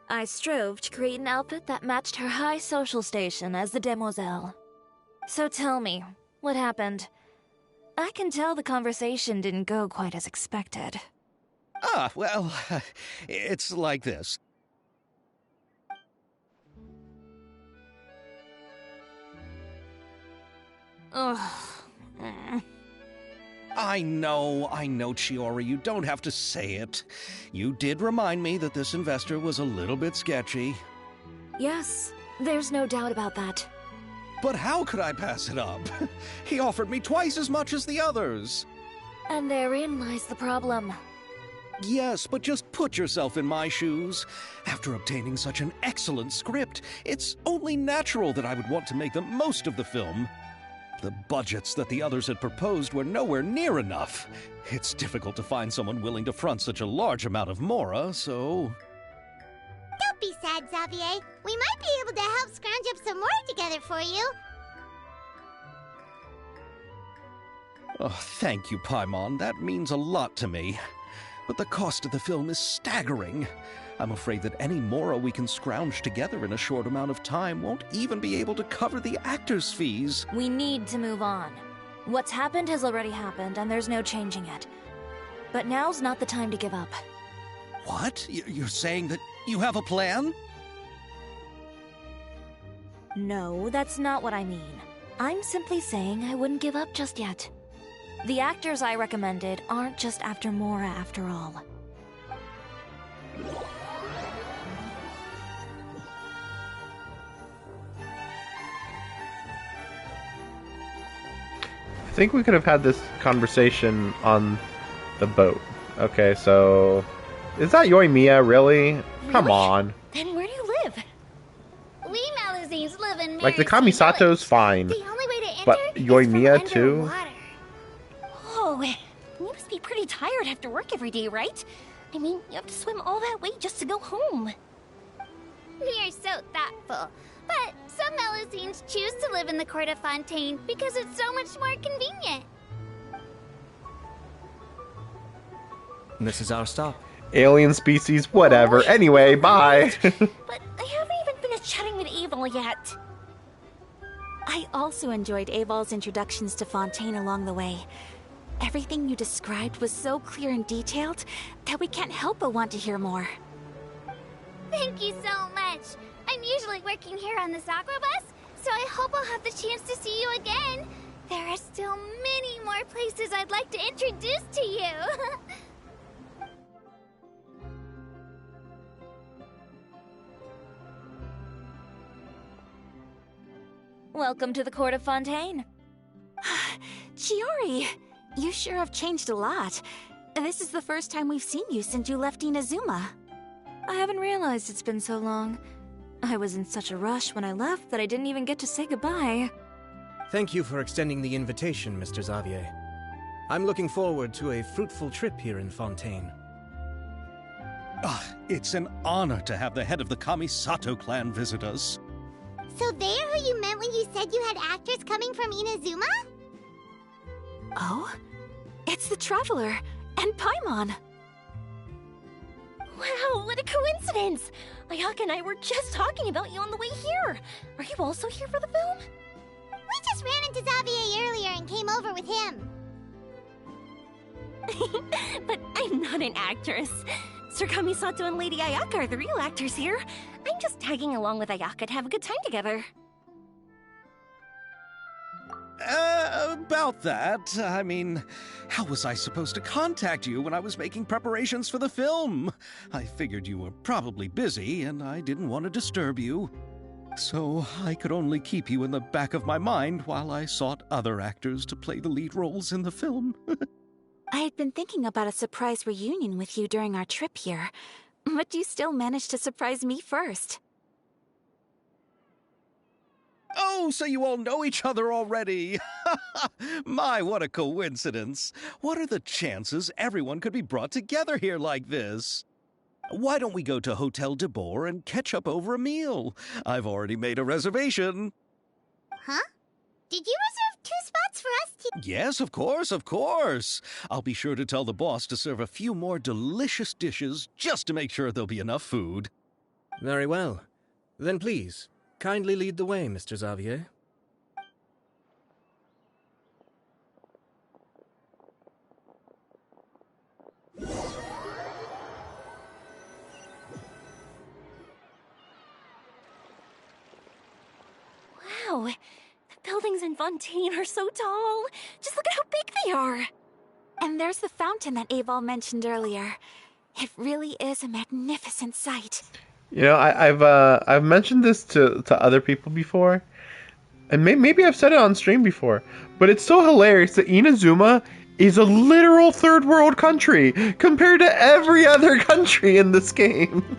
I strove to create an outfit that matched her high social station as the demoiselle. So tell me, what happened? I can tell the conversation didn't go quite as expected. Well, it's like this. Ugh. I know, Chiori, you don't have to say it. You did remind me that this investor was a little bit sketchy. Yes, there's no doubt about that. But how could I pass it up? He offered me twice as much as the others. And therein lies the problem. Yes, but just put yourself in my shoes. After obtaining such an excellent script, it's only natural that I would want to make the most of the film. The budgets that the others had proposed were nowhere near enough. It's difficult to find someone willing to front such a large amount of mora, so... Don't be sad, Xavier. We might be able to help scrounge up some more together for you. Oh, thank you, Paimon. That means a lot to me. But the cost of the film is staggering. I'm afraid that any mora we can scrounge together in a short amount of time won't even be able to cover the actors' fees. We need to move on. What's happened has already happened, and there's no changing it. But now's not the time to give up. What? You're saying that you have a plan? No, that's not what I mean. I'm simply saying I wouldn't give up just yet. The actors I recommended aren't just after Mora after all. I think we could have had this conversation on the boat. Okay, so... Is that Yoimiya, really? Come on. Then where do you live? We Malazines live in Like, the Mercy Kamisato's Village. fine. The only way to enter But is Yoimiya, from too? underwater. Oh, you must be pretty tired after work every day, right? I mean, you have to swim all that way just to go home. We are so thoughtful. But some Malazines choose to live in the Court of Fontaine because it's so much more convenient. This is our stop. Alien species, whatever. Anyway, bye. But I haven't even finished chatting with Aval yet. I also enjoyed Aval's introductions to Fontaine along the way. Everything you described was so clear and detailed that we can't help but want to hear more. Thank you so much. I'm usually working here on this aqua bus, so I hope I'll have the chance to see you again. There are still many more places I'd like to introduce to you. Welcome to the Court of Fontaine. Chiori, you sure have changed a lot. This is the first time we've seen you since you left Inazuma. I haven't realized it's been so long. I was in such a rush when I left that I didn't even get to say goodbye. Thank you for extending the invitation, Mr. Xavier. I'm looking forward to a fruitful trip here in Fontaine. It's an honor to have the head of the Kamisato clan visit us. So they're who you meant when you said you had actors coming from Inazuma? Oh? It's the Traveler and Paimon. Wow, what a coincidence! Ayaka and I were just talking about you on the way here. Are you also here for the film? We just ran into Xavier earlier and came over with him. But I'm not an actress. Sir Kamisato and Lady Ayaka are the real actors here. I'm just tagging along with Ayaka to have a good time together. About that, I mean, how was I supposed to contact you when I was making preparations for the film? I figured you were probably busy, and I didn't want to disturb you. So I could only keep you in the back of my mind while I sought other actors to play the lead roles in the film. I had been thinking about a surprise reunion with you during our trip here, but you still managed to surprise me first. Oh, so you all know each other already! My, what a coincidence! What are the chances everyone could be brought together here like this? Why don't we go to Hotel de Boer and catch up over a meal? I've already made a reservation. Huh? Did you reserve 2 spots for us to... Yes, of course, of course. I'll be sure to tell the boss to serve a few more delicious dishes just to make sure there'll be enough food. Very well. Then please, kindly lead the way, Mr. Xavier. Wow, the buildings in Fontaine are so tall. Just look at how big they are. And there's the fountain that Aval mentioned earlier. It really is a magnificent sight. You know, I've mentioned this to other people before, and maybe I've said it on stream before, but it's so hilarious that Inazuma is a literal third world country compared to every other country in this game.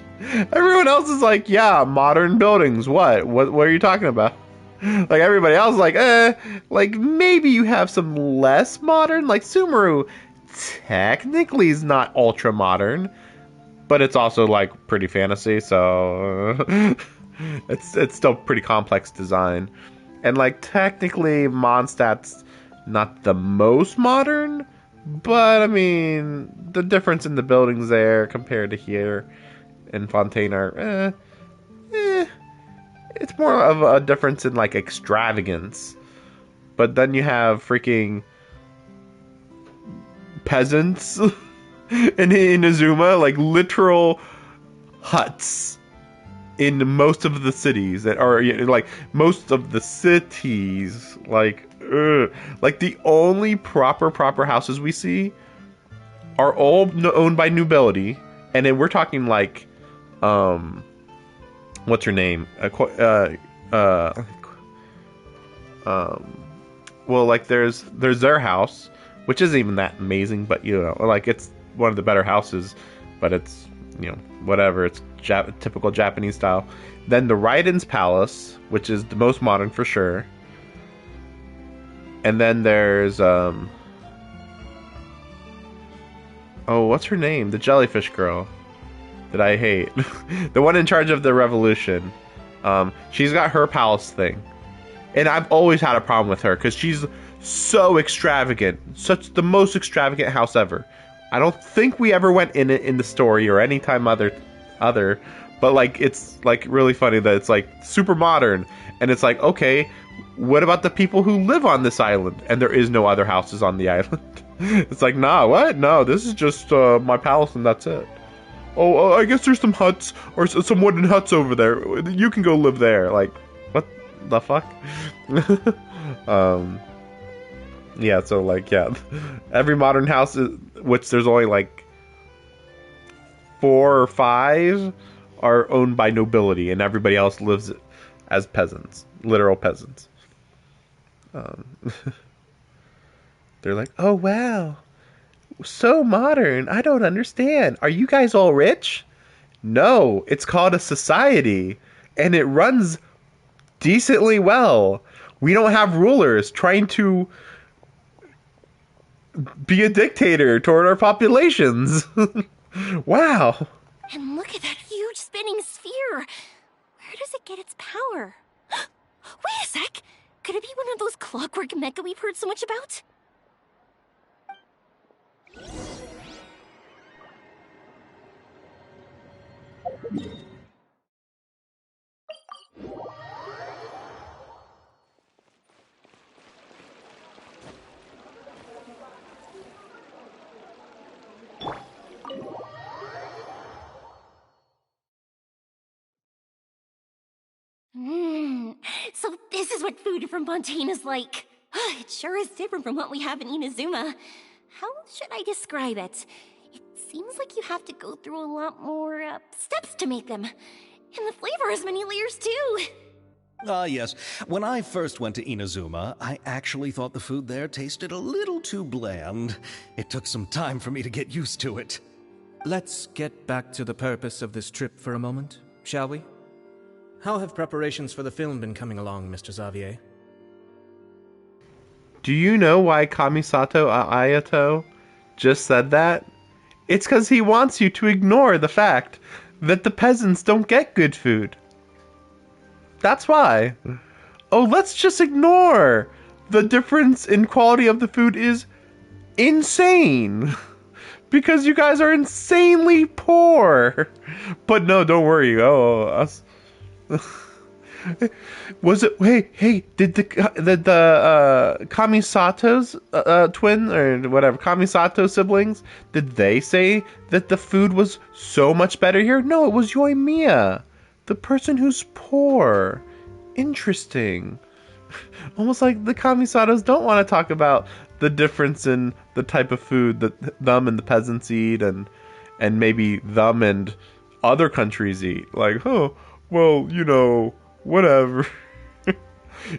Everyone else is like, yeah, modern buildings. What are you talking about? Like everybody else is like maybe you have some less modern, like Sumeru technically is not ultra modern, but it's also like pretty fantasy, so it's still pretty complex design. And like technically Mondstadt's not the most modern, but I mean the difference in the buildings there compared to here in Fontaine are it's more of a difference in like extravagance. But then you have freaking peasants in Inazuma, like literal huts in most of the cities that are like most of the cities, like the only proper houses we see are all owned by nobility, and then we're talking like what's her name, well, like there's their house, which isn't even that amazing, but like it's one of the better houses, but it's whatever, it's typical Japanese style. Then the Raiden's palace, which is the most modern for sure, and then there's what's her name, the jellyfish girl that I hate, the one in charge of the revolution. She's got her palace thing. And I've always had a problem with her because she's so extravagant. Such the most extravagant house ever. I don't think we ever went in it in the story or any time other. But like it's like really funny that it's like super modern. And it's like, okay, what about the people who live on this island? And there is no other houses on the island. It's like, nah, what? No, this is just my palace and that's it. Oh, I guess there's some huts or some wooden huts over there. You can go live there. Like, what the fuck? Yeah, so like, yeah, every modern house, which there's only like 4 or 5, are owned by nobility, and everybody else lives as peasants, literal peasants. They're like, oh wow, so modern. I don't understand. Are you guys all rich? No, it's called a society, and it runs decently well. We don't have rulers trying to be a dictator toward our populations. Wow. And look at that huge spinning sphere. Where does it get its power? Wait a sec. Could it be one of those clockwork mecha we've heard so much about? So this is what food from Fontaine is like. It sure is different from what we have in Inazuma. How should I describe it? It seems like you have to go through a lot more steps to make them. And the flavor has many layers too. Yes. When I first went to Inazuma, I actually thought the food there tasted a little too bland. It took some time for me to get used to it. Let's get back to the purpose of this trip for a moment, shall we? How have preparations for the film been coming along, Mr. Xavier? Do you know why Kamisato Ayato just said that? It's because he wants you to ignore the fact that the peasants don't get good food. That's why. Oh, let's just ignore. The difference in quality of the food is insane. Because you guys are insanely poor. But no, don't worry. Oh, us. Was it? Hey, did the Kamisato's twin or whatever Kamisato siblings? Did they say that the food was so much better here? No, it was Yoimiya, the person who's poor. Interesting. Almost like the Kamisatos don't want to talk about the difference in the type of food that them and the peasants eat, and maybe them and other countries eat. Like, oh. Well, whatever.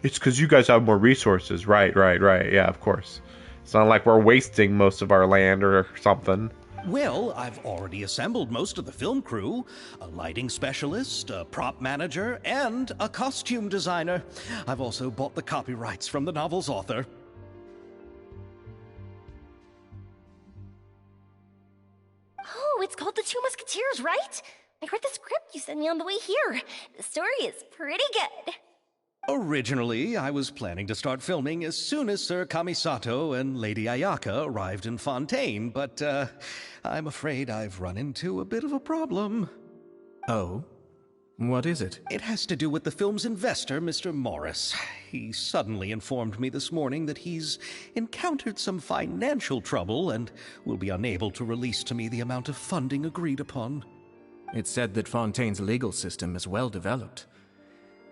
It's because you guys have more resources. Right. Yeah, of course. It's not like we're wasting most of our land or something. Well, I've already assembled most of the film crew. A lighting specialist, a prop manager, and a costume designer. I've also bought the copyrights from the novel's author. Oh, it's called The Two Musketeers, right? I read the script you sent me on the way here. The story is pretty good. Originally, I was planning to start filming as soon as Sir Kamisato and Lady Ayaka arrived in Fontaine, but I'm afraid I've run into a bit of a problem. Oh? What is it? It has to do with the film's investor, Mr. Morris. He suddenly informed me this morning that he's encountered some financial trouble and will be unable to release to me the amount of funding agreed upon. It's said that Fontaine's legal system is well developed.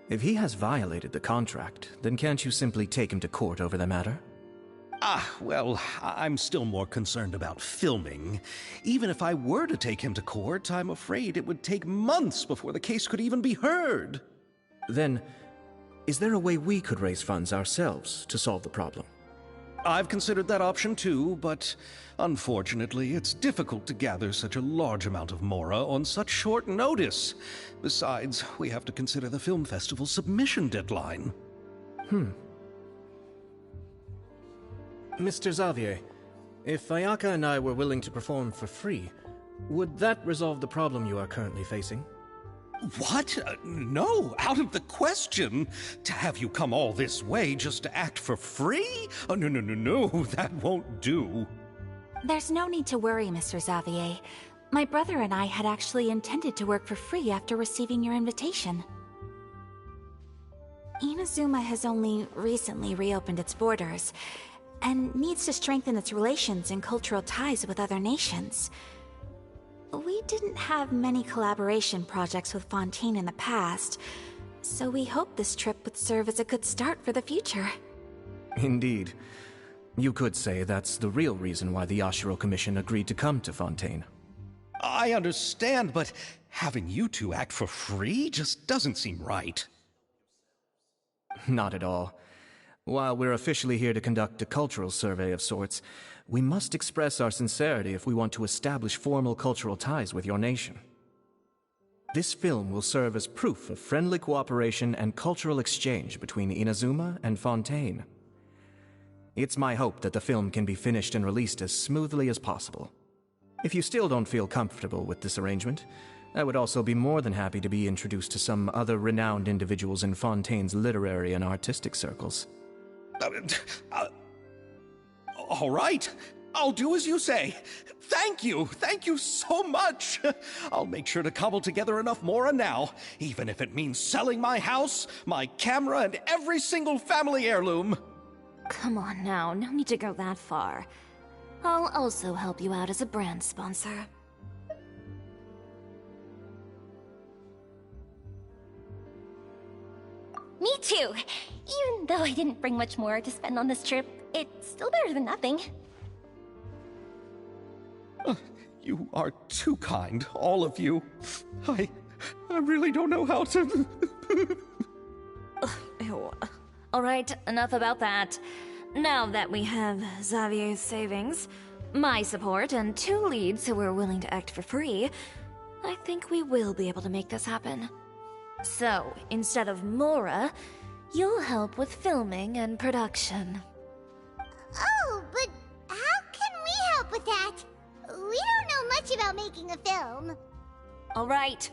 If he has violated the contract, then can't you simply take him to court over the matter? Well, I'm still more concerned about filming. Even if I were to take him to court, I'm afraid it would take months before the case could even be heard. Then, is there a way we could raise funds ourselves to solve the problem? I've considered that option too, but unfortunately, it's difficult to gather such a large amount of mora on such short notice. Besides, we have to consider the film festival's submission deadline. Mr. Xavier, if Ayaka and I were willing to perform for free, would that resolve the problem you are currently facing? What? No, out of the question. To have you come all this way just to act for free? No, that won't do. There's no need to worry, Mr. Xavier. My brother and I had actually intended to work for free after receiving your invitation. Inazuma has only recently reopened its borders, and needs to strengthen its relations and cultural ties with other nations. We didn't have many collaboration projects with Fontaine in the past, so we hoped this trip would serve as a good start for the future. Indeed. You could say that's the real reason why the Yashiro Commission agreed to come to Fontaine. I understand, but having you two act for free just doesn't seem right. Not at all. While we're officially here to conduct a cultural survey of sorts, we must express our sincerity if we want to establish formal cultural ties with your nation. This film will serve as proof of friendly cooperation and cultural exchange between Inazuma and Fontaine. It's my hope that the film can be finished and released as smoothly as possible. If you still don't feel comfortable with this arrangement, I would also be more than happy to be introduced to some other renowned individuals in Fontaine's literary and artistic circles. All right, I'll do as you say. Thank you so much. I'll make sure to cobble together enough mora now, even if it means selling my house, my camera, and every single family heirloom. Come on now, no need to go that far. I'll also help you out as a brand sponsor. Me too. Even though I didn't bring much more to spend on this trip, it's still better than nothing. You are too kind, all of you. I really don't know how to... Ew. Alright, enough about that. Now that we have Xavier's savings, my support, and 2 leads who are willing to act for free, I think we will be able to make this happen. So, instead of Mora, you'll help with filming and production. Oh, but how can we help with that? We don't know much about making a film. Alright,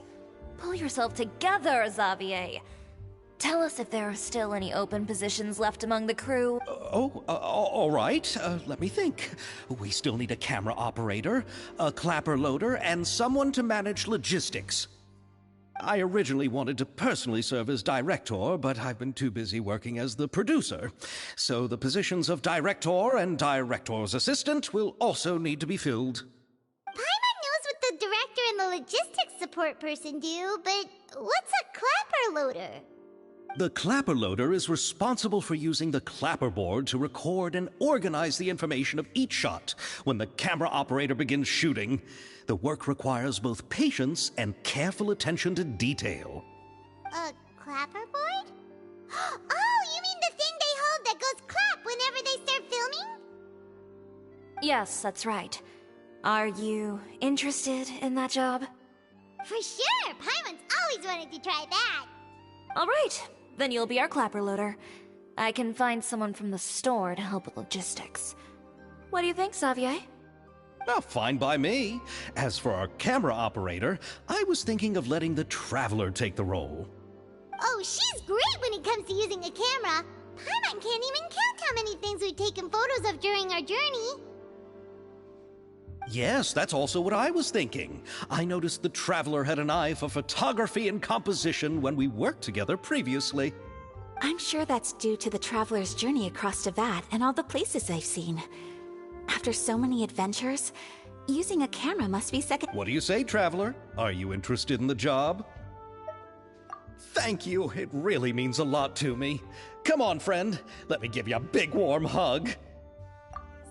pull yourself together, Xavier. Tell us if there are still any open positions left among the crew. All right. Let me think. We still need a camera operator, a clapper loader, and someone to manage logistics. I originally wanted to personally serve as director, but I've been too busy working as the producer. So the positions of director and director's assistant will also need to be filled. Paimon knows what the director and the logistics support person do, but what's a clapper loader? The clapper loader is responsible for using the clapper board to record and organize the information of each shot when the camera operator begins shooting. The work requires both patience and careful attention to detail. A clapper board? Oh, you mean the thing they hold that goes clap whenever they start filming? Yes, that's right. Are you interested in that job? For sure! Paimon's always wanted to try that. All right. Then you'll be our clapper loader. I can find someone from the store to help with logistics. What do you think, Xavier? Well, fine by me. As for our camera operator, I was thinking of letting the Traveler take the role. Oh, she's great when it comes to using a camera. Paimon can't even count how many things we've taken photos of during our journey. Yes, that's also what I was thinking. I noticed the Traveler had an eye for photography and composition when we worked together previously. I'm sure that's due to the Traveler's journey across Teyvat and all the places they've seen. After so many adventures, Using a camera must be second. What do you say, Traveler? Are you interested in the job? Thank you. It really means a lot to me. Come on, friend. Let me give you a big warm hug.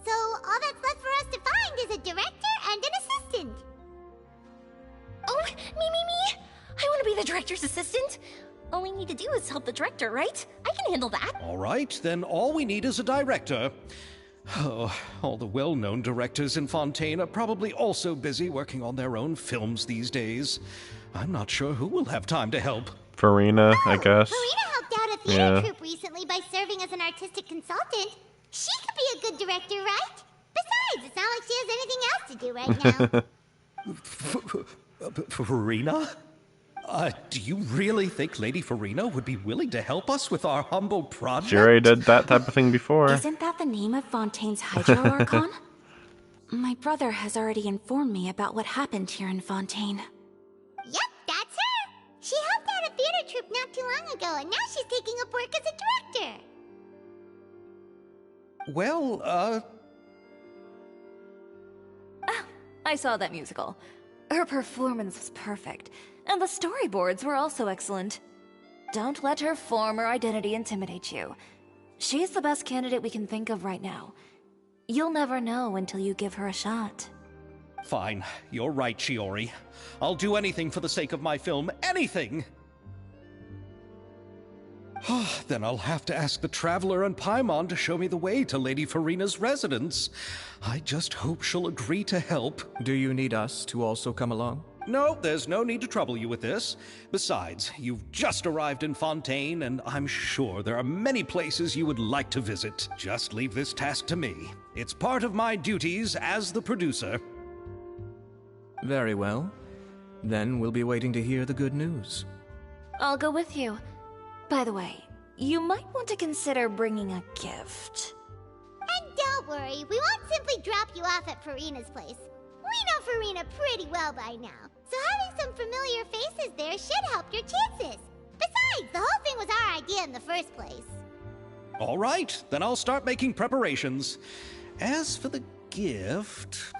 So all that's left for us to find is a director and an assistant. Oh, me. I want to be the director's assistant. All we need to do is help the director, right? I can handle that. All right, then all we need is a director. Oh, all the well-known directors in Fontaine are probably also busy working on their own films these days. I'm not sure who will have time to help. Farina, I guess. Farina helped out a theater troupe recently by serving as an artistic consultant. She could be a good director, right? Besides, it's not like she has anything else to do right now. Farina? Do you really think Lady Farina would be willing to help us with our humble project? She already did that type of thing before. Isn't that the name of Fontaine's Hydro Archon? My brother has already informed me about what happened here in Fontaine. Yep, that's her. She helped out a theater troupe not too long ago, and now she's taking up work as a director. Well, I saw that musical. Her performance was perfect, and the storyboards were also excellent. Don't let her form or identity intimidate you. She's the best candidate we can think of right now. You'll never know until you give her a shot. Fine. You're right, Shiori. I'll do anything for the sake of my film. Anything! Then I'll have to ask the Traveler and Paimon to show me the way to Lady Farina's residence. I just hope she'll agree to help. Do you need us to also come along? No, there's no need to trouble you with this. Besides, you've just arrived in Fontaine, and I'm sure there are many places you would like to visit. Just leave this task to me. It's part of my duties as the producer. Very well. Then we'll be waiting to hear the good news. I'll go with you. By the way, you might want to consider bringing a gift. And don't worry, we won't simply drop you off at Farina's place. We know Farina pretty well by now, so having some familiar faces there should help your chances. Besides, the whole thing was our idea in the first place. All right, then I'll start making preparations. As for the gift...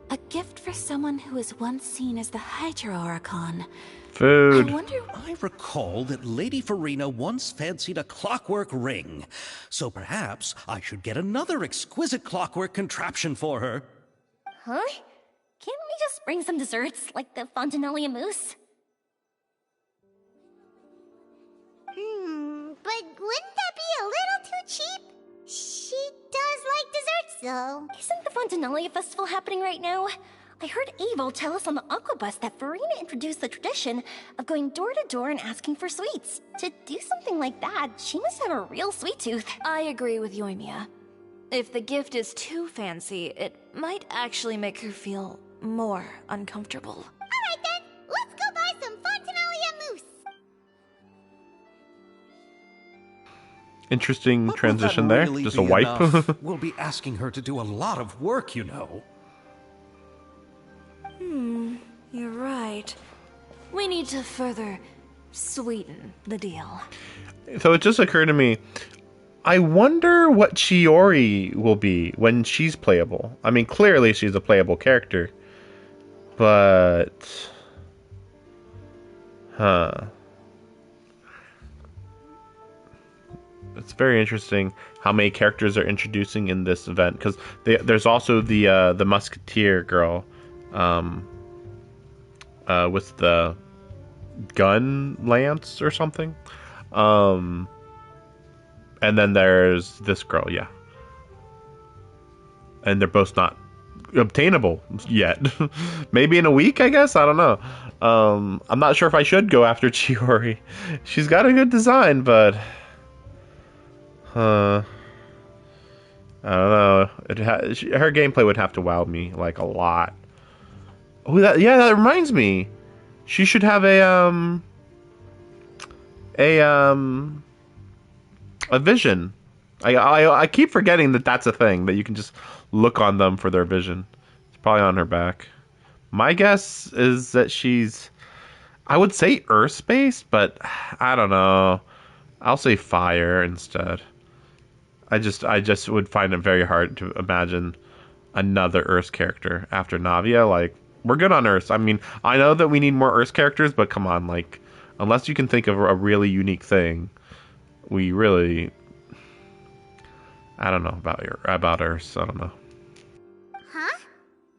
A gift for someone who was once seen as the Hydro Archon. Food. I recall that Lady Farina once fancied a clockwork ring, so perhaps I should get another exquisite clockwork contraption for her. Huh? Can't we just bring some desserts, like the Fontanellia mousse? But wouldn't that be a little too cheap? She does like desserts, though. Isn't the Fontanellia festival happening right now? I heard Abel tell us on the Aquabus that Farina introduced the tradition of going door to door and asking for sweets. To do something like that, she must have a real sweet tooth. I agree with Yoimiya. If the gift is too fancy, it might actually make her feel more uncomfortable. Alright then, let's go buy some Fontanellia mousse. Interesting But transition will that there. really Just a be wipe. enough? We'll be asking her to do a lot of work, you know. You're right. We need to further sweeten the deal. So it just occurred to me, I wonder what Shiori will be when she's playable. I mean, clearly she's a playable character. But... It's very interesting how many characters are introducing in this event. Because there's also the Musketeer girl. With the gun lance or something. And then there's this girl, yeah. And they're both not obtainable yet. Maybe in a week, I guess? I don't know. I'm not sure if I should go after Chiori. She's got a good design, but... I don't know. Her gameplay would have to wow me, like, a lot. Oh, that reminds me. She should have a vision. I keep forgetting that that's a thing, that you can just look on them for their vision. It's probably on her back. My guess is that she's, I would say Earth-based, but I don't know. I'll say fire instead. I just would find it very hard to imagine another Earth character after Navia. Like, we're good on Earth. I mean, I know that we need more Earth characters, but come on, like, unless you can think of a really unique thing, we really, I don't know about Earth. I don't know. Huh?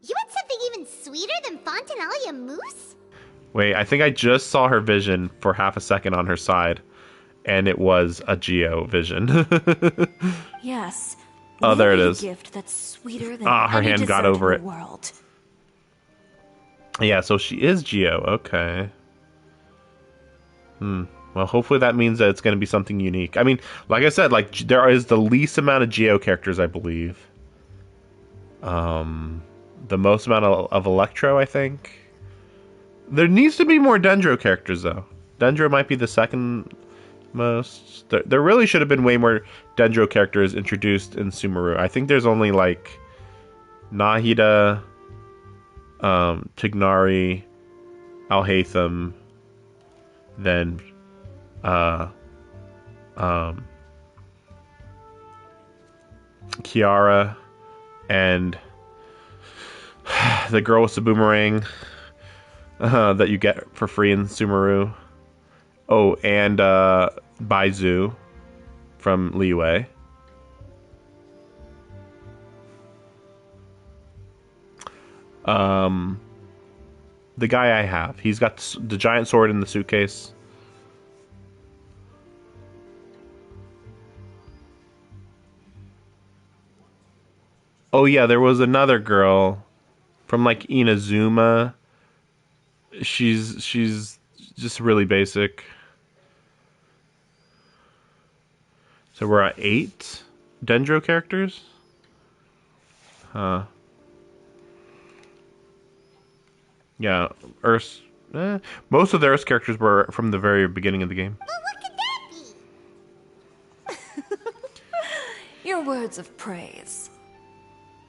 You had something even sweeter than Fontinalia Moose? Wait, I think I just saw her vision for half a second on her side, and it was a Geo vision. Yes. Oh, there it is. A gift that's sweeter than her any hand got dessert over in it. the world. Yeah, so she is Geo. Okay. Well, hopefully that means that it's going to be something unique. I mean, like I said, like there is the least amount of Geo characters, I believe. The most amount of Electro, I think. There needs to be more Dendro characters, though. Dendro might be the second most. There really should have been way more Dendro characters introduced in Sumeru. I think there's only like Nahida, Tignari, Alhaitham, then Kiara, and the girl with the boomerang that you get for free in Sumeru. Oh, and Baizu from Liyue. The guy I have, he's got the giant sword in the suitcase. Oh yeah, there was another girl from like Inazuma. She's just really basic. So we're at 8 Dendro characters? Huh. Yeah, Earth. Most of the Earth characters were from the very beginning of the game. But what could that be? Your words of praise.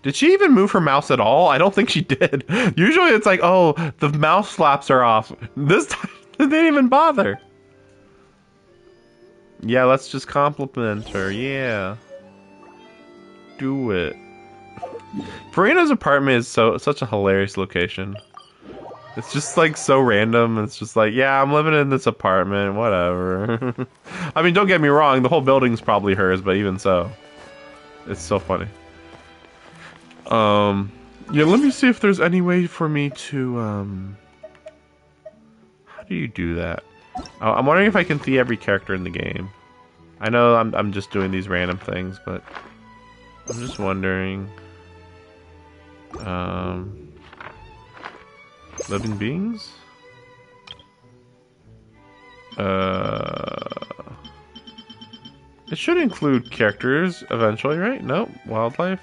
Did she even move her mouse at all? I don't think she did. Usually it's like, oh, the mouse flaps are off. This time, they didn't even bother. Yeah, let's just compliment her. Yeah. Do it. Farina's apartment is such a hilarious location. It's just like so random. It's just like, yeah, I'm living in this apartment, whatever. I mean, don't get me wrong, the whole building's probably hers, but even so, it's so funny. Yeah, let me see if there's any way for me to, how do you do that? I'm wondering if I can see every character in the game. I know I'm just doing these random things, but I'm just wondering. Living beings? It should include characters eventually, right? Nope. Wildlife.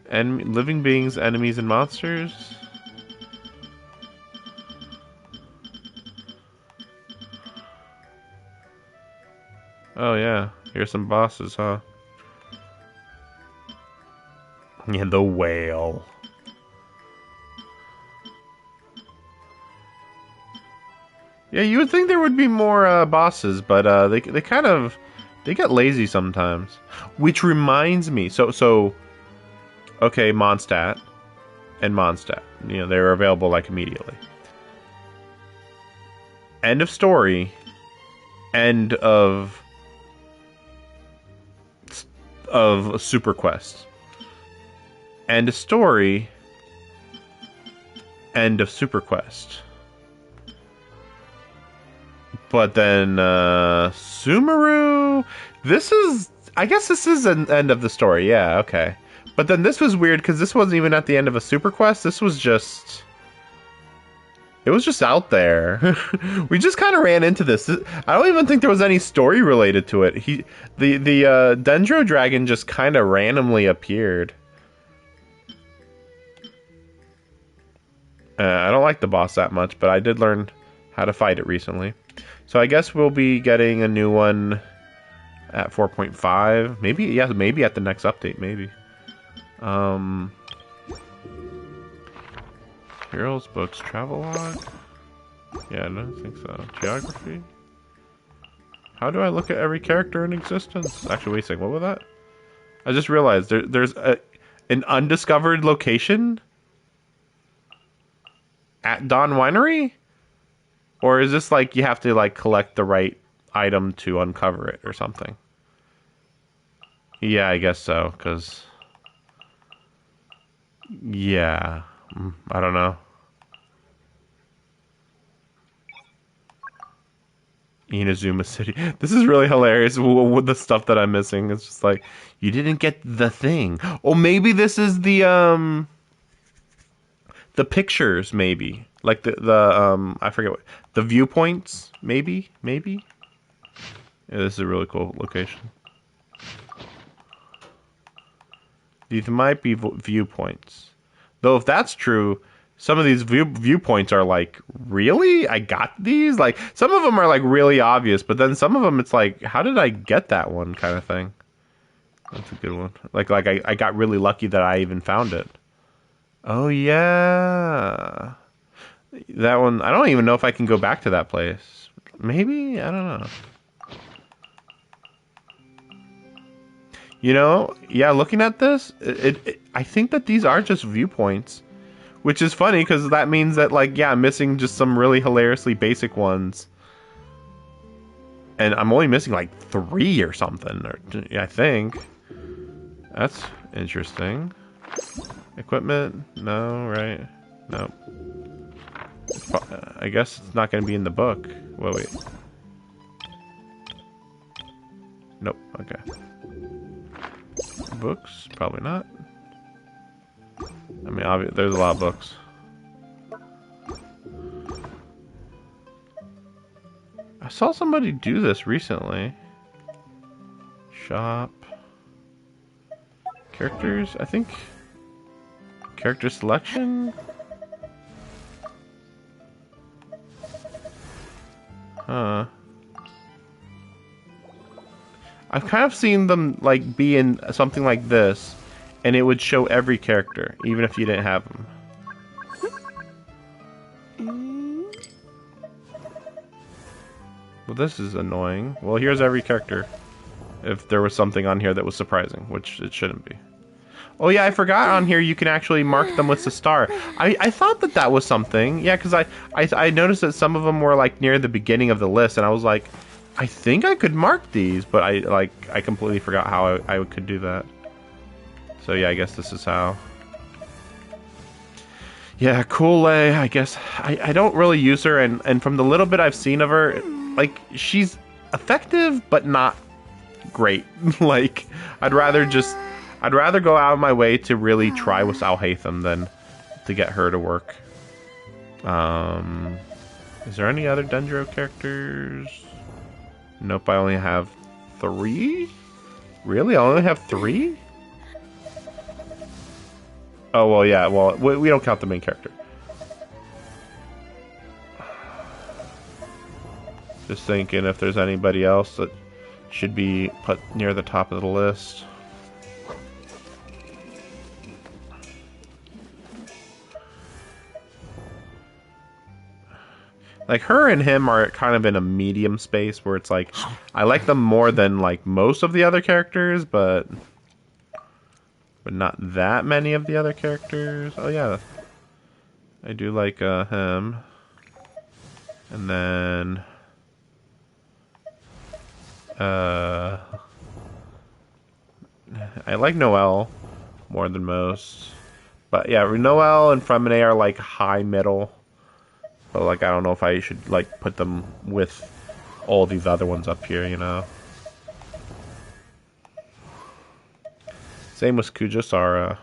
And living beings, enemies, and monsters. Oh yeah, here's some bosses, huh? Yeah, the whale. Yeah, you would think there would be more bosses, but they get lazy sometimes. Which reminds me, so okay, Mondstadt and Mondstadt, you know, they're available like immediately. End of story. End of Super Quest. End of story. End of Super Quest. But then Sumeru, I guess this is an end of the story. Yeah, okay. But then this was weird because this wasn't even at the end of a Super Quest. This was just, it was just out there. We just kind of ran into this. I don't even think there was any story related to it. The Dendro Dragon just kind of randomly appeared. I don't like the boss that much, but I did learn how to fight it recently. So I guess we'll be getting a new one at 4.5. Maybe, yeah, maybe at the next update, maybe. Heroes, books, travelogue? Yeah, I don't think so. Geography? How do I look at every character in existence? Actually, wait a second, what was that? I just realized there's An undiscovered location? At Dawn Winery? Or is this like you have to like collect the right item to uncover it or something? Yeah, I guess so, because... Yeah. I don't know. Inazuma City. This is really hilarious with the stuff that I'm missing. It's just like, you didn't get the thing. Oh, maybe this is the pictures, maybe. Like the I forget what, the viewpoints, maybe? Yeah, this is a really cool location. These might be viewpoints. Though if that's true, some of these viewpoints are like, really? I got these? Like, some of them are like really obvious, but then some of them it's like, how did I get that one kind of thing? That's a good one. Like I got really lucky that I even found it. Oh, yeah. That one, I don't even know if I can go back to that place. Maybe? I don't know. You know, yeah, looking at this, I think that these are just viewpoints. Which is funny, because that means that, like, yeah, I'm missing just some really hilariously basic ones. And I'm only missing, like, 3 or something, I think. That's interesting. Equipment? No, right? No. I guess it's not going to be in the book. Well, wait. Nope, okay. Books? Probably not. I mean, there's a lot of books. I saw somebody do this recently. Shop. Characters, I think. Character selection? Huh. I've kind of seen them like be in something like this, and it would show every character, even if you didn't have them. Well, this is annoying. Well, here's every character. If there was something on here that was surprising, which it shouldn't be. Oh yeah, I forgot on here you can actually mark them with a star. I thought that was something. Yeah, because I noticed that some of them were like near the beginning of the list, and I was like, I think I could mark these, but I completely forgot how I could do that. So yeah, I guess this is how. Yeah, Kool-Aid, I guess. I don't really use her, and from the little bit I've seen of her, like, she's effective, but not great. Like, I'd rather go out of my way to really try with Alhaitham than to get her to work. Is there any other Dendro characters? Nope, I only have 3? Really? I only have 3? Oh, well, yeah, well, we don't count the main character. Just thinking if there's anybody else that should be put near the top of the list. Like, her and him are kind of in a medium space where it's like, I like them more than, like, most of the other characters, but not that many of the other characters. Oh, yeah. I do like him. And then... I like Noelle more than most. But, yeah, Noelle and Fremine are, like, high middle. But, like, I don't know if I should, like, put them with all these other ones up here, you know? Same with Kujasara.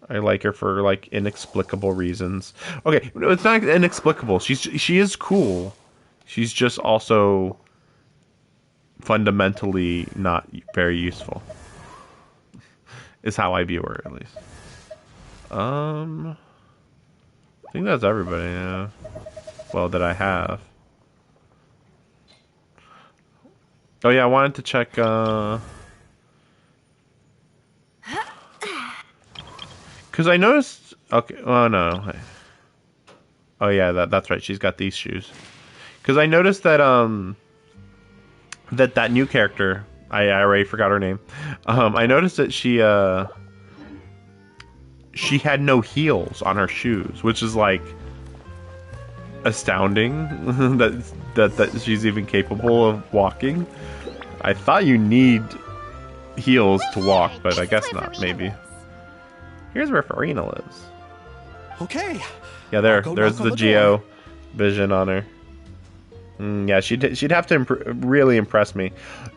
I like her for, like, inexplicable reasons. Okay, no, it's not inexplicable. She is cool. She's just also fundamentally not very useful. Is how I view her, at least. I think that's everybody, yeah. Well, that I have. Oh yeah, I wanted to check, because I noticed... Okay, oh no. Oh yeah, that's right, she's got these shoes. Because I noticed that, that new character... I already forgot her name. I noticed that she she had no heels on her shoes, which is like astounding that she's even capable of walking. I thought you need heels to walk, but I guess not. Maybe. Here's where Farina lives. Okay. Yeah, there's the Geo vision on her. Yeah, she'd have to really impress me.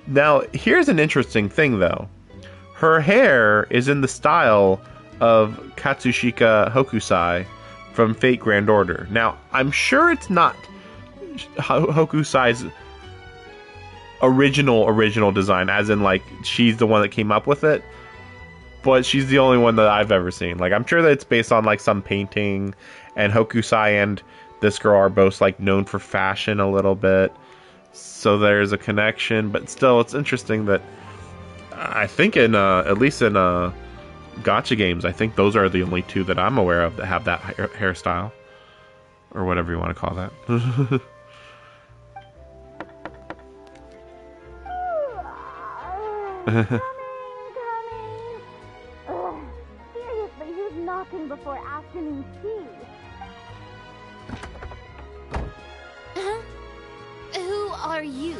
Now, here's an interesting thing, though. Her hair is in the style of Katsushika Hokusai from Fate Grand Order. Now, I'm sure it's not Hokusai's original design, as in, like, she's the one that came up with it, but she's the only one that I've ever seen. Like, I'm sure that it's based on, like, some painting, and Hokusai and this girl are both, like, known for fashion a little bit, so there's a connection. But still, it's interesting that I think at least in gacha games, I think those are the only two that I'm aware of that have that hairstyle, or whatever you want to call that. Seriously, who's knocking before afternoon tea? Who are you?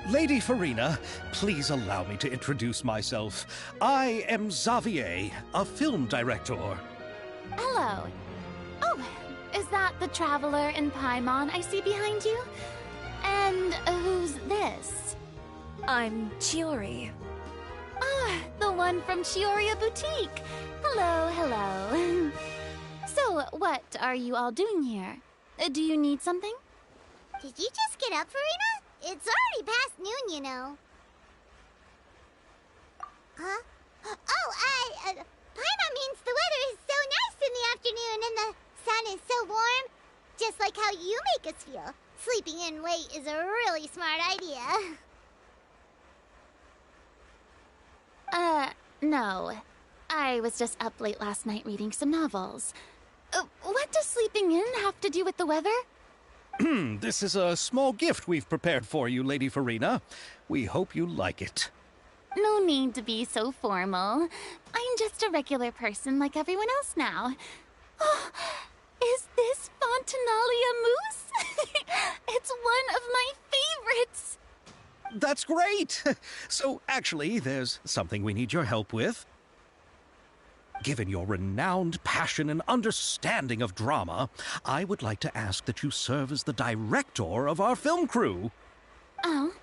Lady Farina, please allow me to introduce myself. I am Xavier, a film director. Hello. Oh, is that the traveler in Paimon I see behind you? And who's this? I'm Chiori. Ah, the one from Chioria Boutique. Hello, hello. So, what are you all doing here? Do you need something? Did you just get up, Farina? It's already past noon, you know. Huh? Oh, Paimon means the weather is so nice in the afternoon and the sun is so warm. Just like how you make us feel. Sleeping in late is a really smart idea. No. I was just up late last night reading some novels. What does sleeping in have to do with the weather? This is a small gift we've prepared for you, Lady Farina. We hope you like it. No need to be so formal. I'm just a regular person like everyone else now. Oh, is this Fontinalia mousse? It's one of my favorites. That's great! So, actually, there's something we need your help with. Given your renowned passion and understanding of drama, I would like to ask that you serve as the director of our film crew. Oh,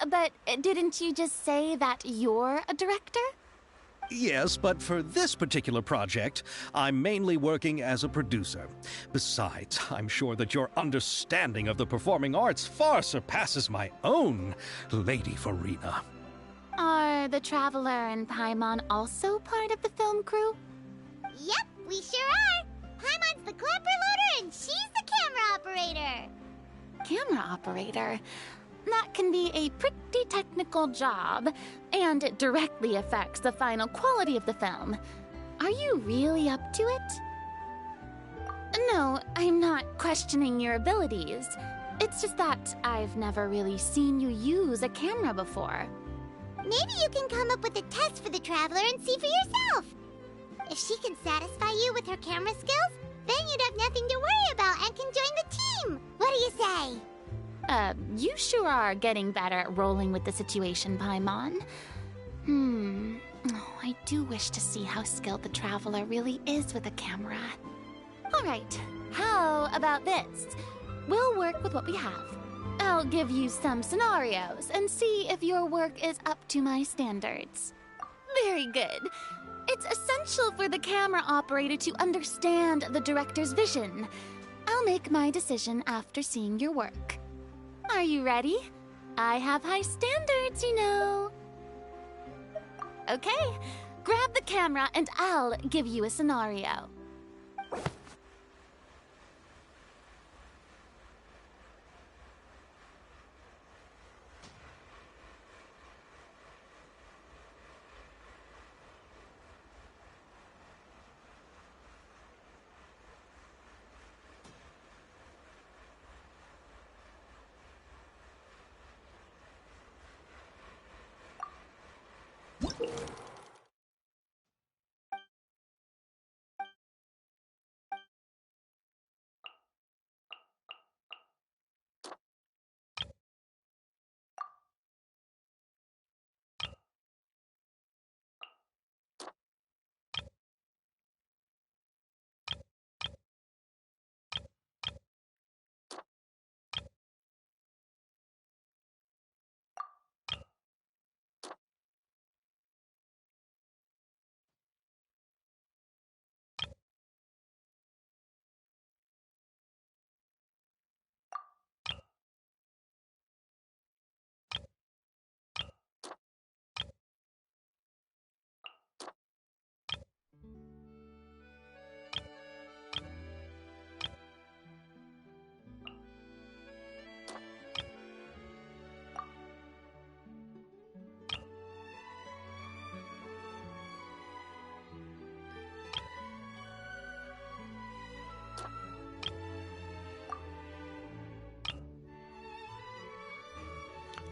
but didn't you just say that you're a director? Yes, but for this particular project, I'm mainly working as a producer. Besides, I'm sure that your understanding of the performing arts far surpasses my own, Lady Farina. Are the Traveler and Paimon also part of the film crew? Yep, we sure are. Paimon's the clapper loader and she's the camera operator. Camera operator? That can be a pretty technical job, and it directly affects the final quality of the film. Are you really up to it? No, I'm not questioning your abilities. It's just that I've never really seen you use a camera before. Maybe you can come up with a test for the Traveler and see for yourself. If she can satisfy you with her camera skills, then you'd have nothing to worry about and can join the team. What do you say? You sure are getting better at rolling with the situation, Paimon. Oh, I do wish to see how skilled the Traveler really is with a camera. Alright, how about this? We'll work with what we have. I'll give you some scenarios and see if your work is up to my standards. Very good. It's essential for the camera operator to understand the director's vision. I'll make my decision after seeing your work. Are you ready? I have high standards, you know. Okay, grab the camera and I'll give you a scenario.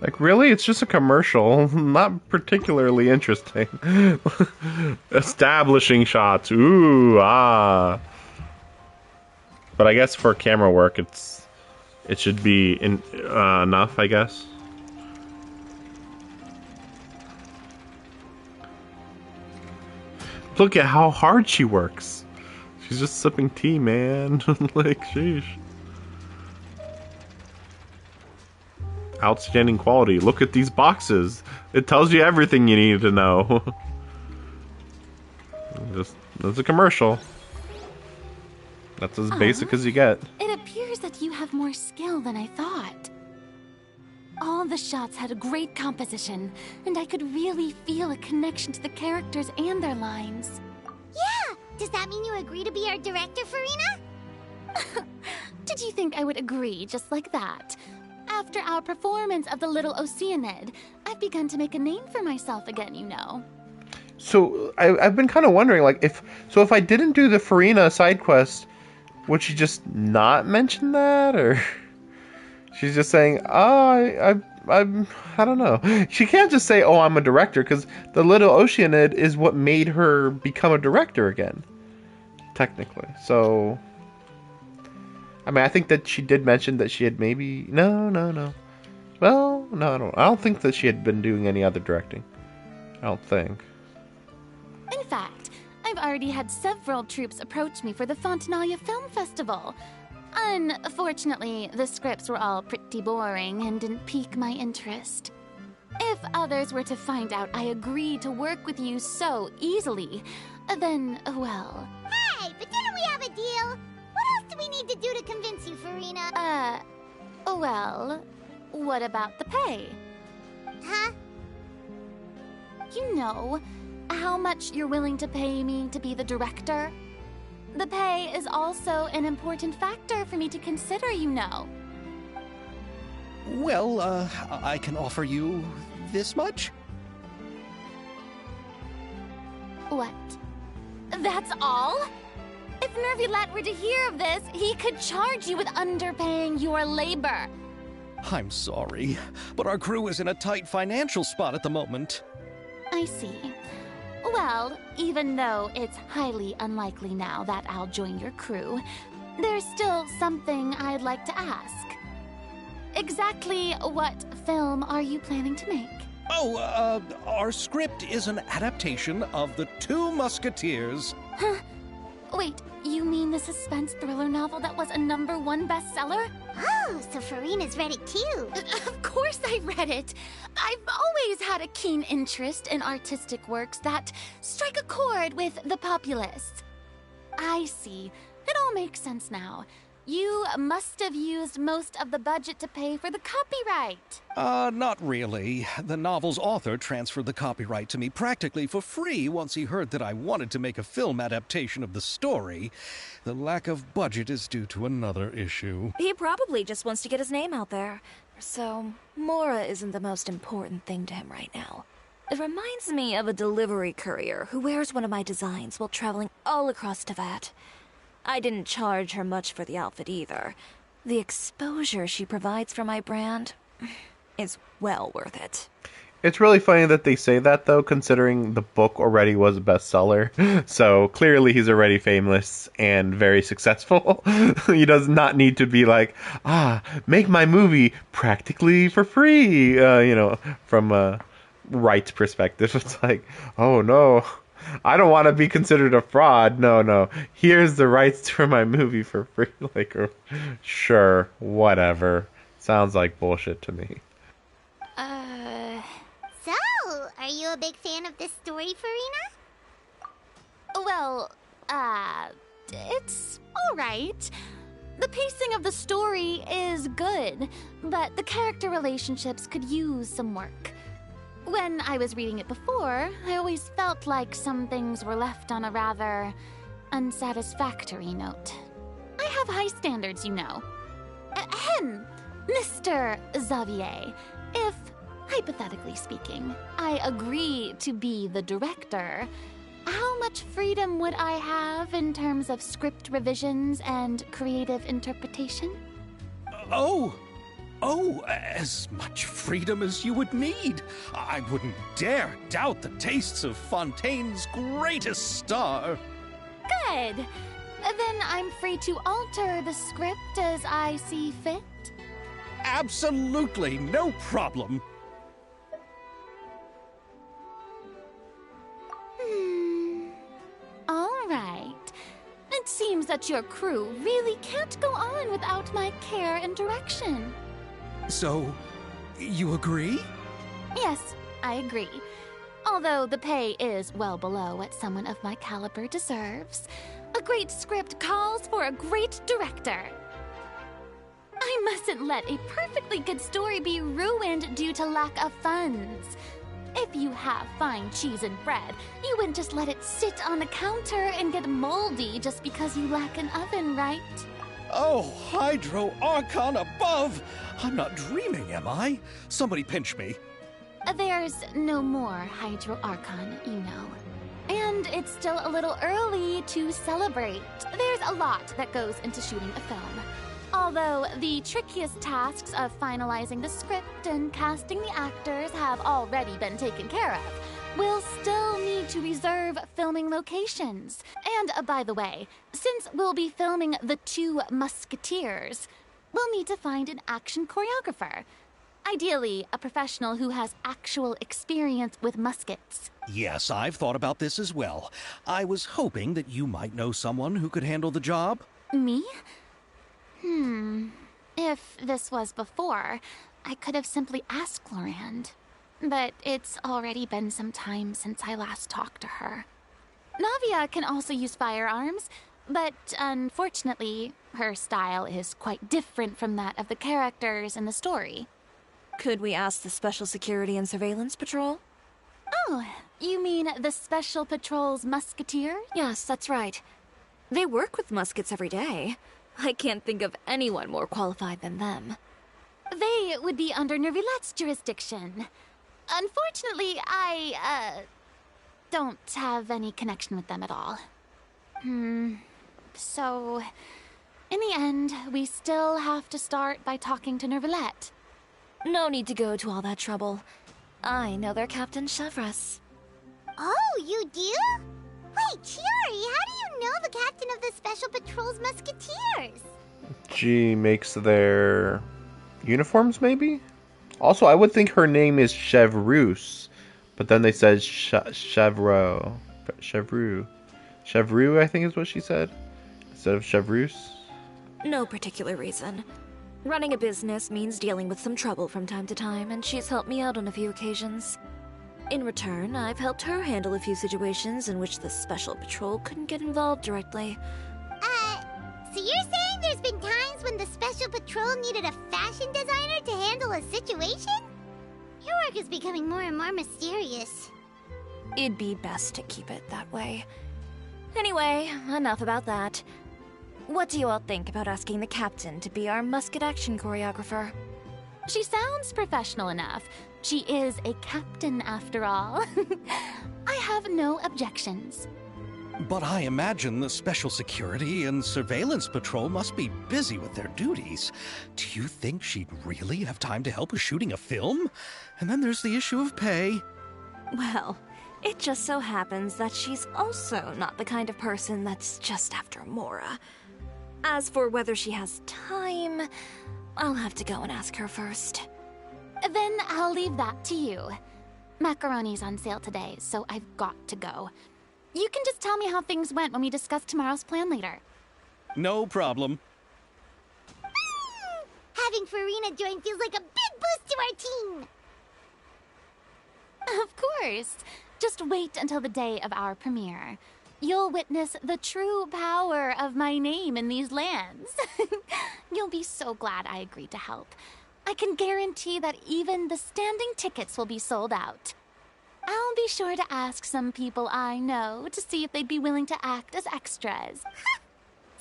Like, really? It's just a commercial. Not particularly interesting. Establishing shots. Ooh, ah. But I guess for camera work, it should be enough, I guess. Look at how hard she works. She's just sipping tea, man. Like, sheesh. Outstanding quality. Look at these boxes. It tells you everything you need to know. That's a commercial. That's as basic as you get. It appears that you have more skill than I thought. All the shots had a great composition, and I could really feel a connection to the characters and their lines. Yeah! Does that mean you agree to be our director, Farina? Did you think I would agree just like that? After our performance of the Little Oceanid, I've begun to make a name for myself again, you know. So, I've been kind of wondering, like, if I didn't do the Farina side quest, would she just not mention that, or she's just saying, oh, I don't know. She can't just say, oh, I'm a director, because the Little Oceanid is what made her become a director again, technically. So, I mean, I think that she did mention that she had maybe, no. Well, no, I don't think that she had been doing any other directing. I don't think. In fact, I've already had several troops approach me for the Fontanaia Film Festival. Unfortunately, the scripts were all pretty boring and didn't pique my interest. If others were to find out I agreed to work with you so easily, then, well... Hey, but didn't we have a deal? What else do we need to do to convince you, Farina? Well, what about the pay? Huh? You know, how much you're willing to pay me to be the director? The pay is also an important factor for me to consider, you know. Well, I can offer you this much? What? That's all? If Nervulat were to hear of this, he could charge you with underpaying your labor. I'm sorry, but our crew is in a tight financial spot at the moment. I see. Well, even though it's highly unlikely now that I'll join your crew, there's still something I'd like to ask. Exactly what film are you planning to make? Oh, our script is an adaptation of The Two Musketeers. Huh? Wait, you mean the suspense thriller novel that was a #1 bestseller? Oh, so Farina's read it too. Of course I read it. I've always had a keen interest in artistic works that strike a chord with the populace. I see. It all makes sense now. You must have used most of the budget to pay for the copyright. Not really. The novel's author transferred the copyright to me practically for free once he heard that I wanted to make a film adaptation of the story. The lack of budget is due to another issue. He probably just wants to get his name out there. So, Mora isn't the most important thing to him right now. It reminds me of a delivery courier who wears one of my designs while traveling all across Teyvat. I didn't charge her much for the outfit either. The exposure she provides for my brand is well worth it. It's really funny that they say that, though, considering the book already was a bestseller. So clearly he's already famous and very successful. He does not need to be like, make my movie practically for free, from a rights perspective. It's like, oh no, I don't want to be considered a fraud. No. Here's the rights for my movie for free. Like, sure, whatever. Sounds like bullshit to me. So, are you a big fan of this story, Farina? Well, it's alright. The pacing of the story is good, but the character relationships could use some work. When I was reading it before, I always felt like some things were left on a rather unsatisfactory note. I have high standards, you know. Ahem, Mr. Xavier, if, hypothetically speaking, I agree to be the director, how much freedom would I have in terms of script revisions and creative interpretation? Oh! Oh, as much freedom as you would need. I wouldn't dare doubt the tastes of Fontaine's greatest star. Good. Then I'm free to alter the script as I see fit. Absolutely, no problem. All right. It seems that your crew really can't go on without my care and direction. So, you agree? Yes, I agree. Although the pay is well below what someone of my caliber deserves. A great script calls for a great director. I mustn't let a perfectly good story be ruined due to lack of funds. If you have fine cheese and bread, you wouldn't just let it sit on the counter and get moldy just because you lack an oven, right? Oh, Hydro Archon above! I'm not dreaming, am I? Somebody pinch me. There's no more Hydro Archon, you know. And it's still a little early to celebrate. There's a lot that goes into shooting a film. Although the trickiest tasks of finalizing the script and casting the actors have already been taken care of, we'll still need to reserve filming locations. And by the way, since we'll be filming The Two Musketeers, we'll need to find an action choreographer. Ideally, a professional who has actual experience with muskets. Yes, I've thought about this as well. I was hoping that you might know someone who could handle the job. Me? If this was before, I could have simply asked Glorand. But it's already been some time since I last talked to her. Navia can also use firearms, but unfortunately, her style is quite different from that of the characters in the story. Could we ask the Special Security and Surveillance Patrol? Oh, you mean the Special Patrol's musketeers? Yes, that's right. They work with muskets every day. I can't think of anyone more qualified than them. They would be under Nervilette's jurisdiction. Unfortunately, I don't have any connection with them at all. So, in the end, we still have to start by talking to Nervilette. No need to go to all that trouble. I know their Captain Chevreuse. Oh, you do? Wait, Chiori, how do you know the captain of the Special Patrol's Musketeers? She makes their uniforms, maybe? Also, I would think her name is Chevreuse, but then they said Chevreau. Chevreau, I think is what she said, instead of Chevreuse. No particular reason. Running a business means dealing with some trouble from time to time, and she's helped me out on a few occasions. In return, I've helped her handle a few situations in which the Special Patrol couldn't get involved directly. So you're saying there's been times when the Special Patrol needed a fashion designer to handle a situation? Your work is becoming more and more mysterious. It'd be best to keep it that way. Anyway, enough about that. What do you all think about asking the captain to be our musket action choreographer? She sounds professional enough. She is a captain, after all. I have no objections. But I imagine the Special Security and Surveillance Patrol must be busy with their duties. Do you think she'd really have time to help with shooting a film? And then there's the issue of pay. Well, it just so happens that she's also not the kind of person that's just after Mora. As for whether she has time, I'll have to go and ask her first. Then I'll leave that to you. Macaroni's on sale today, so I've got to go. You can just tell me how things went when we discuss tomorrow's plan later. No problem. Having Farina join feels like a big boost to our team. Of course. Just wait until the day of our premiere. You'll witness the true power of my name in these lands. You'll be so glad I agreed to help. I can guarantee that even the standing tickets will be sold out. I'll be sure to ask some people I know to see if they'd be willing to act as extras.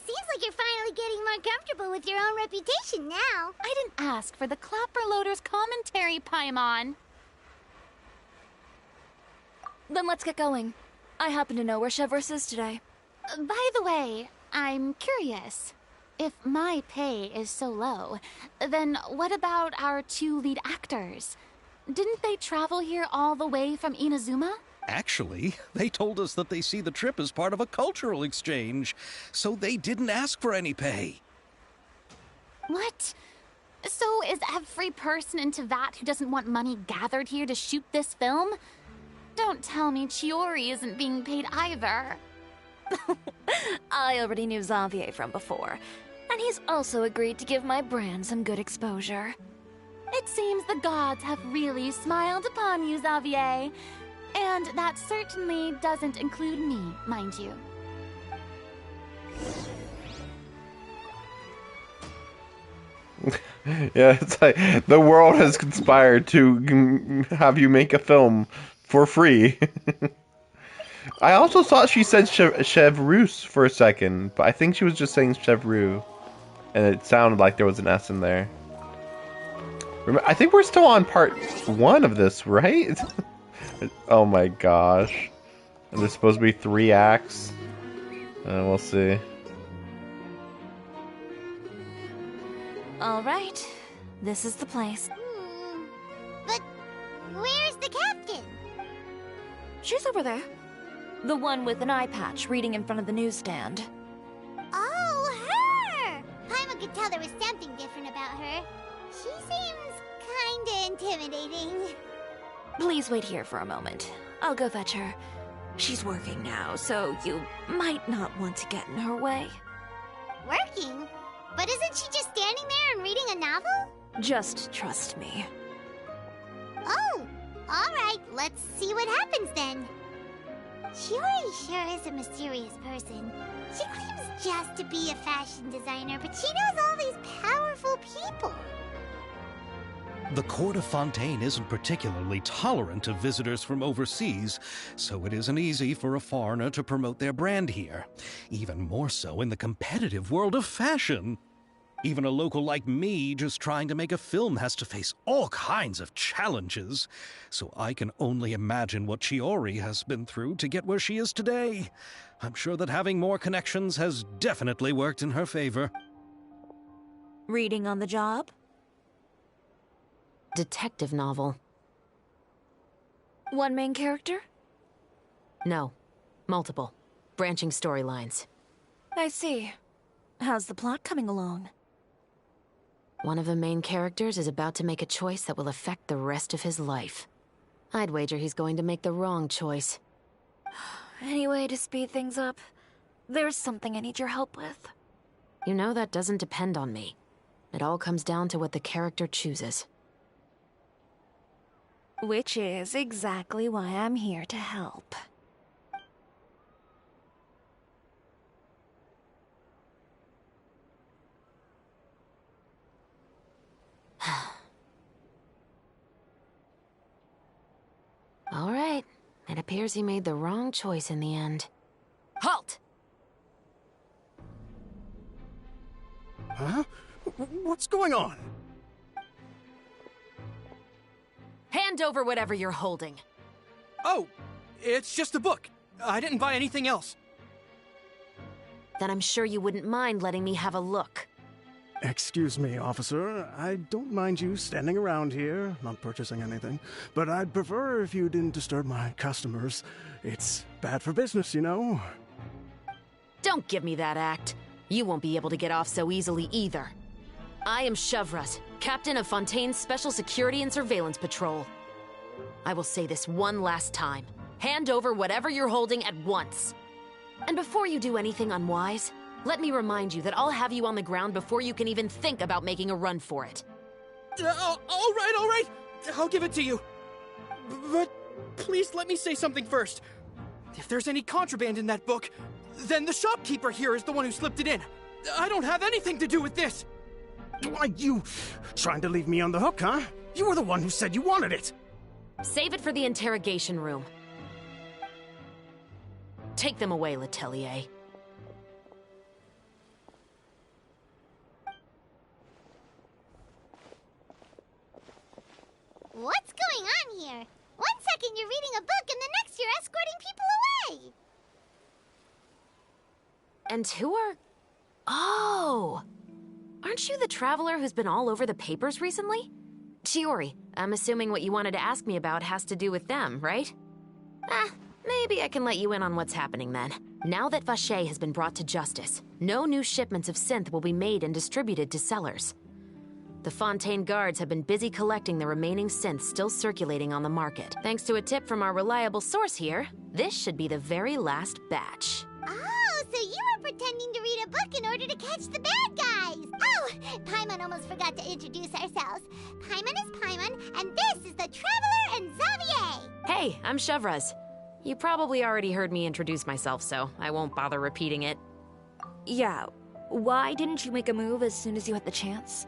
Seems like you're finally getting more comfortable with your own reputation now. I didn't ask for the Clapper Loader's commentary, Paimon. Then let's get going. I happen to know where Chevreuse is today. By the way, I'm curious. If my pay is so low, then what about our 2 lead actors? Didn't they travel here all the way from Inazuma? Actually, they told us that they see the trip as part of a cultural exchange, so they didn't ask for any pay. What? So is every person in Teyvat who doesn't want money gathered here to shoot this film? Don't tell me Chiori isn't being paid either. I already knew Xavier from before, and he's also agreed to give my brand some good exposure. It seems the gods have really smiled upon you, Xavier. And that certainly doesn't include me, mind you. Yeah, it's like the world has conspired to have you make a film for free. I also thought she said Chevreuse for a second, but I think she was just saying Chevreuse, and it sounded like there was an S in there. I think we're still on part 1 of this, right? Oh my gosh. And there's supposed to be 3 acts. We'll see. All right, this is the place. But where's the captain? She's over there. The one with an eye patch reading in front of the newsstand. Oh, her! Paimon could tell there was something different about her. She seems kinda intimidating. Please wait here for a moment. I'll go fetch her. She's working now, so you might not want to get in her way. Working? But isn't she just standing there and reading a novel? Just trust me. Oh, alright, let's see what happens then. Chiori sure is a mysterious person. She claims just to be a fashion designer, but she knows all these powerful people. The court of Fontaine isn't particularly tolerant of visitors from overseas, so it isn't easy for a foreigner to promote their brand here. Even more so in the competitive world of fashion. Even a local like me just trying to make a film has to face all kinds of challenges, so I can only imagine what Chiori has been through to get where she is today. I'm sure that having more connections has definitely worked in her favor. Reading on the job? Detective novel. One main character? No. Multiple. Branching storylines. I see. How's the plot coming along? One of the main characters is about to make a choice that will affect the rest of his life. I'd wager he's going to make the wrong choice. Any way to speed things up? There's something I need your help with. You know that doesn't depend on me. It all comes down to what the character chooses. Which is exactly why I'm here to help. All right. It appears he made the wrong choice in the end. Halt! Huh? What's going on? Hand over whatever you're holding. Oh, it's just a book. I didn't buy anything else. Then I'm sure you wouldn't mind letting me have a look. Excuse me, officer. I don't mind you standing around here, not purchasing anything, but I'd prefer if you didn't disturb my customers. It's bad for business, you know. Don't give me that act. You won't be able to get off so easily either. I am Chevreuse, captain of Fontaine's Special Security and Surveillance Patrol. I will say this one last time. Hand over whatever you're holding at once. And before you do anything unwise, let me remind you that I'll have you on the ground before you can even think about making a run for it. All right. I'll give it to you. But please let me say something first. If there's any contraband in that book, then the shopkeeper here is the one who slipped it in. I don't have anything to do with this. Why, you trying to leave me on the hook, huh? You were the one who said you wanted it. Save it for the interrogation room. Take them away, Letelier. What's going on here? One second you're reading a book and the next you're escorting people away. And who are Oh! Aren't you the traveler who's been all over the papers recently? Chiori, I'm assuming what you wanted to ask me about has to do with them, right? Maybe I can let you in on what's happening then. Now that Vache has been brought to justice, no new shipments of synth will be made and distributed to sellers. The Fontaine guards have been busy collecting the remaining synths still circulating on the market. Thanks to a tip from our reliable source here, this should be the very last batch. Oh, so you were pretending to read a book in order to catch the bad guys! Oh, Paimon almost forgot to introduce ourselves. Paimon is Paimon, and this is the Traveler and Xavier! Hey, I'm Chevraz. You probably already heard me introduce myself, so I won't bother repeating it. Yeah, why didn't you make a move as soon as you had the chance?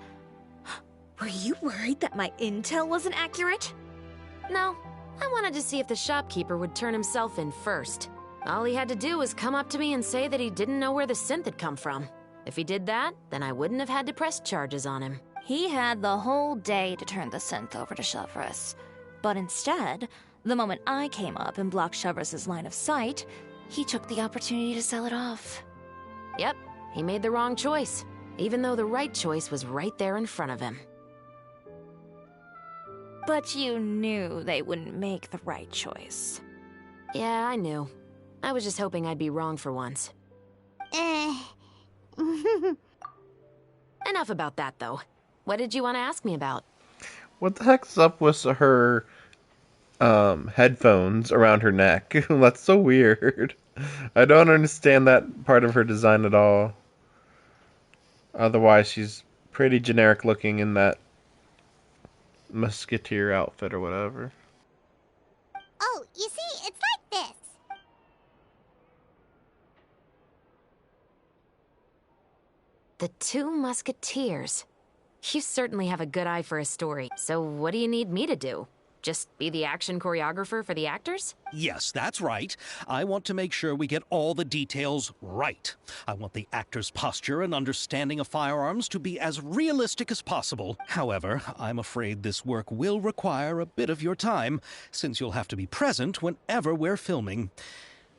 Were you worried that my intel wasn't accurate? No, I wanted to see if the shopkeeper would turn himself in first. All he had to do was come up to me and say that he didn't know where the synth had come from. If he did that, then I wouldn't have had to press charges on him. He had the whole day to turn the synth over to Chevraz. But instead, the moment I came up and blocked Chevraz's line of sight, he took the opportunity to sell it off. Yep, he made the wrong choice, even though the right choice was right there in front of him. But you knew they wouldn't make the right choice. Yeah, I knew. I was just hoping I'd be wrong for once. Enough about that, though. What did you want to ask me about? What the heck's up with her headphones around her neck? That's so weird. I don't understand that part of her design at all. Otherwise, she's pretty generic looking in that musketeer outfit or whatever. Oh, you see, it's like this. The Two Musketeers. You certainly have a good eye for a story. So what do you need me to do? Just be the action choreographer for the actors? Yes, that's right. I want to make sure we get all the details right. I want the actor's posture and understanding of firearms to be as realistic as possible. However, I'm afraid this work will require a bit of your time, since you'll have to be present whenever we're filming.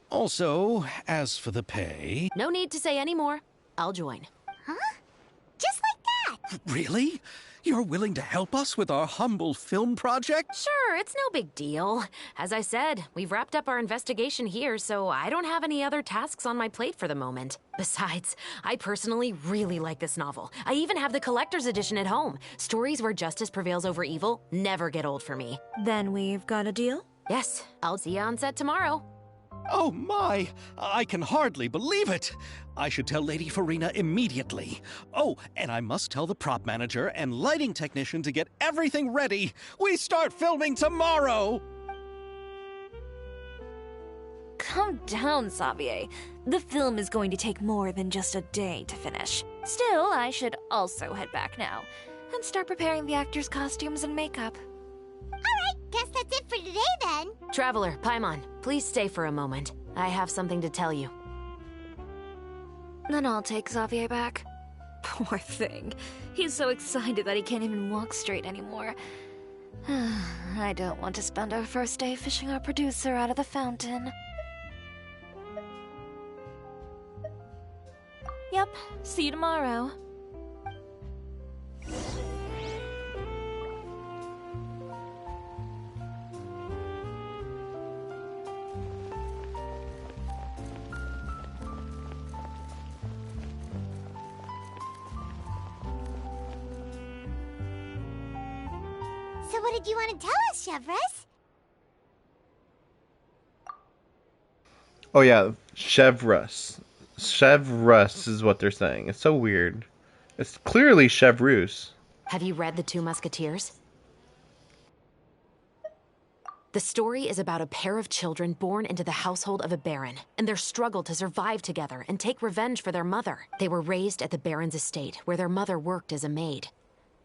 Also, as for the pay... No need to say any more. I'll join. Huh? Just like that? Really? You're willing to help us with our humble film project? Sure, it's no big deal. As I said, we've wrapped up our investigation here, so I don't have any other tasks on my plate for the moment. Besides, I personally really like this novel. I even have the collector's edition at home. Stories where justice prevails over evil never get old for me. Then we've got a deal? Yes, I'll see you on set tomorrow. Oh my! I can hardly believe it! I should tell Lady Farina immediately. Oh, and I must tell the prop manager and lighting technician to get everything ready. We start filming tomorrow! Calm down, Xavier. The film is going to take more than just a day to finish. Still, I should also head back now and start preparing the actors' costumes and makeup. Alright, guess that's it for today then. Traveler, Paimon, please stay for a moment. I have something to tell you. Then I'll take Xavier back. Poor thing. He's so excited that he can't even walk straight anymore. I don't want to spend our first day fishing our producer out of the fountain. Yep, see you tomorrow. So what did you want to tell us, Chevraz? Oh yeah, Chevreuse. Chevreuse is what they're saying. It's so weird. It's clearly Chevreuse. Have you read The Two Musketeers? The story is about a pair of children born into the household of a baron, and their struggle to survive together and take revenge for their mother. They were raised at the baron's estate, where their mother worked as a maid.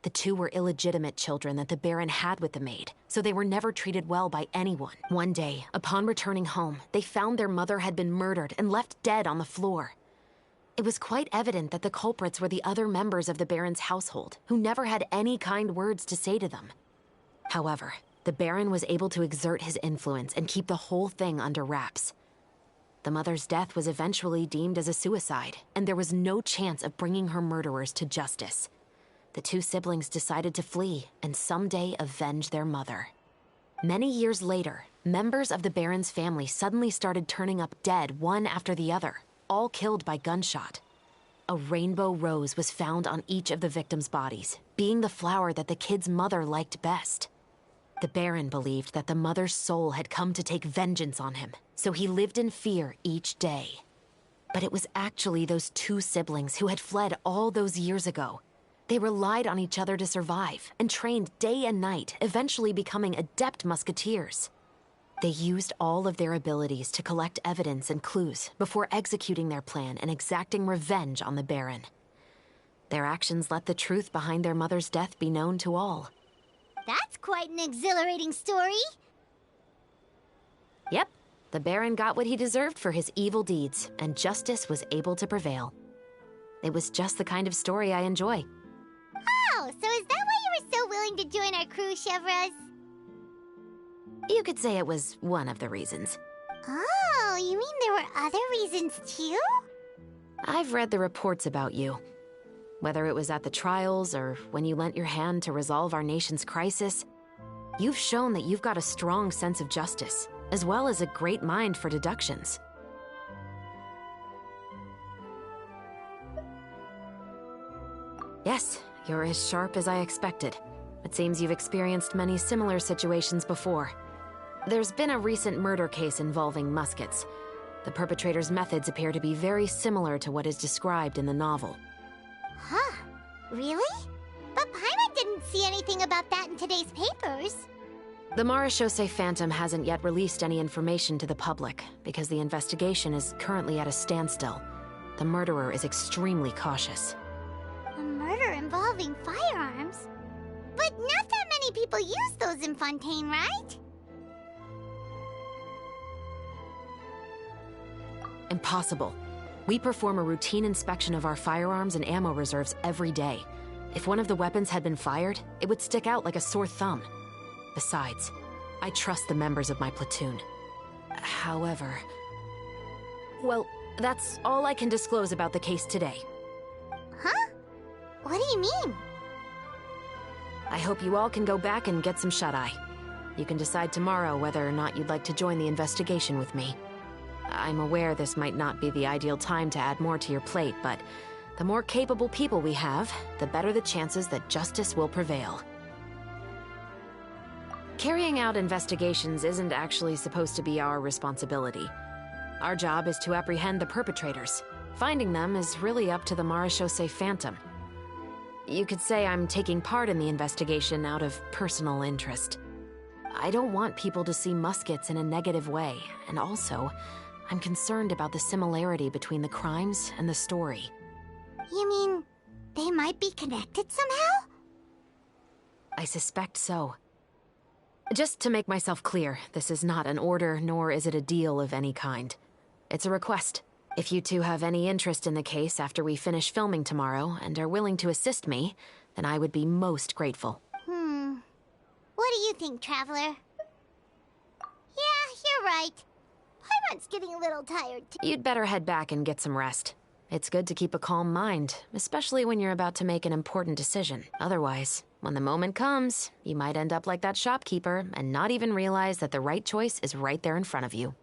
The two were illegitimate children that the baron had with the maid, so they were never treated well by anyone. One day, upon returning home, they found their mother had been murdered and left dead on the floor. It was quite evident that the culprits were the other members of the baron's household, who never had any kind words to say to them. However, the baron was able to exert his influence and keep the whole thing under wraps. The mother's death was eventually deemed as a suicide, and there was no chance of bringing her murderers to justice. The two siblings decided to flee and someday avenge their mother. Many years later, members of the Baron's family suddenly started turning up dead one after the other, all killed by gunshot. A rainbow rose was found on each of the victims' bodies, being the flower that the kid's mother liked best. The Baron believed that the mother's soul had come to take vengeance on him, so he lived in fear each day. But it was actually those two siblings who had fled all those years ago. They relied on each other to survive and trained day and night, eventually becoming adept musketeers. They used all of their abilities to collect evidence and clues before executing their plan and exacting revenge on the Baron. Their actions let the truth behind their mother's death be known to all. That's quite an exhilarating story. Yep, the Baron got what he deserved for his evil deeds, and justice was able to prevail. It was just the kind of story I enjoy. Oh, so is that why you were so willing to join our crew, Chevraz? You could say it was one of the reasons. Oh, you mean there were other reasons too? I've read the reports about you. Whether it was at the trials or when you lent your hand to resolve our nation's crisis, you've shown that you've got a strong sense of justice, as well as a great mind for deductions. Yes, you're as sharp as I expected. It seems you've experienced many similar situations before. There's been a recent murder case involving muskets. The perpetrator's methods appear to be very similar to what is described in the novel. Huh. Really? But Paimon didn't see anything about that in today's papers. The Marechaussee Phantom hasn't yet released any information to the public because the investigation is currently at a standstill. The murderer is extremely cautious. A murder involving firearms? But not that many people use those in Fontaine, right? Impossible. We perform a routine inspection of our firearms and ammo reserves every day. If one of the weapons had been fired, it would stick out like a sore thumb. Besides, I trust the members of my platoon. However... Well, that's all I can disclose about the case today. Huh? What do you mean? I hope you all can go back and get some shut-eye. You can decide tomorrow whether or not you'd like to join the investigation with me. I'm aware this might not be the ideal time to add more to your plate, but the more capable people we have, the better the chances that justice will prevail. Carrying out investigations isn't actually supposed to be our responsibility. Our job is to apprehend the perpetrators. Finding them is really up to the Marechaussee Phantom. You could say I'm taking part in the investigation out of personal interest. I don't want people to see muskets in a negative way, and also, I'm concerned about the similarity between the crimes and the story. You mean they might be connected somehow? I suspect so. Just to make myself clear, this is not an order, nor is it a deal of any kind. It's a request. If you two have any interest in the case after we finish filming tomorrow and are willing to assist me, then I would be most grateful. What do you think, Traveler? Yeah, you're right. Paimon's getting a little tired too. You'd better head back and get some rest. It's good to keep a calm mind, especially when you're about to make an important decision. Otherwise, when the moment comes, you might end up like that shopkeeper and not even realize that the right choice is right there in front of you.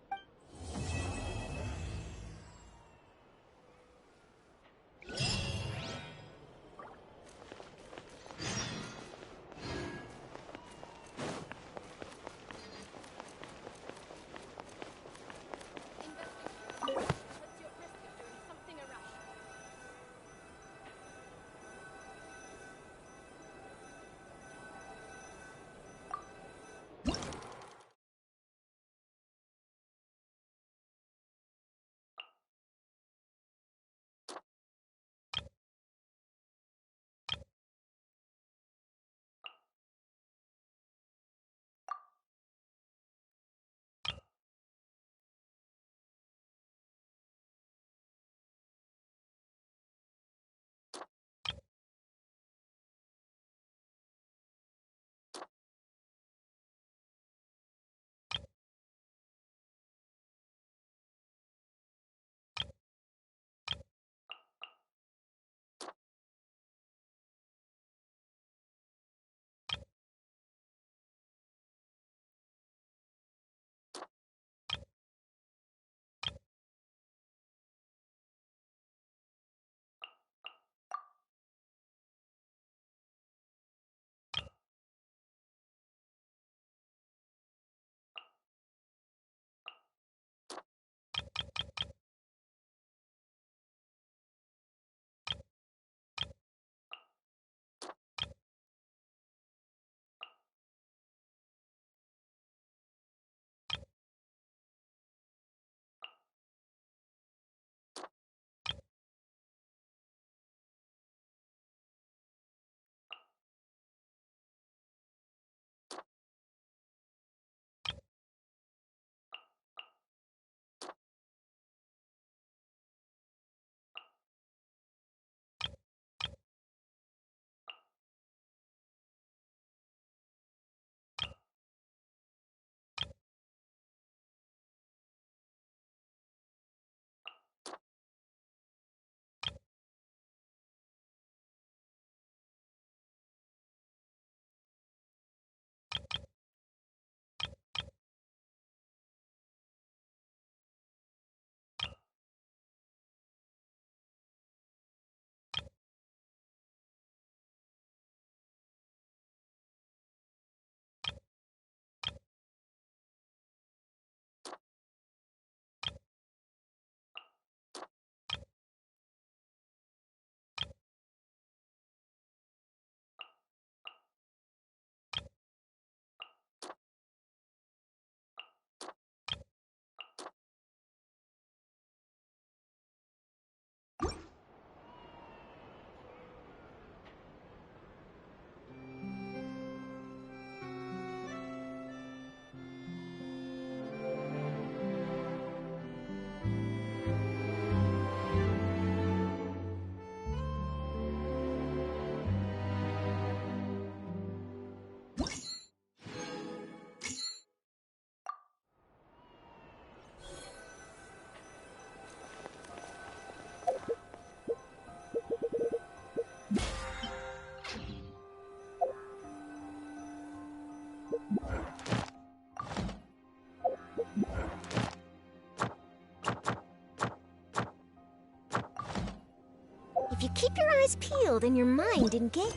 If you keep your eyes peeled and your mind engaged,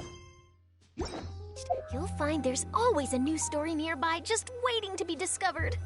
you'll find there's always a new story nearby just waiting to be discovered.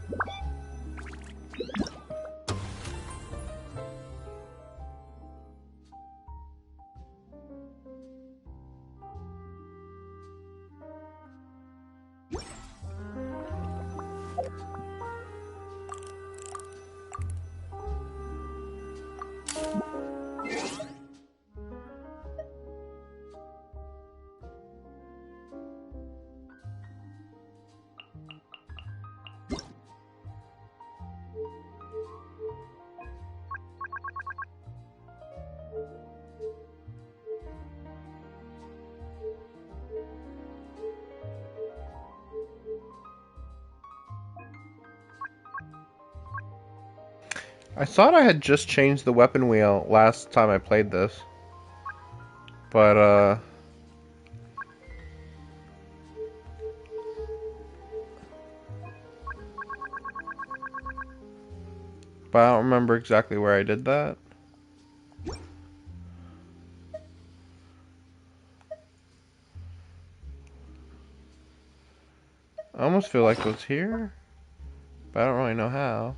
I thought I had just changed the weapon wheel last time I played this. But, I don't remember exactly where I did that. I almost feel like it was here, but I don't really know how.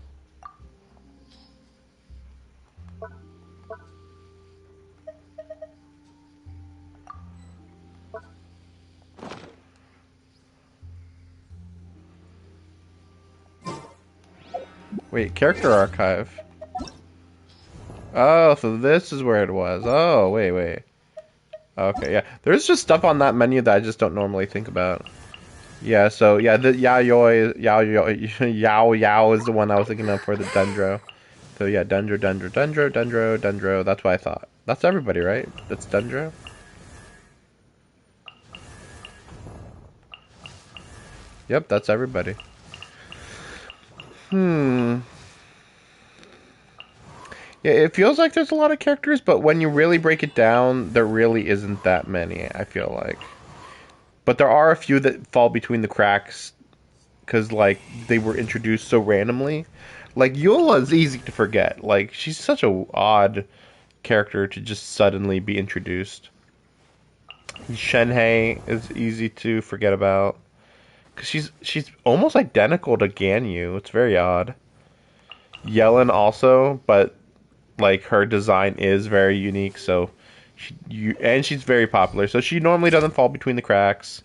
Wait, character archive. Oh, so this is where it was. Oh, wait. Okay, yeah. There's just stuff on that menu that I just don't normally think about. Yeah, so, yeah, the Yao is the one I was thinking of for the Dendro. So, yeah, Dendro. That's what I thought. That's everybody, right? That's Dendro? Yep, that's everybody. Yeah, it feels like there's a lot of characters, but when you really break it down, there really isn't that many, I feel like. But there are a few that fall between the cracks, because, like, they were introduced so randomly. Like, Eula is easy to forget. Like, she's such a odd character to just suddenly be introduced. Shenhei is easy to forget about. Because she's almost identical to Ganyu. It's very odd. Yellen also, but like her design is very unique, so she's very popular, so she normally doesn't fall between the cracks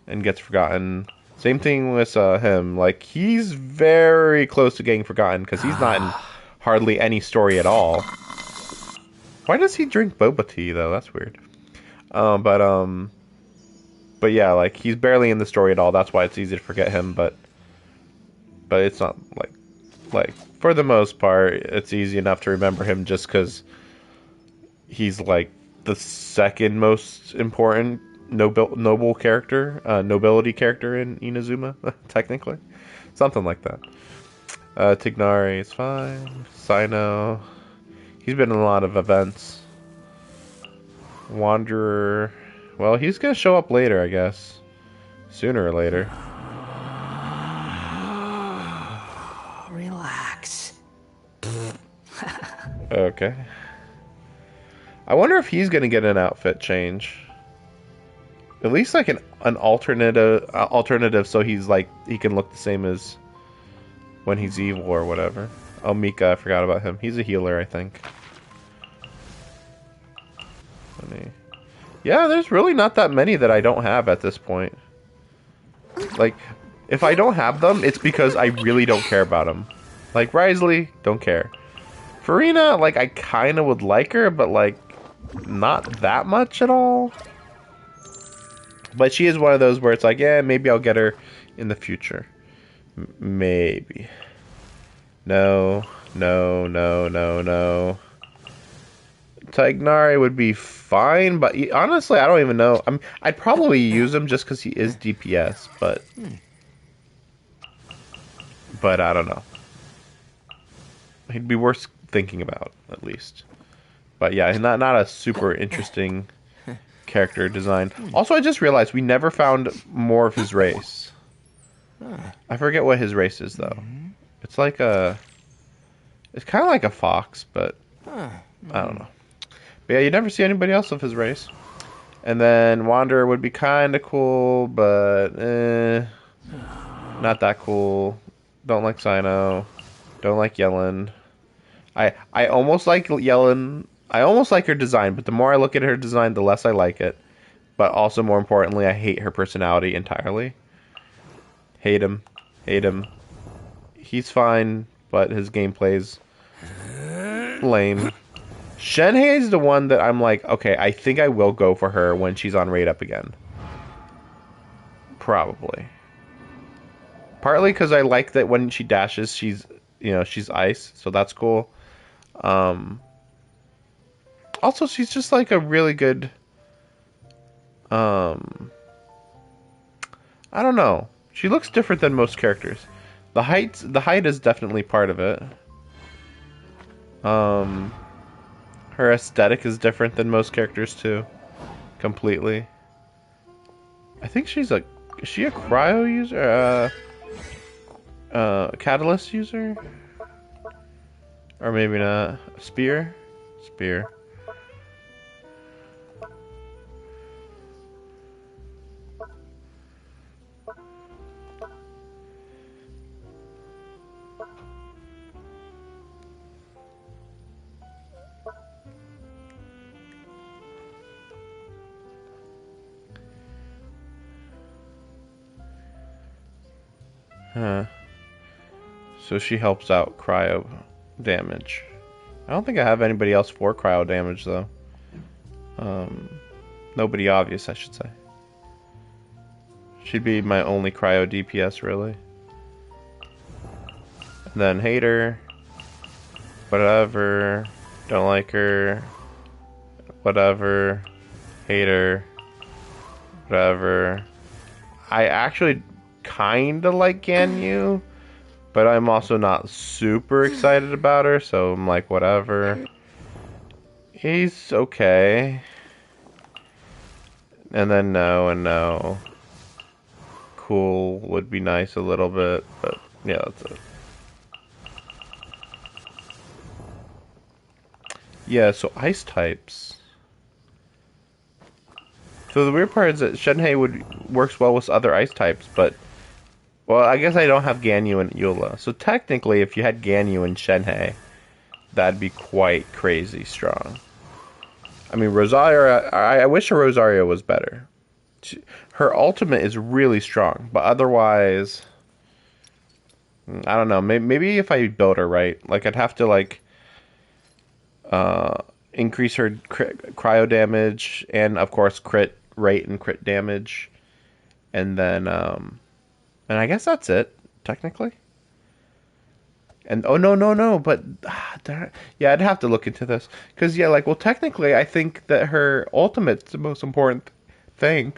and gets forgotten. Same thing with him. Like, he's very close to getting forgotten because he's not in hardly any story at all. Why does he drink boba tea though? That's weird. But yeah, like, he's barely in the story at all. That's why it's easy to forget him, but it's not like for the most part, it's easy enough to remember him just because he's like the second most important noble character, nobility character in Inazuma, technically. Something like that. Tignari is fine. Sino, he's been in a lot of events. Wanderer, well, he's gonna show up later, I guess. Sooner or later. Relax. Okay. I wonder if he's gonna get an outfit change. At least like an alternative, so he's like he can look the same as when he's evil or whatever. Oh, Mika, I forgot about him. He's a healer, I think. Yeah, there's really not that many that I don't have at this point. Like, if I don't have them, it's because I really don't care about them. Like, Risley, don't care. Farina, like, I kind of would like her, but, like, not that much at all. But she is one of those where it's like, yeah, maybe I'll get her in the future. Maybe. No. Tignari would be fine, but honestly, I don't even know. I'd probably use him just because he is DPS, but I don't know. He'd be worth thinking about, at least. But yeah, not a super interesting character design. Also, I just realized we never found more of his race. I forget what his race is though. It's like it's kind of like a fox, but I don't know. But yeah, you never see anybody else of his race. And then Wanderer would be kind of cool, but not that cool. Don't like Cyno. Don't like Yellen. I almost like Yellen. I almost like her design, but the more I look at her design, the less I like it. But also, more importantly, I hate her personality entirely. Hate him. Hate him. He's fine, but his gameplay's lame. Shenhei is the one that I'm like, okay, I think I will go for her when she's on Raid Up again. Probably. Partly because I like that when she dashes, she's ice, so that's cool. Also, she's just like a really good. I don't know. She looks different than most characters. The height is definitely part of it. Her aesthetic is different than most characters too. Completely. I think is she a cryo user? Catalyst user? Or maybe not. Spear? Spear. Huh. So she helps out cryo damage. I don't think I have anybody else for cryo damage though. Nobody obvious, I should say. She'd be my only cryo DPS really. And then hate her. Whatever. Don't like her. Whatever. Hate her. Whatever. I actually kinda like Ganyu, but I'm also not super excited about her, so I'm like, whatever. He's okay. And then no and no. Cool would be nice a little bit, but yeah, that's it. Yeah, so ice types. So the weird part is that Shenhei works well with other ice types, but well, I guess I don't have Ganyu and Eula. So technically, if you had Ganyu and Shenhei, that'd be quite crazy strong. I mean, Rosario, I wish her Rosario was better. Her ultimate is really strong, but otherwise, I don't know. Maybe if I build her right, like I'd have to like increase her cryo damage and of course crit rate and crit damage, and then and I guess that's it, technically. And oh no, but yeah, I'd have to look into this because yeah, like well, technically, I think that her ultimate's the most important thing.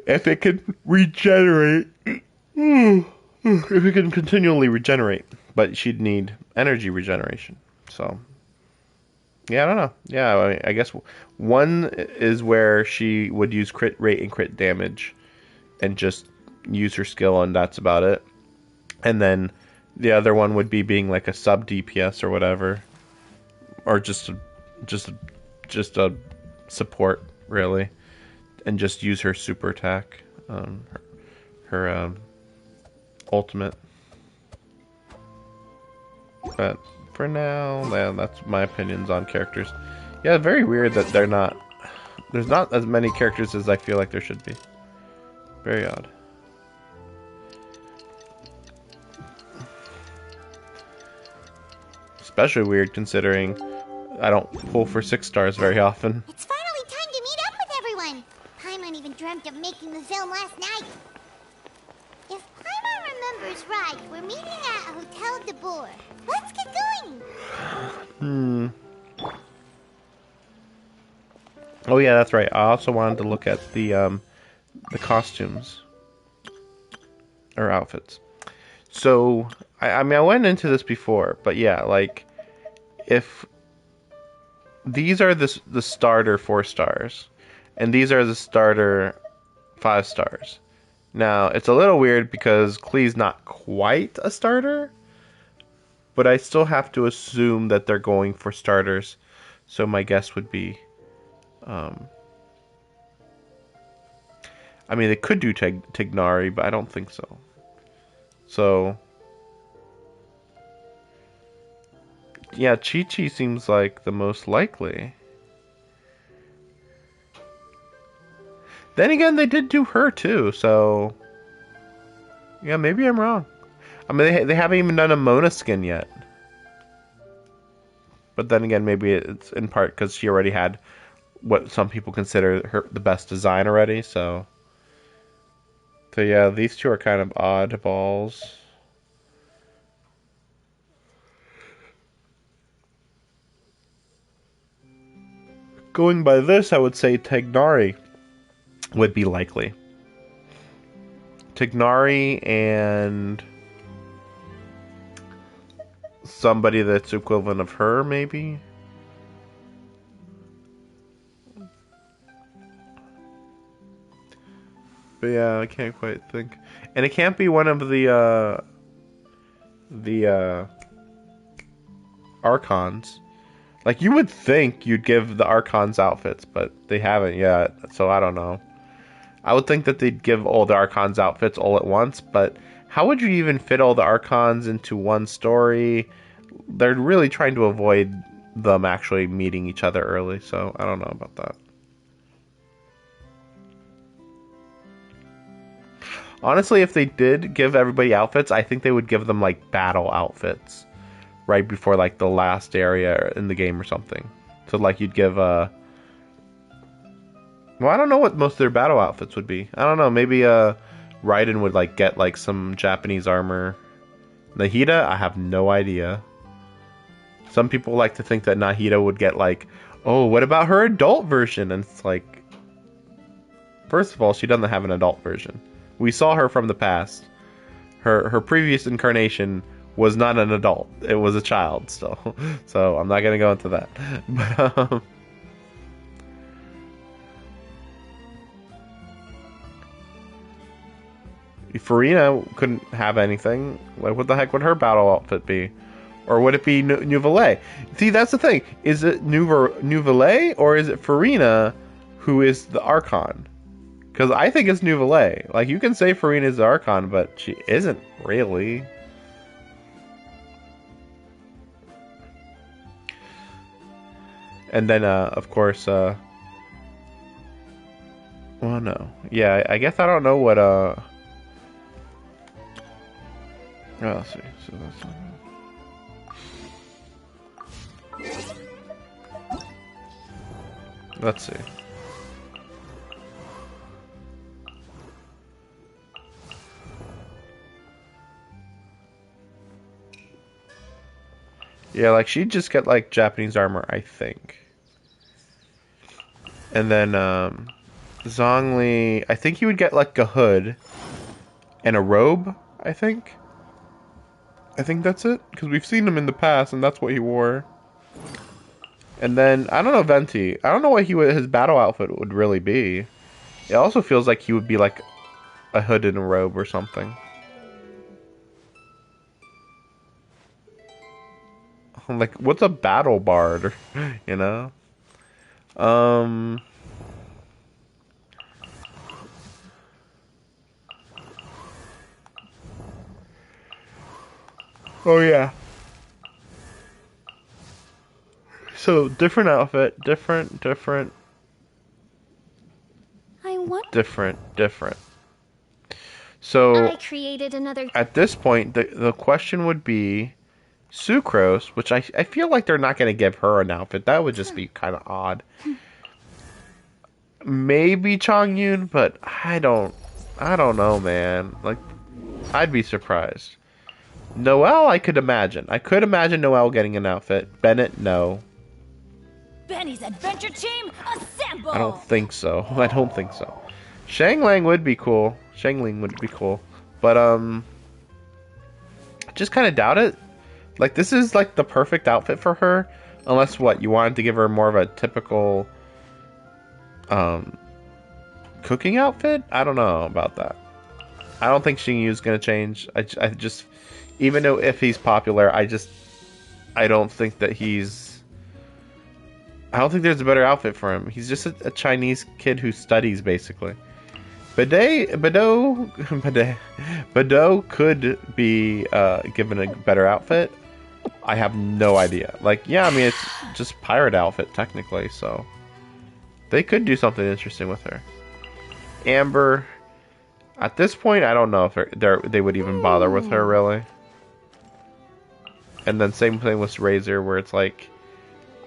If it can regenerate, if it can continually regenerate, but she'd need energy regeneration. So yeah, I don't know. Yeah, I mean, I guess one is where she would use crit rate and crit damage, and just use her skill, and that's about it. And then the other one would be being like a sub DPS or whatever, or just a support really, and just use her super attack, her ultimate. But for now, yeah, that's my opinions on characters. Yeah, very weird that there's not as many characters as I feel like there should be. Very odd. Especially weird considering I don't pull for 6 stars very often. It's finally time to meet up with everyone. Paimon even dreamt of making the film last night. If Paimon remembers right, we're meeting at Hotel de Boer. Let's get going. Oh yeah, that's right. I also wanted to look at the costumes or outfits. So I mean I went into this before, but yeah, like if these are the starter 4 stars, and these are the starter 5 stars, Now, it's a little weird because Klee's not quite a starter, but I still have to assume that they're going for starters. So my guess would be, I mean, they could do Tignari, but I don't think so. So, yeah, Chi-Chi seems like the most likely. Then again, they did do her too, so yeah, maybe I'm wrong. I mean, they haven't even done a Mona skin yet. But then again, maybe it's in part because she already had what some people consider the best design already. So yeah, these two are kind of oddballs. Going by this, I would say Tignari would be likely. Tignari and somebody that's equivalent of her, maybe? But yeah, I can't quite think. And it can't be one of the Archons. Like, you would think you'd give the Archons outfits, but they haven't yet, so I don't know. I would think that they'd give all the Archons outfits all at once, but how would you even fit all the Archons into one story? They're really trying to avoid them actually meeting each other early, so I don't know about that. Honestly, if they did give everybody outfits, I think they would give them, like, battle outfits right before, like, the last area in the game or something. So, like, you'd give, well, I don't know what most of their battle outfits would be. I don't know, maybe, Raiden would, like, get, like, some Japanese armor. Nahida, I have no idea. Some people like to think that Nahida would get, like, oh, what about her adult version? And it's like, first of all, she doesn't have an adult version. We saw her from the past. Her previous incarnation was not an adult. It was a child still. So I'm not going to go into that. But, Farina couldn't have anything. Like, what the heck would her battle outfit be? Or would it be Nouvelle? See, that's the thing. Is it Nouvelle or is it Farina who is the Archon? Because I think it's Nouvelle. Like, you can say Farina is the Archon, but she isn't really. And then, of course, well, no. Yeah, I guess I don't know what, oh, let's see. So let's see. Yeah, like, she'd just get, like, Japanese armor, I think. And then, Zhongli, I think he would get, like, a hood and a robe, I think. I think that's it, because we've seen him in the past, and that's what he wore. And then, I don't know, Venti. I don't know what his battle outfit would really be. It also feels like he would be, like, a hood and a robe or something. Like, what's a battle bard? You know? Oh, yeah. So, different outfit, different. I want... Different. So, I created another... At this point, the question would be Sucrose, which I feel like they're not going to give her an outfit. That would just be kind of odd. Maybe Chongyun, but I don't know, man. Like, I'd be surprised. Noelle, I could imagine. I could imagine Noelle getting an outfit. Bennett, no. Benny's adventure team, assemble! I don't think so. Shangling would be cool. But, I just kind of doubt it. Like, this is, like, the perfect outfit for her. Unless, what, you wanted to give her more of a typical, cooking outfit? I don't know about that. I don't think Xingyu's gonna change. I just, even though if he's popular, I don't think that I don't think there's a better outfit for him. He's just a Chinese kid who studies, basically. Bedeau could be given a better outfit. I have no idea. Like, yeah, I mean, it's just pirate outfit, technically, so... They could do something interesting with her. Amber... At this point, I don't know if they would even bother with her, really. And then same thing with Razor, where it's like...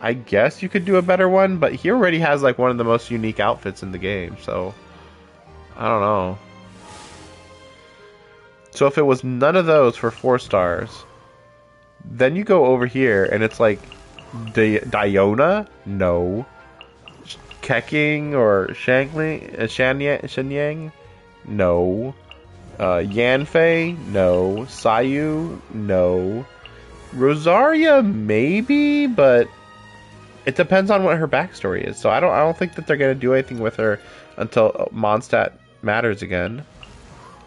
I guess you could do a better one, but he already has, like, one of the most unique outfits in the game, so... I don't know. So if it was none of those for 4 stars, then you go over here and it's like Diona? No. Keking or Shanyang? No. Yanfei? No. Sayu? No. Rosaria? Maybe, but it depends on what her backstory is. So I don't think that they're gonna do anything with her until Mondstadt matters again.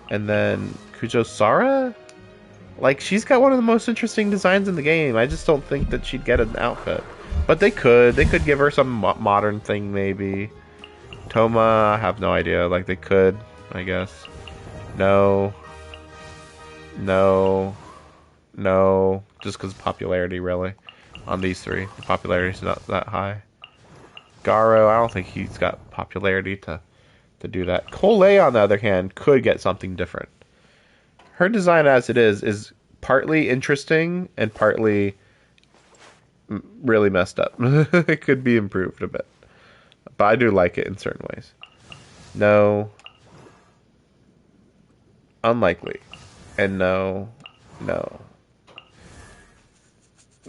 And then Kujo Sara? Like, she's got one of the most interesting designs in the game. I just don't think that she'd get an outfit. But they could give her some modern thing, maybe. Toma, I have no idea. Like, they could, I guess. No. Just because popularity, really. On these 3. The popularity's not that high. Garo, I don't think he's got popularity to do that. Cole, on the other hand, could get something different. Her design as it is partly interesting and partly really messed up. It could be improved a bit. But I do like it in certain ways. No. Unlikely. And no. I'm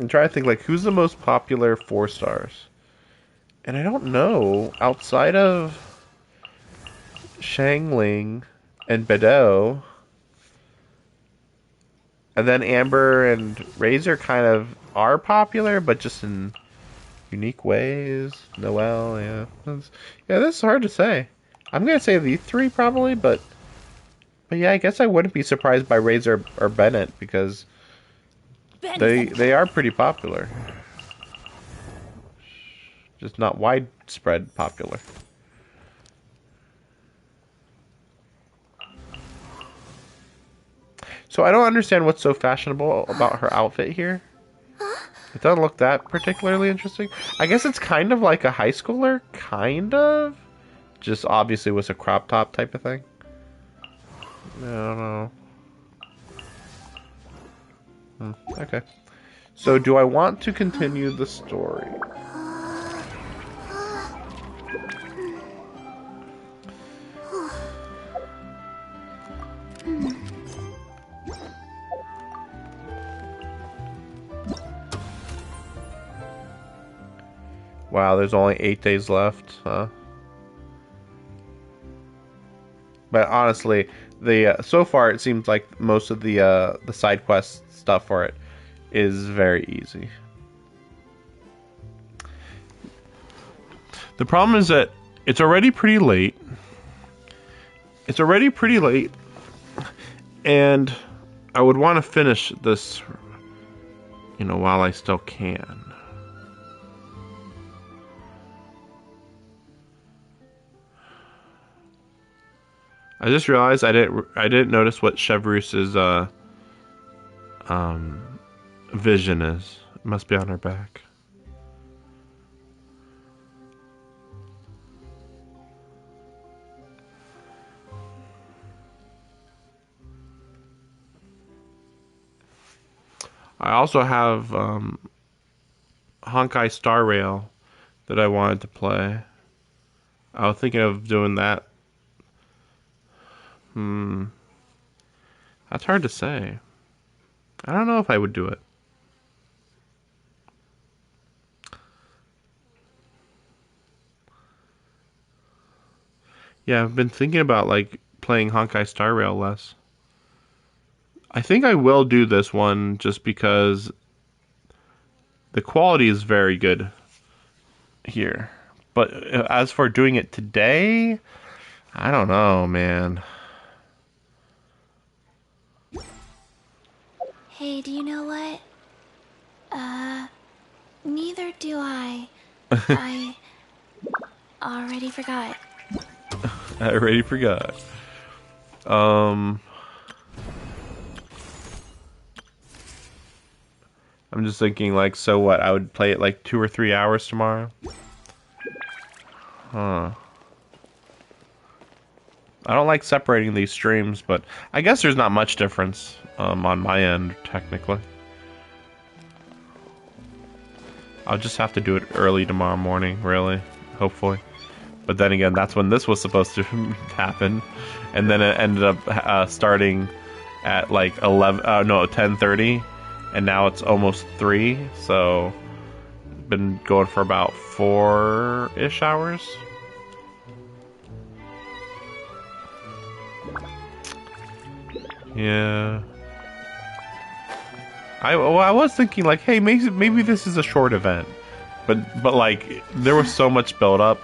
trying to think, like, who's the most popular 4 stars? And I don't know, outside of Shangling and Bedeau, and then Amber and Razor kind of are popular, but just in unique ways. Noelle, yeah. This is hard to say. I'm going to say these 3 probably, but yeah, I guess I wouldn't be surprised by Razor or Bennett, because they are pretty popular. Just not widespread popular. So I don't understand what's so fashionable about her outfit here. It doesn't look that particularly interesting. I guess it's kind of like a high schooler, kind of. Just obviously was a crop top type of thing. I don't know. Okay. So do I want to continue the story? Wow, there's only 8 days left, huh? But honestly, so far it seems like most of the side quest stuff for it is very easy. The problem is that it's already pretty late. And I would want to finish this, while I still can. I just realized I didn't notice what Chevrous's vision is. It must be on her back. I also have Honkai Star Rail that I wanted to play. I was thinking of doing that. That's hard to say. I don't know if I would do it. Yeah, I've been thinking about playing Honkai Star Rail less. I think I will do this one just because the quality is very good here. But as for doing it today, I don't know, man. Hey, do you know what? Neither do I. I already forgot. I already forgot. I'm just thinking, like, so what? I would play it like 2 or 3 hours tomorrow? Huh. I don't like separating these streams, but I guess there's not much difference on my end, technically. I'll just have to do it early tomorrow morning, really, hopefully. But then again, that's when this was supposed to happen, and then it ended up starting at like 10:30, and now it's almost 3. So, been going for about 4-ish hours. Yeah. I was thinking like, hey, maybe this is a short event, but like there was so much build up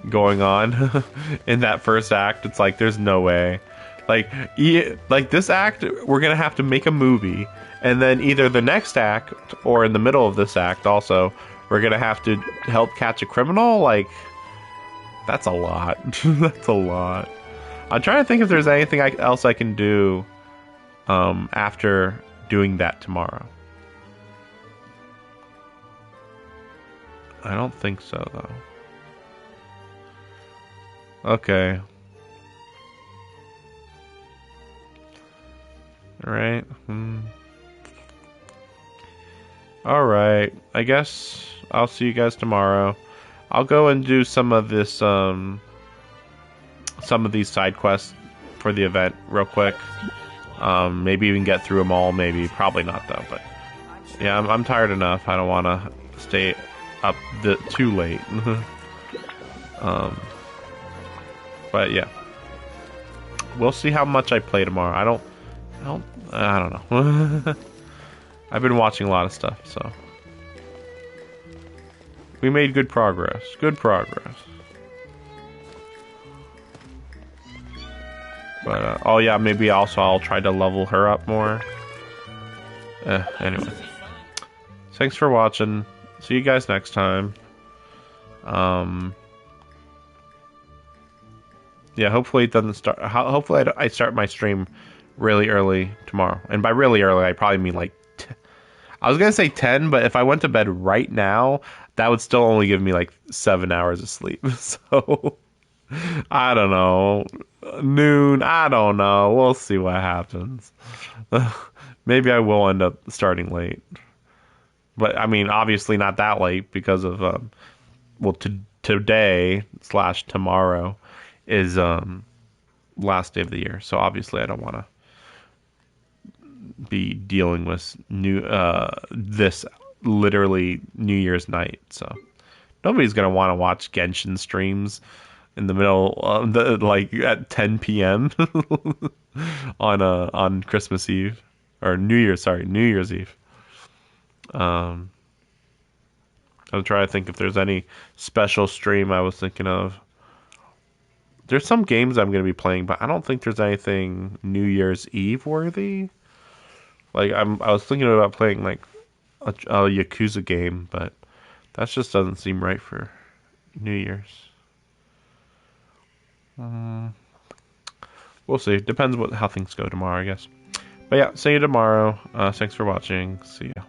going on in that first act. It's like there's no way, like this act we're gonna have to make a movie, and then either the next act or in the middle of this act also we're gonna have to help catch a criminal. Like that's a lot. That's a lot. I'm trying to think if there's anything else I can do after doing that tomorrow. I don't think so, though. Okay. Alright. Alright. I guess I'll see you guys tomorrow. I'll go and do some of this, some of these side quests for the event real quick. Maybe even get through them all. Maybe, probably not though. But yeah, I'm tired enough. I don't want to stay up too late. But yeah, we'll see how much I play tomorrow. I don't know. I've been watching a lot of stuff, so we made good progress. Good progress. But, oh yeah, maybe also I'll try to level her up more. Anyway. Thanks for watching. See you guys next time. Yeah, hopefully it doesn't start... Hopefully I start my stream really early tomorrow. And by really early, I probably mean like... I was gonna say 10, but if I went to bed right now, that would still only give me like 7 hours of sleep. So... I don't know. Noon, I don't know. We'll see what happens. Maybe I will end up starting late. But, I mean, obviously not that late because of, well, today / tomorrow is last day of the year. So, obviously, I don't want to be dealing with this literally New Year's night. So, nobody's going to want to watch Genshin streams in the middle of like at 10 p.m. on Christmas Eve or New Year's Eve. I'm trying to think if there's any special stream I was thinking of. There's some games I'm going to be playing, but I don't think there's anything New Year's Eve worthy. Like I was thinking about playing like a Yakuza game, but that just doesn't seem right for New Year's. We'll see. Depends how things go tomorrow, I guess. But yeah, see you tomorrow. Thanks for watching. See ya.